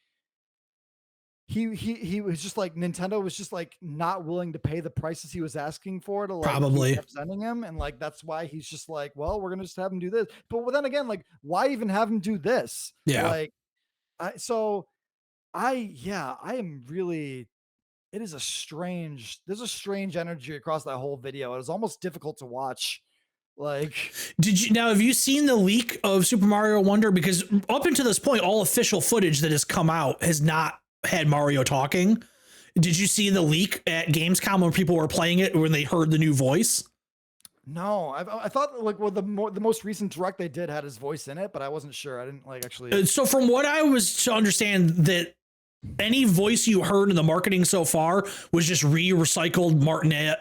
he was just like, Nintendo was just like not willing to pay the prices he was asking for to like
probably
keep sending him, and like that's why he's just like, well, we're gonna just have him do this. But then again, like, why even have him do this?
Yeah.
Like, I am really. There's a strange energy across that whole video. It was almost difficult to watch. Like,
have you seen the leak of Super Mario Wonder? Because up until this point, all official footage that has come out has not had Mario talking. Did you see the leak at Gamescom when people were playing it when they heard the new voice?
No, I thought like the most recent direct they did had his voice in it, but I wasn't sure. I didn't like actually.
So from what I was to understand, that any voice you heard in the marketing so far was just recycled Martinet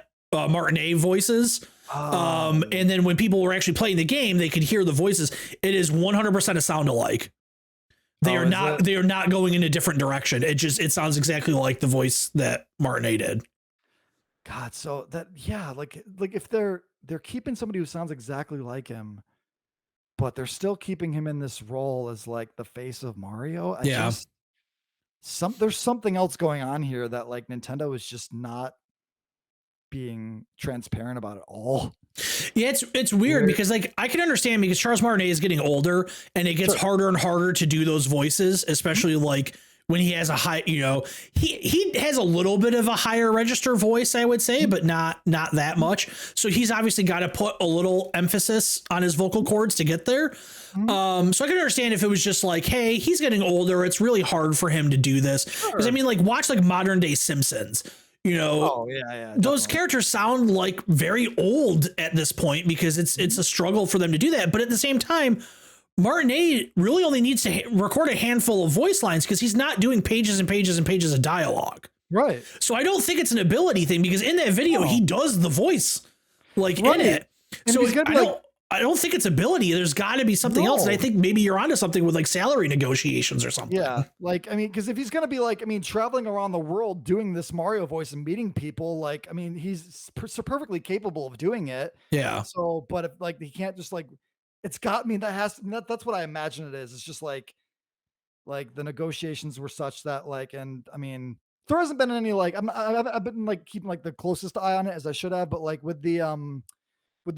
voices. And then when people were actually playing the game, they could hear the voices. It is 100% a sound alike. They are not going in a different direction. It sounds exactly like the voice that Martinet did.
God, so that, yeah, like if they're keeping somebody who sounds exactly like him, but they're still keeping him in this role as like the face of Mario. There's something else going on here that like Nintendo is just not being transparent about at all.
Yeah, it's weird because like I can understand because Charles Martinet is getting older and it gets harder and harder to do those voices, especially like when he has a high, he has a little bit of a higher register voice, I would say, but not that much. So he's obviously got to put a little emphasis on his vocal cords to get there. So I can understand if it was just like, hey, he's getting older. It's really hard for him to do this. Because I mean, like watch like modern day Simpsons. Those characters sound like very old at this point because it's a struggle for them to do that. But at the same time, Martinet really only needs to record a handful of voice lines because he's not doing pages and pages and pages of dialogue.
Right.
So I don't think it's an ability thing because in that video, he does the voice like in it. And so I don't think it's ability. There's got to be something else. And I think maybe you're onto something with like salary negotiations or something.
Yeah. Like, I mean, because if he's going to be like, I mean, traveling around the world doing this Mario voice and meeting people, like, I mean, he's perfectly capable of doing it.
Yeah.
So, but if like, he can't just like, it's got me, that's what I imagine it is. It's just like the negotiations were such that like, and I mean, there hasn't been any, like, I've been like keeping like the closest eye on it as I should have, but like with the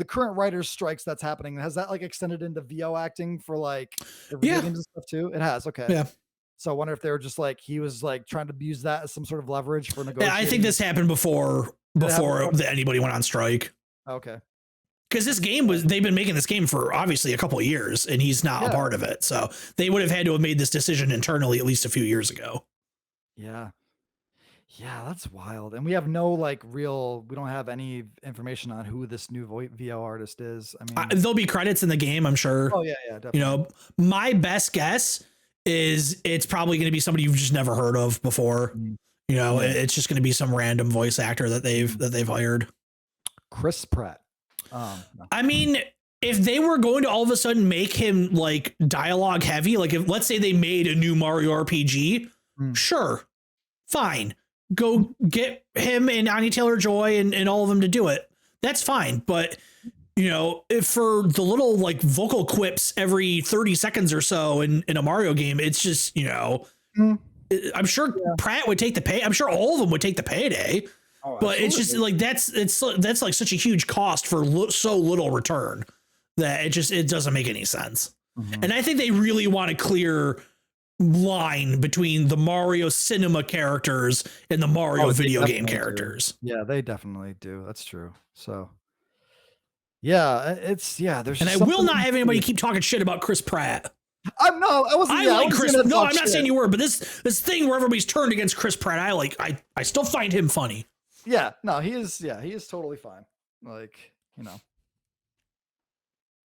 current writers strikes that's happening, has that like extended into VO acting for like the video games and stuff too? It has. Okay.
Yeah.
So I wonder if they were just like, he was like trying to use that as some sort of leverage for negotiating.
Yeah, I think this happened before anybody went on strike.
Okay.
Because they've been making this game for obviously a couple of years and he's not a part of it. So they would have had to have made this decision internally at least a few years ago.
Yeah. Yeah, that's wild. And we have no like we don't have any information on who this new VO artist is. I mean,
there'll be credits in the game, I'm sure.
Oh yeah, definitely.
My best guess is it's probably going to be somebody you've just never heard of before. It's just going to be some random voice actor that they've hired.
Chris Pratt. No.
I mean, if they were going to all of a sudden make him like dialogue heavy, like if let's say they made a new Mario RPG, sure, fine. Go get him and Anya Taylor-Joy and all of them to do it. That's fine. But, if for the little like vocal quips every 30 seconds or so in a Mario game, it's just, I'm sure Pratt would take the pay. I'm sure all of them would take the payday. But it's just like that's like such a huge cost for so little return that it doesn't make any sense. And I think they really want a clear line between the Mario cinema characters and the Mario video game characters.
Yeah, they definitely do. That's true. So there's
and I will not have anybody keep talking shit about Chris Pratt.
I like
Chris. No, I'm not saying you were, but this thing where everybody's turned against Chris Pratt, I still find him funny.
Yeah, no, he is totally fine. Like,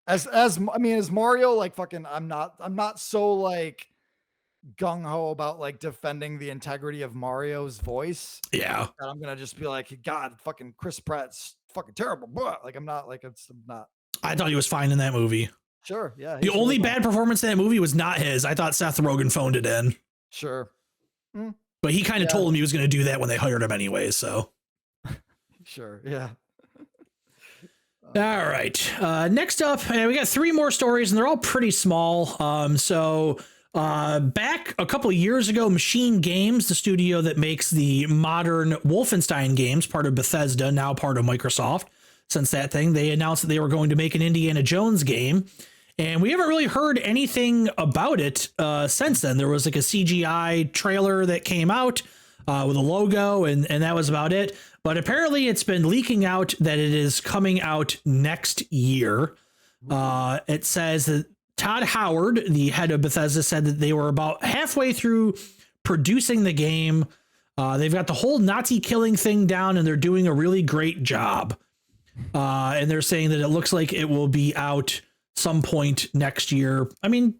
as Mario, like fucking, I'm not so like gung ho about like defending the integrity of Mario's voice.
Yeah.
And I'm going to just be like, God, fucking Chris Pratt's fucking terrible. But like, I'm not.
I thought he was fine in that movie.
Sure. Yeah.
The only bad performance in that movie was not his. I thought Seth Rogen phoned it in.
Sure.
But he kind of told him he was going to do that when they hired him anyway. So.
Sure. Yeah.
All right. Next up, we got 3 more stories and they're all pretty small. Back a couple of years ago, Machine Games, the studio that makes the modern Wolfenstein games, part of Bethesda, now part of Microsoft, since that thing, they announced that they were going to make an Indiana Jones game. And we haven't really heard anything about it since then. There was like a CGI trailer that came out with a logo, and that was about it. But apparently it's been leaking out that it is coming out next year. It says that Todd Howard, the head of Bethesda, said that they were about halfway through producing the game. They've got the whole Nazi killing thing down and they're doing a really great job. And they're saying that it looks like it will be out some point next year. I mean,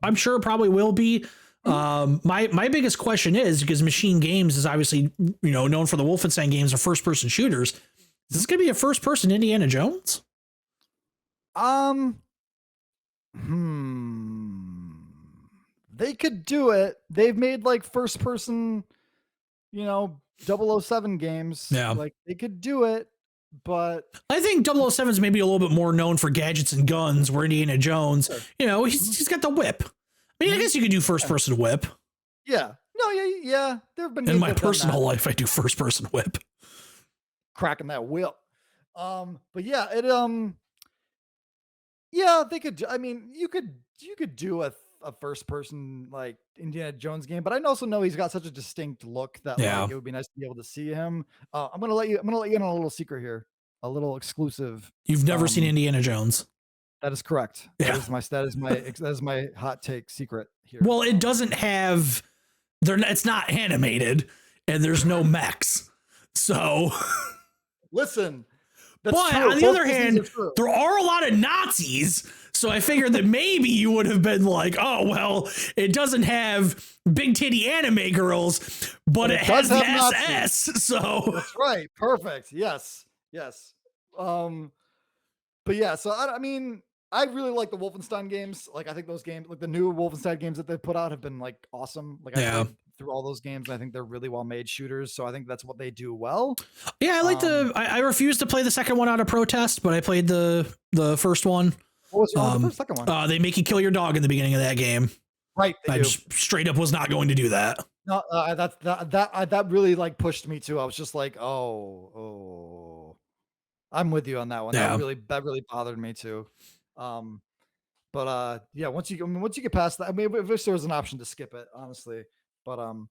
I'm sure it probably will be. My biggest question is, because Machine Games is obviously, known for the Wolfenstein games or first person shooters. Is this gonna be a first person Indiana Jones?
They could do it. They've made like first person, 007 games.
Yeah.
Like they could do it, but
I think 007 is maybe a little bit more known for gadgets and guns, where Indiana Jones, he's got the whip. I mean, I guess you could do first person whip.
Yeah. No, yeah. There have been
in my personal life, I do first person whip.
Cracking that whip. But yeah, yeah, they could. I mean, you could do a first person like Indiana Jones game, but I also know he's got such a distinct look that like it would be nice to be able to see him. I'm gonna let you in on a little secret here, a little exclusive.
You've never seen Indiana Jones.
That is correct.
Yeah.
That is my hot take secret here.
Well, it doesn't have it's not animated and there's no mechs. So
listen.
But on the other hand, there are a lot of Nazis. So I figured that maybe you would have been like, oh, well, it doesn't have big titty anime girls, but it has the SS. Nazis. So
that's right. Perfect. Yes. But yeah, so I mean, I really like the Wolfenstein games. Like, I think those games, like the new Wolfenstein games that they've put out, have been like awesome. Like, I played through all those games. I think they're really well made shooters. So I think that's what they do well.
Yeah, I like I refused to play the second one out of protest, but I played the first one.
What was wrong with the second one?
They make you kill your dog in the beginning of that game.
Right.
I just straight up was not going to do that.
No, that really like pushed me too. I was just like, oh, I'm with you on that one.
Yeah.
That really bothered me too. But yeah, once you get past that, I mean, if there was an option to skip it, honestly, but the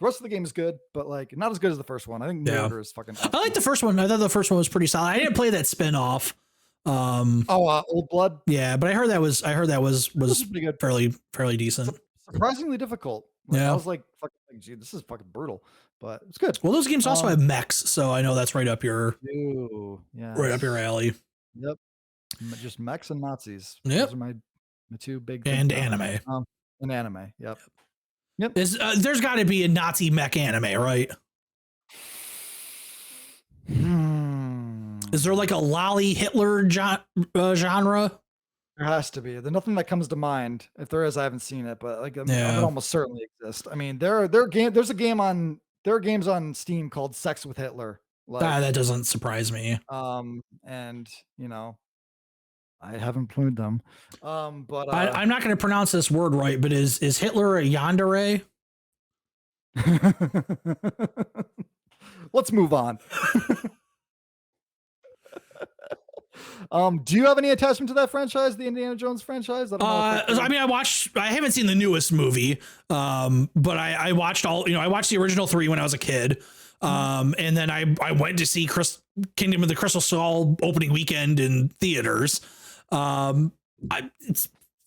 rest of the game is good, but like not as good as the first one. I think New Order is fucking awesome.
I like the first one. I thought the first one was pretty solid. I didn't play that spin-off.
Old Blood.
Yeah, but I heard that was
pretty good.
fairly decent.
Surprisingly difficult. Like, I was like, fucking, gee, this is fucking brutal, but it's good.
Well, those games also have mechs, so I know that's right up your right up your alley.
Yep. Just mechs and Nazis.
Yep.
Those are my two big
anime.
And anime. Yep.
There's got to be a Nazi mech anime, right? Is there like a lolly Hitler genre?
There has to be. There's nothing that comes to mind. If there is, I haven't seen it, but like it almost certainly exists. I mean, there are games on Steam called Sex with Hitler. Like,
that doesn't surprise me.
And I haven't played them. But
I'm not going to pronounce this word right, but is Hitler a yandere?
Let's move on. Do you have any attachment to that franchise, the Indiana Jones franchise?
I mean, I haven't seen the newest movie, but I watched I watched the original 3 when I was a kid. And then I went to see Kingdom of the Crystal Skull opening weekend in theaters. I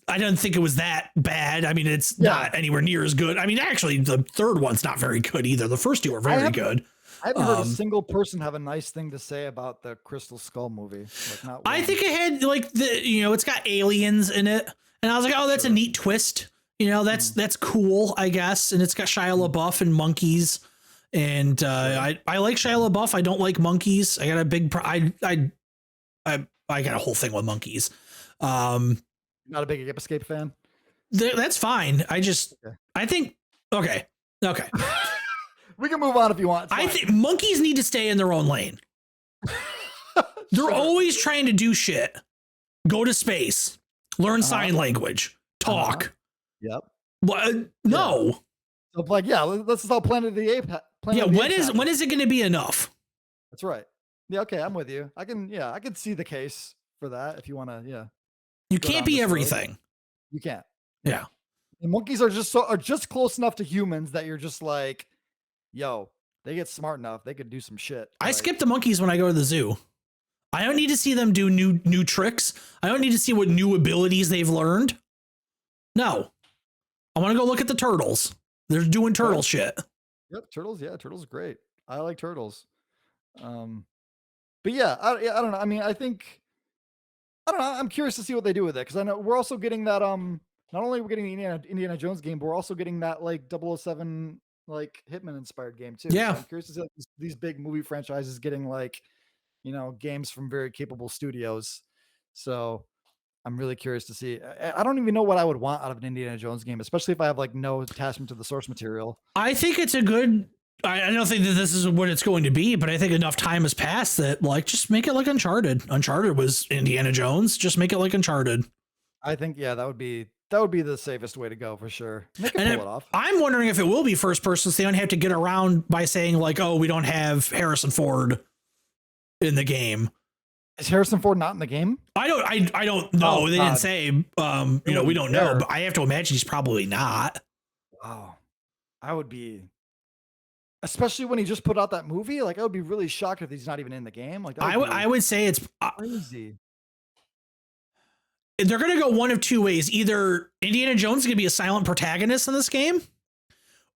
didn't think it was that bad. I mean, it's not anywhere near as good. I mean, actually, the third one's not very good either. The first 2 are very good.
I haven't heard a single person have a nice thing to say about the Crystal Skull movie. Like, not one.
I think it had like it's got aliens in it, and I was like, oh, that's a neat twist. That's cool, I guess. And it's got Shia LaBeouf and monkeys, and I like Shia LaBeouf. I don't like monkeys. I got a big I got a whole thing with monkeys.
Not a big Escape fan.
That's fine. I think okay.
We can move on if you want.
I think monkeys need to stay in their own lane. They're always trying to do shit. Go to space. Learn sign language. Talk.
Yep.
What? No.
Yeah. So like, this is all Planet of the Apes.
When is it going to be enough?
That's right. Yeah. Okay. I'm with you. I can see the case for that if you want to. Yeah.
You can't be everything.
You can't.
Yeah.
And monkeys are just close enough to humans that you're just like, yo, they get smart enough. They could do some shit.
I skip the monkeys when I go to the zoo. I don't need to see them do new tricks. I don't need to see what new abilities they've learned. No. I want to go look at the turtles. They're doing turtle shit.
Yep, turtles. Yeah, turtles are great. I like turtles. But yeah, I don't know. I mean, I don't know. I'm curious to see what they do with it because I know we're also getting that. Not only are we getting the Indiana Jones game, but we're also getting that like 007 like Hitman inspired game too.
Yeah,
so I'm curious to see like, these big movie franchises getting like games from very capable studios. So I'm really curious to see. I don't even know what I would want out of an Indiana Jones game, especially if I have like no attachment to the source material.
I think it's a good. I don't think that this is what it's going to be, but I think enough time has passed that like just make it like Uncharted. Uncharted was Indiana Jones. Just make it like Uncharted.
I think that would be the safest way to go for sure. They can pull it off.
I'm wondering if it will be first person, so they don't have to get around by saying like, "Oh, we don't have Harrison Ford in the game."
Is Harrison Ford not in the game?
I don't know.
Oh,
they didn't say. We don't know, but I have to imagine he's probably not.
Wow, I would be, especially when he just put out that movie. Like, I would be really shocked if he's not even in the game. Like,
I would say it's
crazy.
They're going to go one of two ways. Either Indiana Jones is going to be a silent protagonist in this game,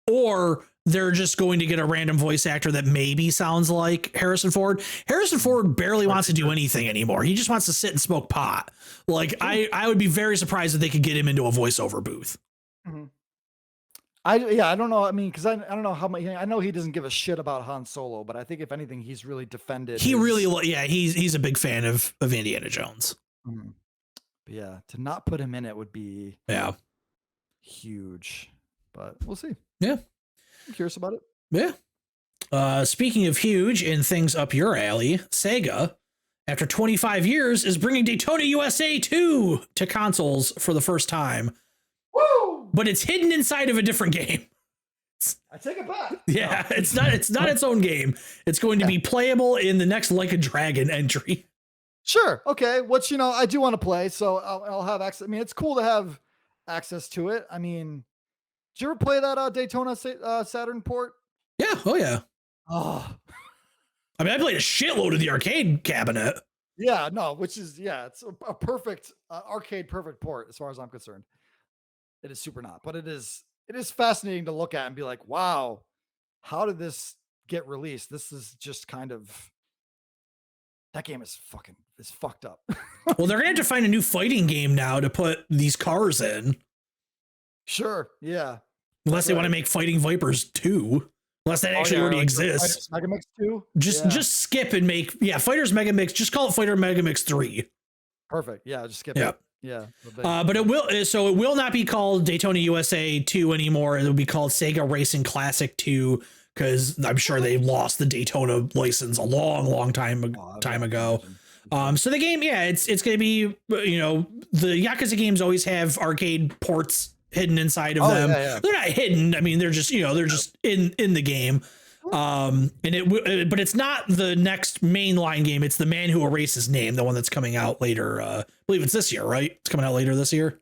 or they're just going to get a random voice actor that maybe sounds like Harrison Ford. Harrison Ford barely wants to do anything anymore. He just wants to sit and smoke pot. Like, I would be very surprised if they could get him into a voiceover booth.
Mm-hmm. I don't know. I mean, because I don't know how much. I know he doesn't give a shit about Han Solo, but I think if anything, he's really defended.
He's a big fan of Indiana Jones.
Mm-hmm. Yeah, to not put him in it would be huge, but we'll see.
Yeah,
I'm curious about it.
Yeah. Speaking of huge and things up your alley, Sega, after 25 years, is bringing Daytona USA 2 to consoles for the first time.
Woo!
But it's hidden inside of a different game.
I take it back.
Yeah, no. It's not its own game. It's going to be playable in the next Like a Dragon entry.
Sure. Okay. Which, I do want to play, so I'll have access. I mean, it's cool to have access to it. I mean, did you ever play that Daytona Saturn port?
Yeah. Oh, yeah.
Oh.
I mean, I played a shitload of the arcade cabinet.
Yeah, no, which is, it's a perfect arcade perfect port as far as I'm concerned. It is super not, but it is fascinating to look at and be like, wow, how did this get released? This is just kind of, that game is fucked up.
Well, they're gonna have to find a new fighting game now to put these cars in.
Sure, yeah.
Unless they want to make Fighting Vipers 2. Unless that actually already exists.
Mega Mix 2?
Just skip and make Fighters Mega Mix. Just call it Fighter Mega Mix 3.
Perfect. Yeah, just skip it. Yeah.
But it will not be called Daytona USA 2 anymore. It will be called Sega Racing Classic 2, because I'm sure they lost the Daytona license a long time ago. So the game, it's going to be, the Yakuza games always have arcade ports hidden inside of them. Yeah. They're not hidden. I mean, they're just, they're just in the game. But it's not the next mainline game. It's the Man Who Erased His Name, the one that's coming out later. I believe it's this year, right? It's coming out later this year.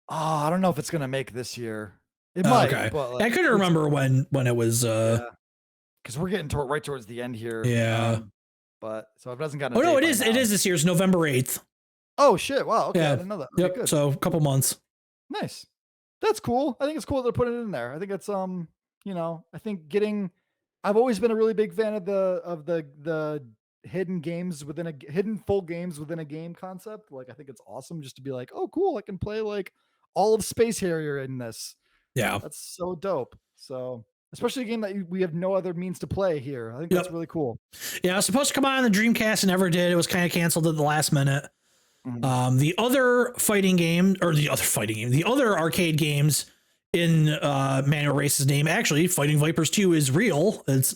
Oh, I don't know if it's going to make this year. It might.
Okay.
But like,
I couldn't remember when it was.
Because we're getting right towards the end here.
Yeah.
But so it doesn't got.
Oh no, it is. It is this year. It's November 8th.
Oh shit! Wow. Okay,
yeah.
I didn't know that.
Yep.
Good.
So a couple months.
Nice. That's cool. I think it's cool that they're putting it in there. I think it's I think I've always been a really big fan of the hidden games hidden full games within a game concept. Like, I think it's awesome just to be like, oh cool, I can play like all of Space Harrier in this.
Yeah.
That's so dope. So especially a game that we have no other means to play here. I think that's really cool.
Yeah, it was supposed to come out on the Dreamcast and never did. It was kind of canceled at the last minute. Mm-hmm. The other arcade games in Man Who Erased His Name, actually, Fighting Vipers 2 is real. It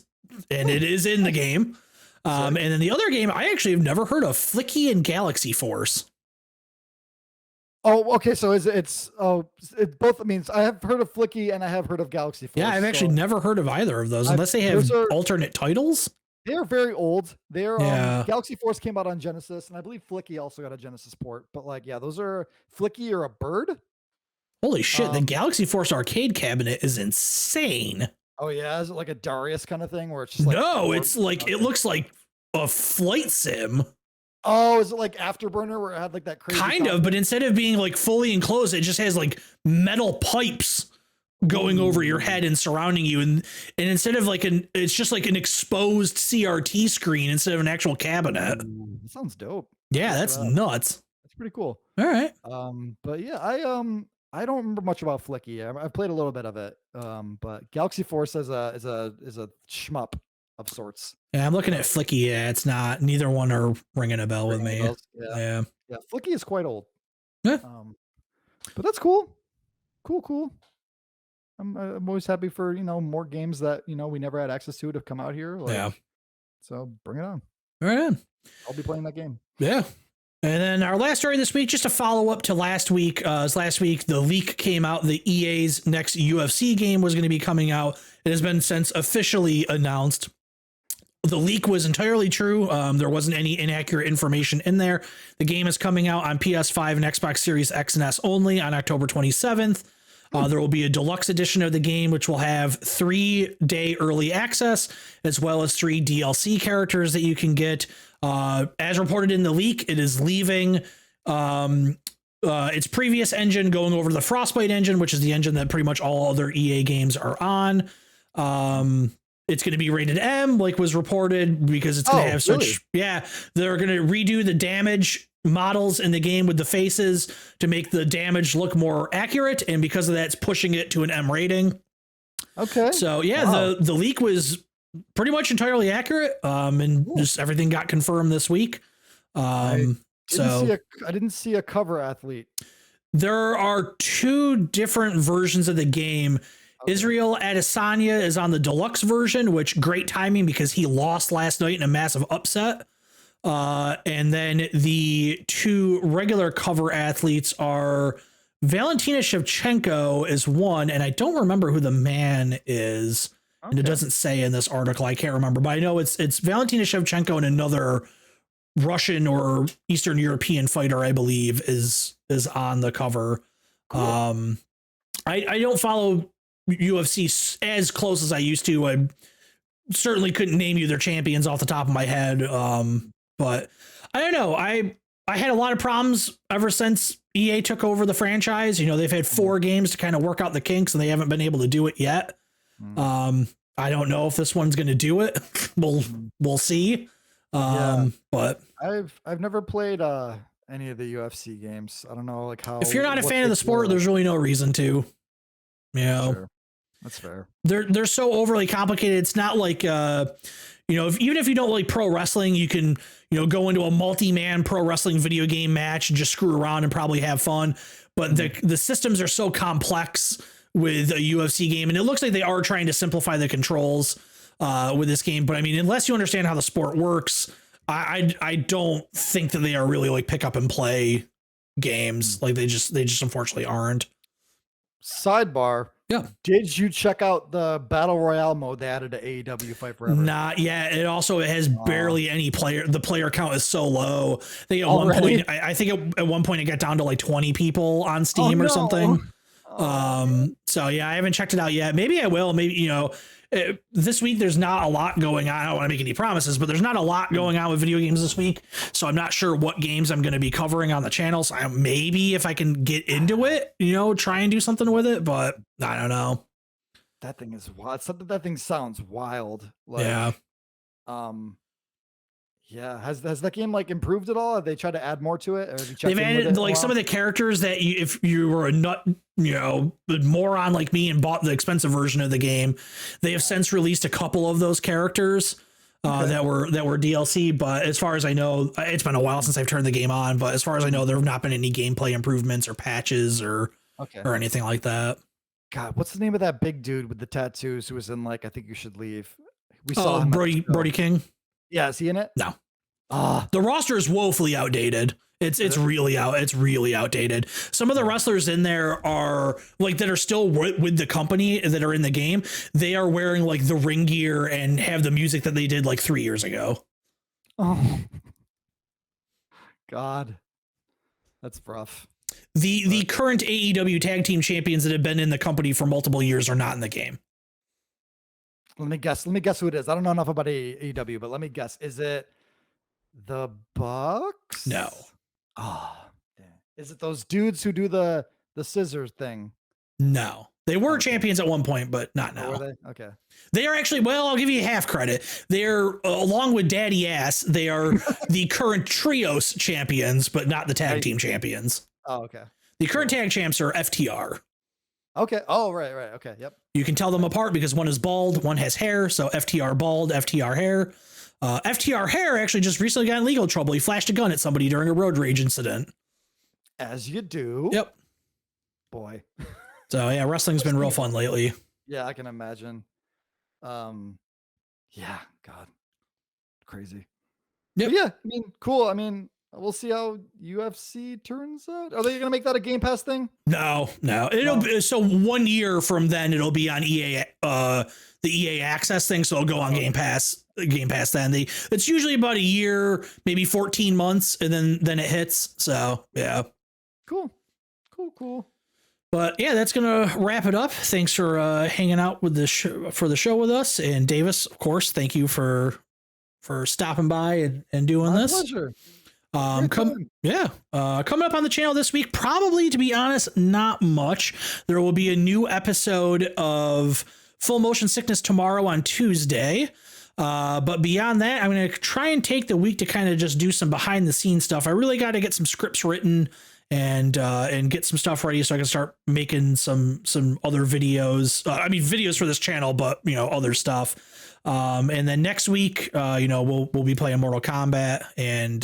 is in the game. And then the other game, I actually have never heard of, Flicky and Galaxy Force.
Oh, okay. So it both means I have heard of Flicky and I have heard of Galaxy Force.
Yeah, I've actually never heard of either of those, unless they have alternate titles.
They're very old. They're Galaxy Force came out on Genesis, and I believe Flicky also got a Genesis port. But like, yeah, those are Flicky or a bird.
Holy shit! The Galaxy Force arcade cabinet is insane.
Oh yeah, is it like a Darius kind of thing where it's just like
it's like it looks like a flight sim.
Oh, is it like Afterburner where it had like that crazy
kind of, but instead of being like fully enclosed, it just has like metal pipes going over your head and surrounding you, and instead of like it's just like an exposed CRT screen instead of an actual cabinet.
Ooh, that sounds dope.
Yeah, that's nuts.
That's pretty cool.
All right.
But yeah, I don't remember much about Flicky. I've played a little bit of it. But Galaxy Force is a shmup. of sorts.
Yeah, I'm looking at Flicky. Yeah, it's not. Neither one are ringing a bell with
Ringing
me.
bells. Yeah.
Yeah.
Yeah. Flicky is quite old.
Yeah.
But that's cool. Cool. I'm always happy for, more games that, we never had access to have come out here.
Yeah.
So bring it on.
Right on.
I'll be playing that game.
Yeah. And then our last story this week, just a follow up to last week. Last week, the leak came out. The EA's next UFC game was going to be coming out. It has been since officially announced. The leak was entirely true. There wasn't any inaccurate information in there. The game is coming out on PS5 and Xbox Series X and S only on October 27th. There will be a deluxe edition of the game, which will have 3-day early access, as well as 3 DLC characters that you can get. As reported in the leak, it is leaving its previous engine, going over to the Frostbite engine, which is the engine that pretty much all other EA games are on. It's going to be rated M, like was reported, because it's going to have such, they're going to redo the damage models in the game with the faces to make the damage look more accurate. And because of that, it's pushing it to an M rating.
Okay.
So the leak was pretty much entirely accurate. And just everything got confirmed this week. I didn't see a cover athlete. There are 2 different versions of the game. Okay. Israel Adesanya is on the deluxe version, which great timing because he lost last night in a massive upset. And then the 2 regular cover athletes are Valentina Shevchenko is one, and I don't remember who the man is. Okay. And it doesn't say in this article. I can't remember, but I know it's Valentina Shevchenko and another Russian or Eastern European fighter, I believe, is on the cover. Cool. I don't follow UFC as close as I used to. I certainly couldn't name you their champions off the top of my head. But I don't know. I had a lot of problems ever since EA took over the franchise. They've had 4 games to kind of work out the kinks, and they haven't been able to do it yet. I don't know if this one's going to do it. We'll see. But
I've never played any of the UFC games. I don't know how.
If you're not a fan of the sport, there's really no reason to.
Sure. That's fair.
They're so overly complicated. It's not like even if you don't like pro wrestling, you can go into a multi-man pro wrestling video game match and just screw around and probably have fun. But the systems are so complex with a UFC game, and it looks like they are trying to simplify the controls with this game. But I mean, unless you understand how the sport works, I don't think that they are really like pick up and play games. Like they just unfortunately aren't.
Sidebar.
Yeah.
Did you check out the Battle Royale mode they added to AEW Fight Forever?
Not yet. It also has barely any player. The player count is so low. They at one point, I think at one point it got down to like 20 people on Steam or something. So yeah, I haven't checked it out yet. Maybe I will. Maybe, this week there's not a lot going on. I don't want to make any promises, but there's not a lot going on with video games this week. So I'm not sure what games I'm going to be covering on the channel. So maybe if I can get into it, try and do something with it, but I don't know.
That thing is wild. That thing sounds wild.
Yeah.
Yeah. Has that game like improved at all? Have they tried to add more to it? Or have you
They've added like some of the characters that if you were a nut, moron like me and bought the expensive version of the game, they have since released a couple of those characters that were DLC. But as far as I know, it's been a while since I've turned the game on. But as far as I know, there have not been any gameplay improvements or patches or anything like that.
God, what's the name of that big dude with the tattoos who was in I Think You Should Leave? We saw him
Brody King.
Yeah, is he in it?
No. The roster is woefully outdated. It's really outdated. Some of the wrestlers in there are that are still with the company that are in the game. They are wearing the ring gear and have the music that they did 3 years ago.
Oh God, that's rough.
The current AEW tag team champions that have been in the company for multiple years are not in the game.
Let me guess who it is. I don't know enough about AEW, but let me guess. Is it the Bucks?
No.
Is it those dudes who do the scissors thing?
No. They were champions at one point, but not now.
Were they? Okay.
They are actually, I'll give you half credit. They're, along with Daddy Ass, they are the current Trios champions, but not the tag team champions.
Oh, okay.
The current tag champs are FTR.
Okay. Oh, right. Okay. Yep.
You can tell them apart because one is bald, one has hair. So FTR bald, FTR hair. FTR hair actually just recently got in legal trouble. He flashed a gun at somebody during a road rage incident.
As you do.
Yep.
Boy.
So yeah, wrestling's been real fun lately.
Yeah, I can imagine. Yeah, God. Crazy.
Yep.
But yeah, I mean, cool. I mean, we'll see how UFC turns out. Are they gonna make that a Game Pass thing?
No. It'll be, so 1 year from then it'll be on EA, the EA Access thing. So it'll go on Game Pass. Then it's usually about a year, maybe 14 months, and then it hits. So yeah.
Cool.
But yeah, that's gonna wrap it up. Thanks for hanging out with the show with us, and Davis, of course, thank you for stopping by and doing
My
this.
pleasure.
Coming up on the channel this week, probably, to be honest, not much. There will be a new episode of Full Motion Sickness tomorrow on Tuesday. But beyond that, I'm going to try and take the week to kind of just do some behind the scenes stuff. I really got to get some scripts written and get some stuff ready so I can start making some other videos. Videos for this channel, but other stuff. And then next week, we'll be playing Mortal Kombat and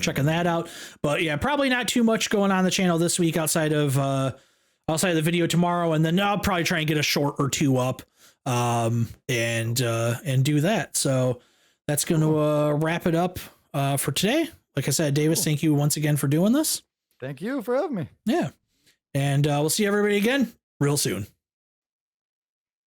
checking that out. But yeah, probably not too much going on the channel this week outside of the video tomorrow, and then I'll probably try and get a short or two up and do that. So that's going to wrap it up for today. Like I said, Davis, thank you once again for doing this.
Thank you for having me.
Yeah. And we'll see everybody again real soon.